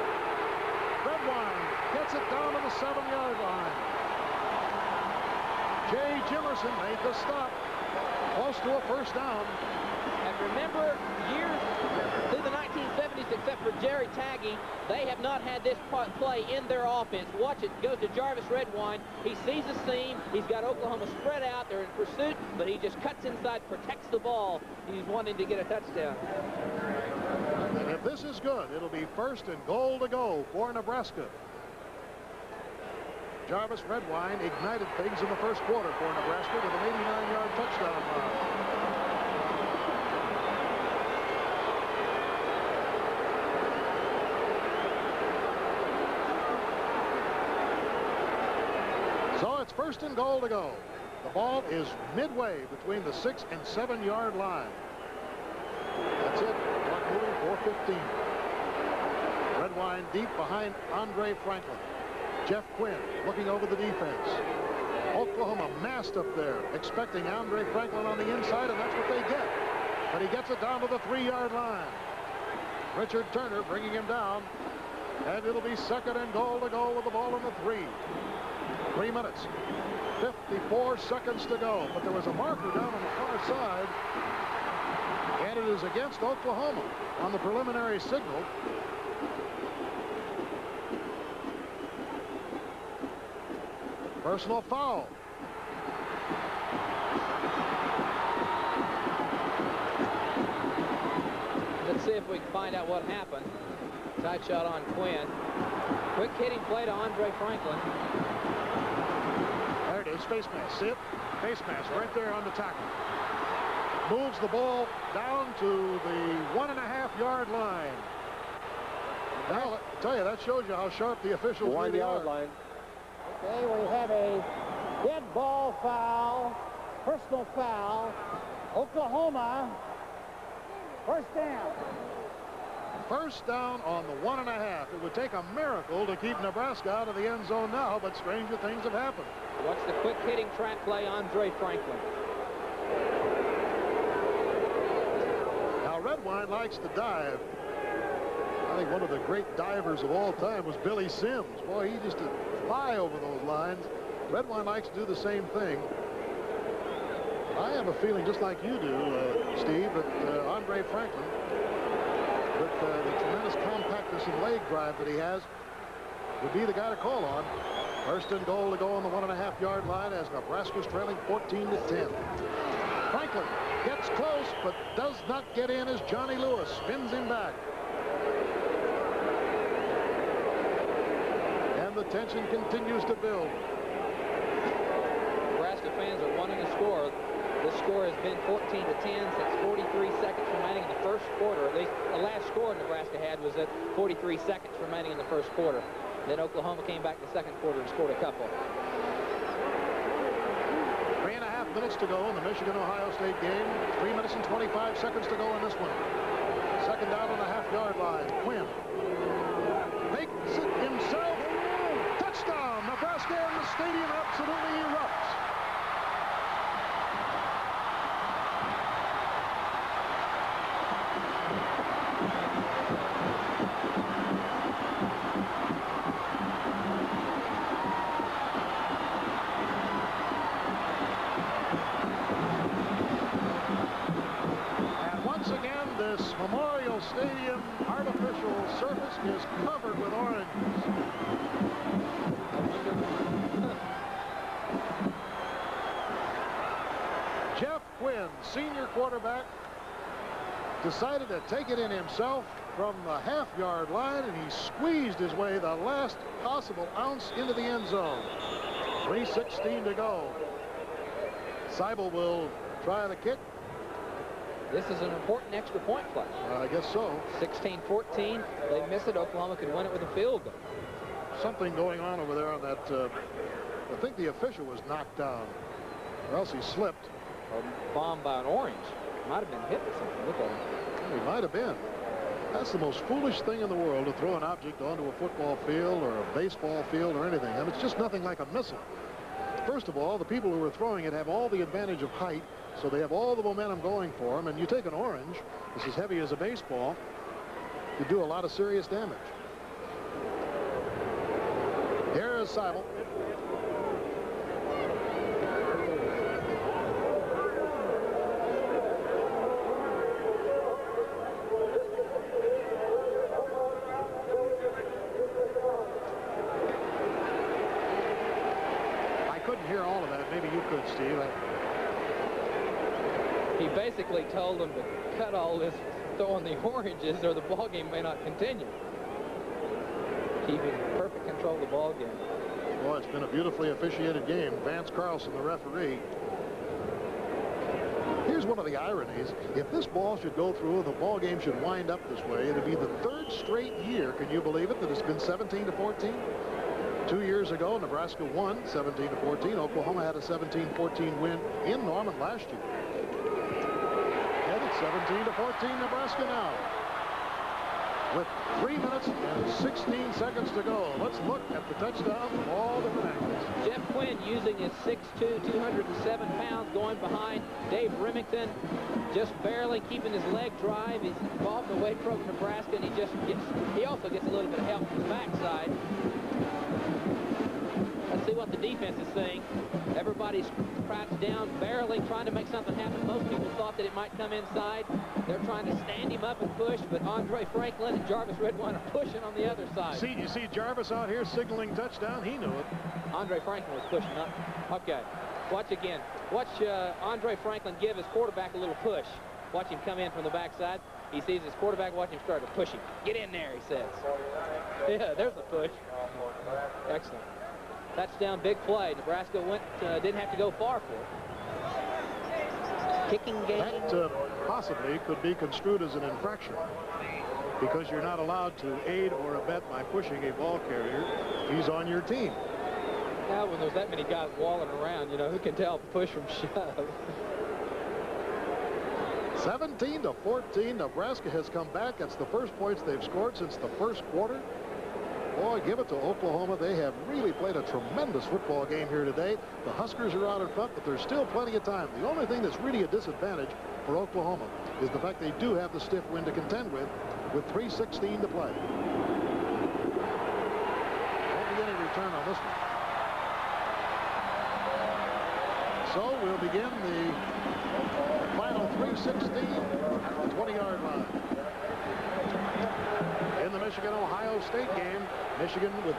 Speaker 1: Redwine gets it down to the 7-yard line. Jay Jimerson made the stop, close to a first down.
Speaker 2: And remember, years through the 1970s, except for Jerry Taggy, they have not had this play in their offense. Watch it. Goes to Jarvis Redwine. He sees the seam. He's got Oklahoma spread out. They're in pursuit, but he just cuts inside, protects the ball. He's wanting to get a touchdown.
Speaker 1: And if this is good, it'll be 1st and goal to go for Nebraska. Jarvis Redwine ignited things in the first quarter for Nebraska with an 89-yard touchdown run. So it's 1st and goal to go. The ball is midway between the 6- and 7-yard line. That's it. Clock moving, 4:15. Redwine deep behind Andre Franklin. Jeff Quinn looking over the defense. Oklahoma massed up there, expecting Andre Franklin on the inside, and that's what they get. But he gets it down to the 3-yard line. Richard Turner bringing him down, and it'll be 2nd and goal to go with the ball in the 3. 3 minutes, 54 seconds to go, but there was a marker down on the far side, and it is against Oklahoma on the preliminary signal. Personal foul.
Speaker 2: Let's see see if we can find out what happened. Tight shot on Quinn. Quick hitting play to Andre Franklin.
Speaker 1: There it is, face mask. See it? Face mask right there on the tackle. Moves the ball down to the 1.5-yard line. Now, I tell you, that shows you how sharp the officials really are.
Speaker 3: 1-yard line. Okay, we have a dead ball foul, personal foul. Oklahoma, first down.
Speaker 1: First down on the 1.5. It would take a miracle to keep Nebraska out of the end zone now, but stranger things have happened.
Speaker 2: Watch the quick hitting track play, Andre Franklin.
Speaker 1: Now, Redwine likes to dive. I think one of the great divers of all time was Billy Sims. Boy, he used to fly over those lines. Redwine likes to do the same thing. I have a feeling, just like you do, Steve, that Andre Franklin, with the tremendous compactness and leg drive that he has, would be the guy to call on. First and goal to go on the 1.5-yard line as Nebraska's trailing 14-10. Franklin gets close, but does not get in as Johnny Lewis spins him back. And the tension continues to build.
Speaker 2: Nebraska fans are wanting a score. This score has been 14-10 since 43 seconds remaining in the first quarter. At least the last score Nebraska had was at 43 seconds remaining in the first quarter. Then Oklahoma came back the second quarter and scored a couple.
Speaker 1: 3.5 minutes to go in the Michigan-Ohio State game. 3 minutes and 25 seconds to go in this one. Second down on the half-yard line. Quinn makes it himself. Touchdown! Nebraska, and the stadium absolutely erupts. This Memorial Stadium artificial surface is covered with oranges. Jeff Quinn, senior quarterback, decided to take it in himself from the half-yard line, and he squeezed his way the last possible ounce into the end zone. 3:16 to go. Seibel will try the kick.
Speaker 2: This is an important extra point play.
Speaker 1: I guess so.
Speaker 2: 16-14. They miss it. Oklahoma could win it with a field goal.
Speaker 1: Something going on over there on that. I think the official was knocked down, or else he slipped.
Speaker 2: Or bombed by an orange. Might have been hit with something. Look at him.
Speaker 1: He might have been. That's the most foolish thing in the world, to throw an object onto a football field or a baseball field or anything. And it's just nothing like a missile. First of all, the people who are throwing it have all the advantage of height. So they have all the momentum going for them, and you take an orange, it's as heavy as a baseball, you do a lot of serious damage. Here is Seibel. I couldn't hear all of that. Maybe you could, Steve.
Speaker 2: He basically told them to cut all this throwing the oranges or the ball game may not continue. Keeping perfect control of the ball game.
Speaker 1: Boy, it's been a beautifully officiated game. Vance Carlson, the referee. Here's one of the ironies. If this ball should go through and the ball game should wind up this way, it'd be the third straight year, can you believe it, that it's been 17-14? 2 years ago, Nebraska won 17-14. Oklahoma had a 17-14 win in Norman last year. 17-14 Nebraska now. With 3 minutes and 16 seconds to go. Let's look at the touchdown from all different angles.
Speaker 2: Jeff Quinn using his 6'2", 207 pounds, going behind Dave Remington, just barely keeping his leg drive. He's involved in the weight program in Nebraska, and he also gets a little bit of help from the backside. Let's see what the defense is saying. Everybody's crouched down, barely trying to make something happen. Most people thought that it might come inside. They're trying to stand him up and push, but Andre Franklin and Jarvis Redwine are pushing on the other side.
Speaker 1: You see Jarvis out here signaling touchdown? He knew it.
Speaker 2: Andre Franklin was pushing up. Okay, watch again. Watch Andre Franklin give his quarterback a little push. Watch him come in from the backside. He sees his quarterback. Watch him start to push him. Get in there, he says. Yeah, there's the push. Excellent. Touchdown, big play. Nebraska didn't have to go far for it. Kicking game.
Speaker 1: That possibly could be construed as an infraction, because you're not allowed to aid or abet by pushing a ball carrier. He's on your team.
Speaker 2: Now, when there's that many guys walling around, you know, who can tell push from shove?
Speaker 1: 17-14, Nebraska has come back. That's the first points they've scored since the first quarter. Boy, give it to Oklahoma. They have really played a tremendous football game here today. The Huskers are out in front, but there's still plenty of time. The only thing that's really a disadvantage for Oklahoma is the fact they do have the stiff wind to contend with 3:16 to play. Won't be any return on this one. So we'll begin the final 3:16 at the 20-yard line. In the Michigan-Ohio State game, Michigan with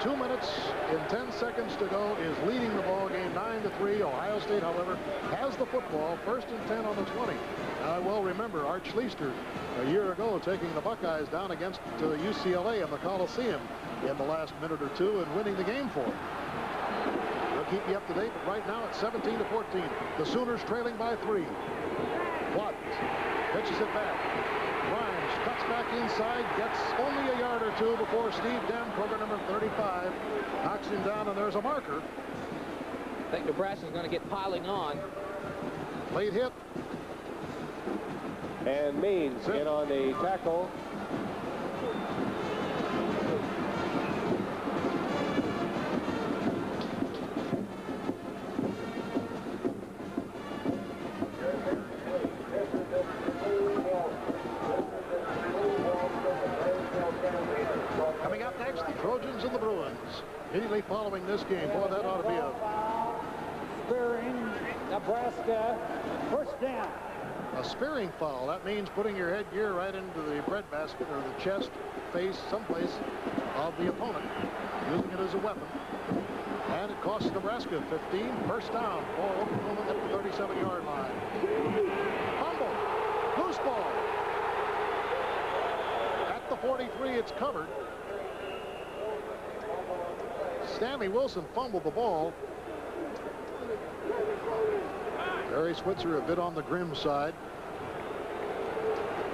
Speaker 1: 2 minutes and 10 seconds to go is leading the ball game 9-3. Ohio State, however, has the football, 1st and 10 on the 20. Now, I well remember Art Schleister a year ago taking the Buckeyes down against UCLA in the Coliseum in the last minute or two and winning the game for them. We'll keep you up to date, but right now it's 17-14. The Sooners trailing by 3. Watt pitches it back. Rhymes cuts back inside, gets only a yard or two before Steve Dem, program number 35, knocks him down, and there's a marker.
Speaker 2: I think Nebraska's going to get piling on.
Speaker 1: Late hit.
Speaker 3: And Means in on the tackle.
Speaker 1: Coming up next, the Trojans and the Bruins. Immediately following this game, boy, that ought to be a...
Speaker 3: Spearing, Nebraska, 1st down.
Speaker 1: A spearing foul. That means putting your headgear right into the breadbasket or the chest, face, someplace of the opponent, using it as a weapon. And it costs Nebraska 15. 1st down for Oklahoma at the 37-yard line. Fumble. Loose ball. At the 43, it's covered. Stanley Wilson fumbled the ball. Barry Switzer a bit on the grim side.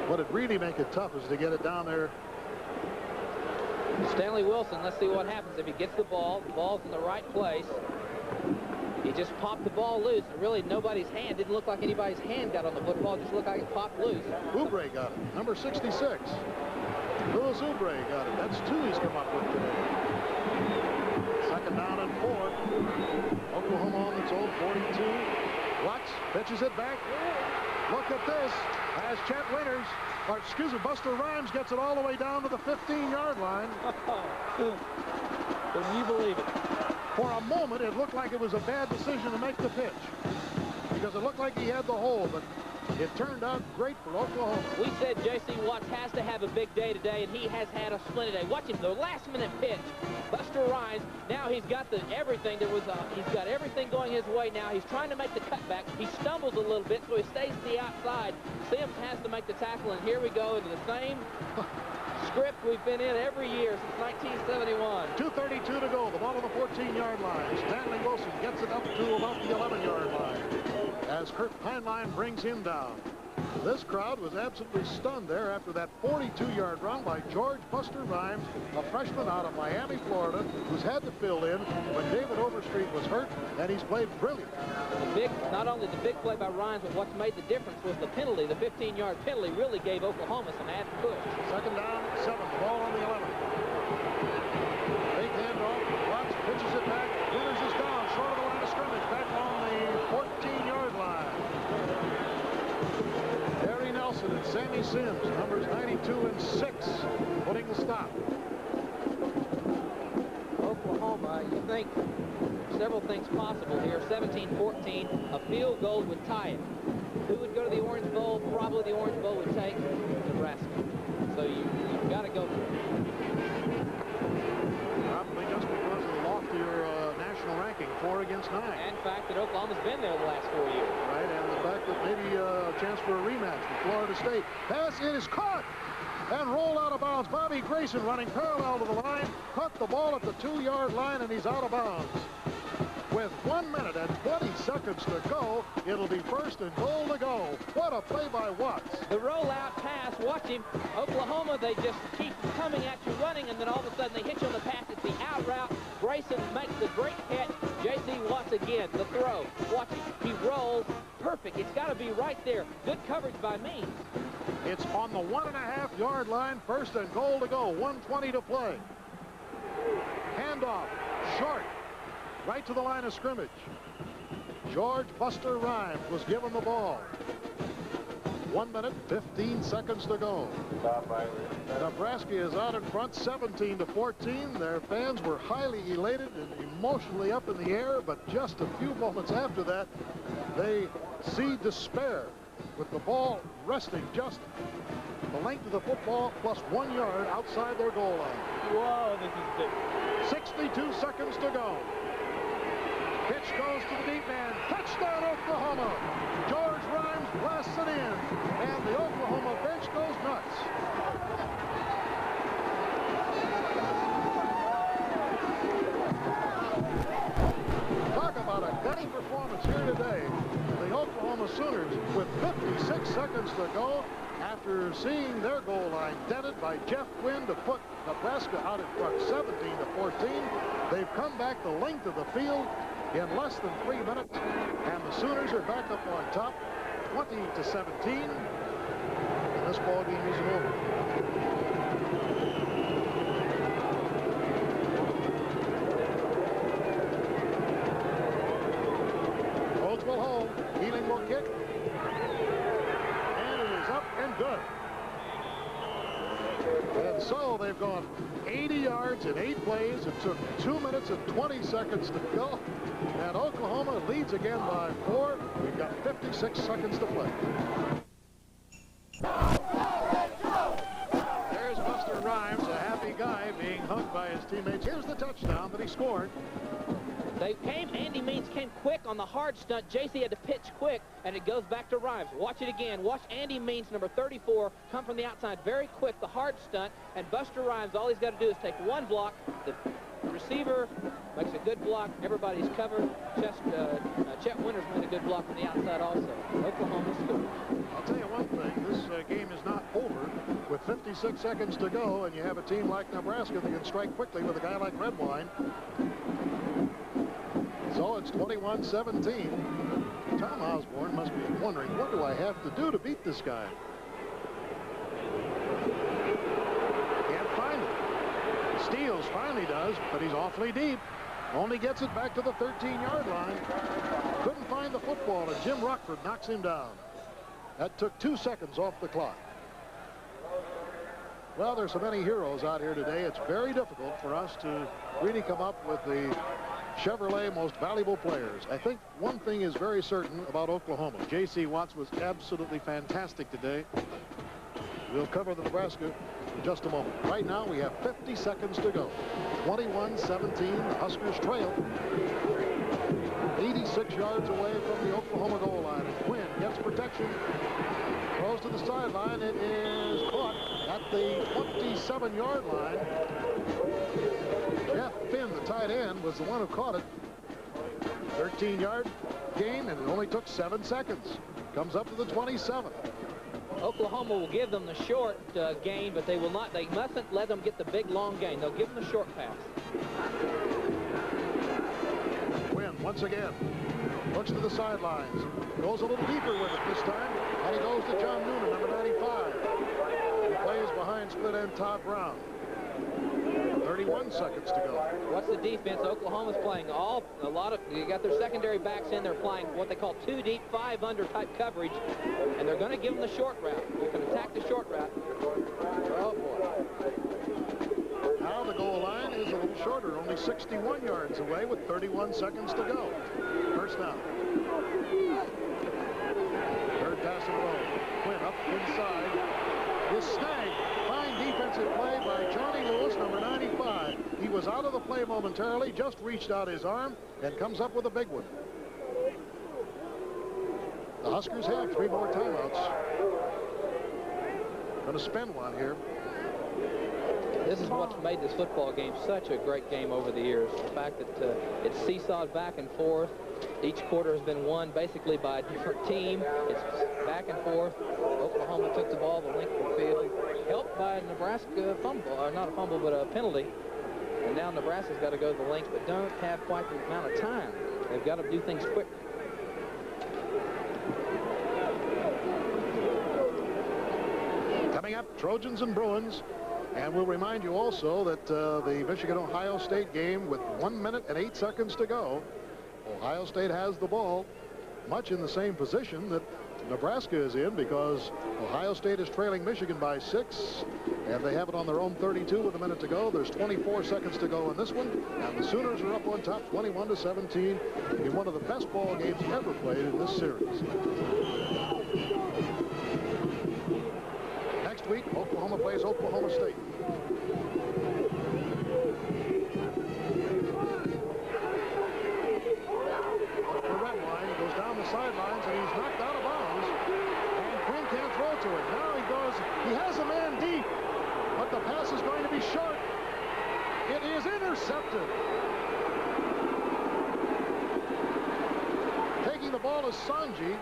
Speaker 1: What'd really make it tough is to get it down there.
Speaker 2: Stanley Wilson, let's see what happens if he gets the ball's in the right place. He just popped the ball loose. Really, nobody's hand, didn't look like anybody's hand got on the football. It just looked like it popped loose.
Speaker 1: Oubre got it, number 66. Louis Oubre got it. That's 2 he's come up with today. 2nd down and 4. Oklahoma on its own 42. Watts pitches it back. Look at this. As Chet Winters, or excuse me, Buster Rhymes gets it all the way down to the 15-yard line.
Speaker 2: Can you believe it?
Speaker 1: For a moment, it looked like it was a bad decision to make the pitch, because it looked like he had the hole, but it turned out great for Oklahoma.
Speaker 2: We said J.C. Watts has to have a big day today, and he has had a splendid day. Watch him, the last-minute pitch. Buster Rhymes, now he's got everything. He's got everything going his way now. He's trying to make the cutback. He stumbles a little bit, so he stays to the outside. Sims has to make the tackle, and here we go into the same script we've been in every year since 1971.
Speaker 1: 2:32 to go. The ball on the 14-yard line. Stanley Wilson gets it up to about the 11-yard line as Kurt Heinlein brings him down. This crowd was absolutely stunned there after that 42-yard run by George Buster Rhymes, a freshman out of Miami, Florida, who's had to fill in when David Overstreet was hurt, and he's played brilliant.
Speaker 2: Not only the big play by Rhymes, but what's made the difference was the penalty. The 15-yard penalty really gave Oklahoma some added push.
Speaker 1: 2nd down, 7. The ball on the 11. Fake handoff. Watts pitches it back. Winters is down short of the line of scrimmage, back on the 14-yard line. Barry Nelson and Sammy Sims, numbers 92 and 6, putting the stop.
Speaker 2: Oklahoma, you think several things possible here. 17-14, a field goal would tie it. Who would go to the Orange Bowl? Probably the Orange Bowl would take Nebraska. So you've got to go for it.
Speaker 1: Probably just because of the loftier national ranking, 4 against since 9.
Speaker 2: And the fact that Oklahoma's been there the last 4 years.
Speaker 1: Right, and the fact that maybe a chance for a rematch with Florida State. Pass, it is caught and rolled out of bounds. Bobby Grayson running parallel to the line, caught the ball at the 2-yard line, and he's out of bounds. With 1 minute and 20 seconds to go, it'll be first and goal to go. What a play by Watts.
Speaker 2: The rollout pass, watch him. Oklahoma, they just keep coming at you running, and then all of a sudden they hit you on the pass. It's the out route. Grayson makes the great catch. J.C. Watts again, the throw. Watch him. He rolls. Perfect. It's got to be right there. Good coverage by Means.
Speaker 1: It's on the 1.5-yard line. First and goal to go. 1:20 to play. Handoff. Short. Right to the line of scrimmage. George Buster Rhymes was given the ball. 1 minute, 15 seconds to go. Nebraska is out in front, 17-14. Their fans were highly elated and emotionally up in the air, but just a few moments after that, they see despair with the ball resting just the length of the football plus 1 yard outside their goal line.
Speaker 2: Whoa, this is big.
Speaker 1: 62 seconds to go. Pitch goes to the deep man. Touchdown, Oklahoma. George Rhymes blasts it in, and the Oklahoma bench goes nuts. Talk about a gutty performance here today. The Oklahoma Sooners with 56 seconds to go after seeing their goal line dented by Jeff Quinn to put Nebraska out in front 17-14. They've come back the length of the field in less than 3 minutes, and the Sooners are back up on top 20-17, and this ball game isn't over. Rhodes will hold. Healing will kick, and it is up and good. And so they've gone 80 yards in 8 plays. It took 2 minutes and 20 seconds to go. And Oklahoma leads again by 4. We've got 56 seconds to play. There's Buster Rhymes, a happy guy being hugged by his teammates. Here's the touchdown that he scored.
Speaker 2: Andy Means came quick on the hard stunt. JC had to pitch quick, and it goes back to Rhymes. Watch it again. Watch Andy Means, number 34, come from the outside very quick, the hard stunt, and Buster Rhymes, all he's got to do is take one block. The receiver makes a good block. Everybody's covered. Chet Winters made a good block from the outside also. Oklahoma scored.
Speaker 1: I'll tell you one thing. This game is not over. With 56 seconds to go, and you have a team like Nebraska that can strike quickly with a guy like Redwine. So it's 21-17. Tom Osborne must be wondering, what do I have to do to beat this guy? Can't find it. Steals finally does, but he's awfully deep. Only gets it back to the 13-yard line. Couldn't find the football, and Jim Rockford knocks him down. That took 2 seconds off the clock. Well, there's so many heroes out here today. It's very difficult for us to really come up with the Chevrolet most valuable players. I think one thing is very certain about Oklahoma. J.C. Watts was absolutely fantastic today. We'll cover the Nebraska in just a moment. Right now, we have 50 seconds to go. 21-17, the Huskers trail. 86 yards away from the Oklahoma goal line. And Quinn gets protection. Throws to the sideline. It is caught at the 27-yard line. Jeff Finn, the tight end, was the one who caught it. 13-yard gain, and it only took 7 seconds. Comes up to the 27.
Speaker 2: Oklahoma will give them the short gain, but they will not. They mustn't let them get the big long gain. They'll give them the short pass.
Speaker 1: Quinn once again looks to the sidelines, goes a little deeper with it this time, and he goes to John Newman, number 95. He plays behind split end Todd Brown. 31 seconds to go.
Speaker 2: What's the defense? Oklahoma's playing you got their secondary backs in. They're playing what they call 2 deep, 5 under type coverage, and they're going to give them the short route. You can attack the short route. Oh boy.
Speaker 1: Now the goal line is a little shorter, only 61 yards away with 31 seconds to go. First down. Third pass in a row. Quinn up inside. His snag finds defensive play by Johnny Lewis, number 95. He was out of the play momentarily, just reached out his arm, and comes up with a big one. The Huskers have 3 more timeouts. Going to spend one here.
Speaker 2: This is what's made this football game such a great game over the years. The fact that it's seesawed back and forth. Each quarter has been won basically by a different team. It's back and forth. Oklahoma took the ball the length of the field, helped by a Nebraska fumble, or not a fumble, but a penalty. And now Nebraska's got to go the length, but don't have quite the amount of time. They've got to do things quick.
Speaker 1: Coming up, Trojans and Bruins. And we'll remind you also that the Michigan-Ohio State game with 1 minute and 8 seconds to go. Ohio State has the ball much in the same position that Nebraska is in, because Ohio State is trailing Michigan by 6, and they have it on their own 32 with a minute to go. There's 24 seconds to go in this one, and the Sooners are up on top 21-17 in one of the best ball games ever played in this series. Next week, Oklahoma plays Oklahoma State. The red line goes down the sidelines, and he's knocked out of bounds. And Quinn can't throw to it. Now he goes, he has a man deep, but the pass is going to be short. It is intercepted. Taking the ball is Sanji.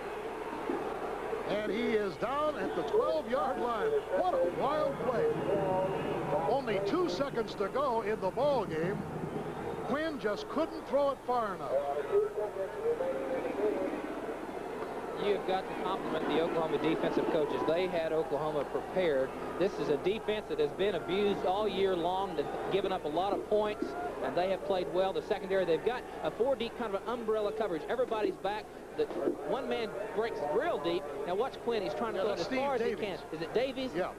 Speaker 1: And he is down at the 12-yard line. What a wild play. Only 2 seconds to go in the ball game. Quinn just couldn't throw it far enough.
Speaker 2: You've got to compliment the Oklahoma defensive coaches. They had Oklahoma prepared. This is a defense that has been abused all year long. They've given up a lot of points, and they have played well. The secondary, they've got a 4-deep kind of an umbrella coverage. Everybody's back. The one man breaks real deep. Now watch Quinn. He's trying to throw it as far as he can. Is it Davies?
Speaker 1: Yeah.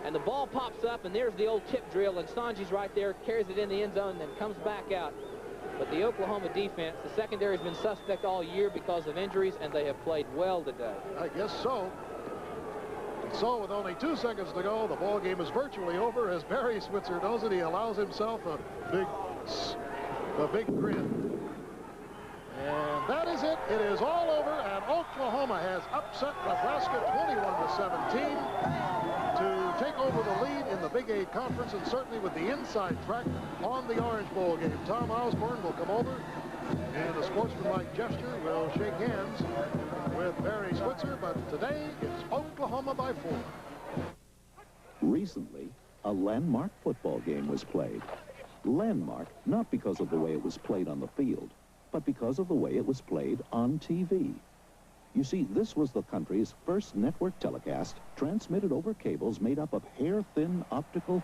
Speaker 2: And the ball pops up, and there's the old tip drill, and Sanji's right there, carries it in the end zone, and then comes back out. But the Oklahoma defense, the secondary has been suspect all year because of injuries, and they have played well today.
Speaker 1: I guess so. And so with only 2 seconds to go, the ball game is virtually over. As Barry Switzer knows it, he allows himself a big grin. And that is it. It is all over, and Oklahoma has upset Nebraska 21-17 to take over the lead in the Big 8 Conference, and certainly with the inside track on the Orange Bowl game. Tom Osborne will come over, and a sportsmanlike gesture will shake hands with Barry Switzer, but today it's Oklahoma by 4.
Speaker 11: Recently, a landmark football game was played. Landmark not because of the way it was played on the field, but because of the way it was played on TV. You see, this was the country's first network telecast transmitted over cables made up of hair-thin optical...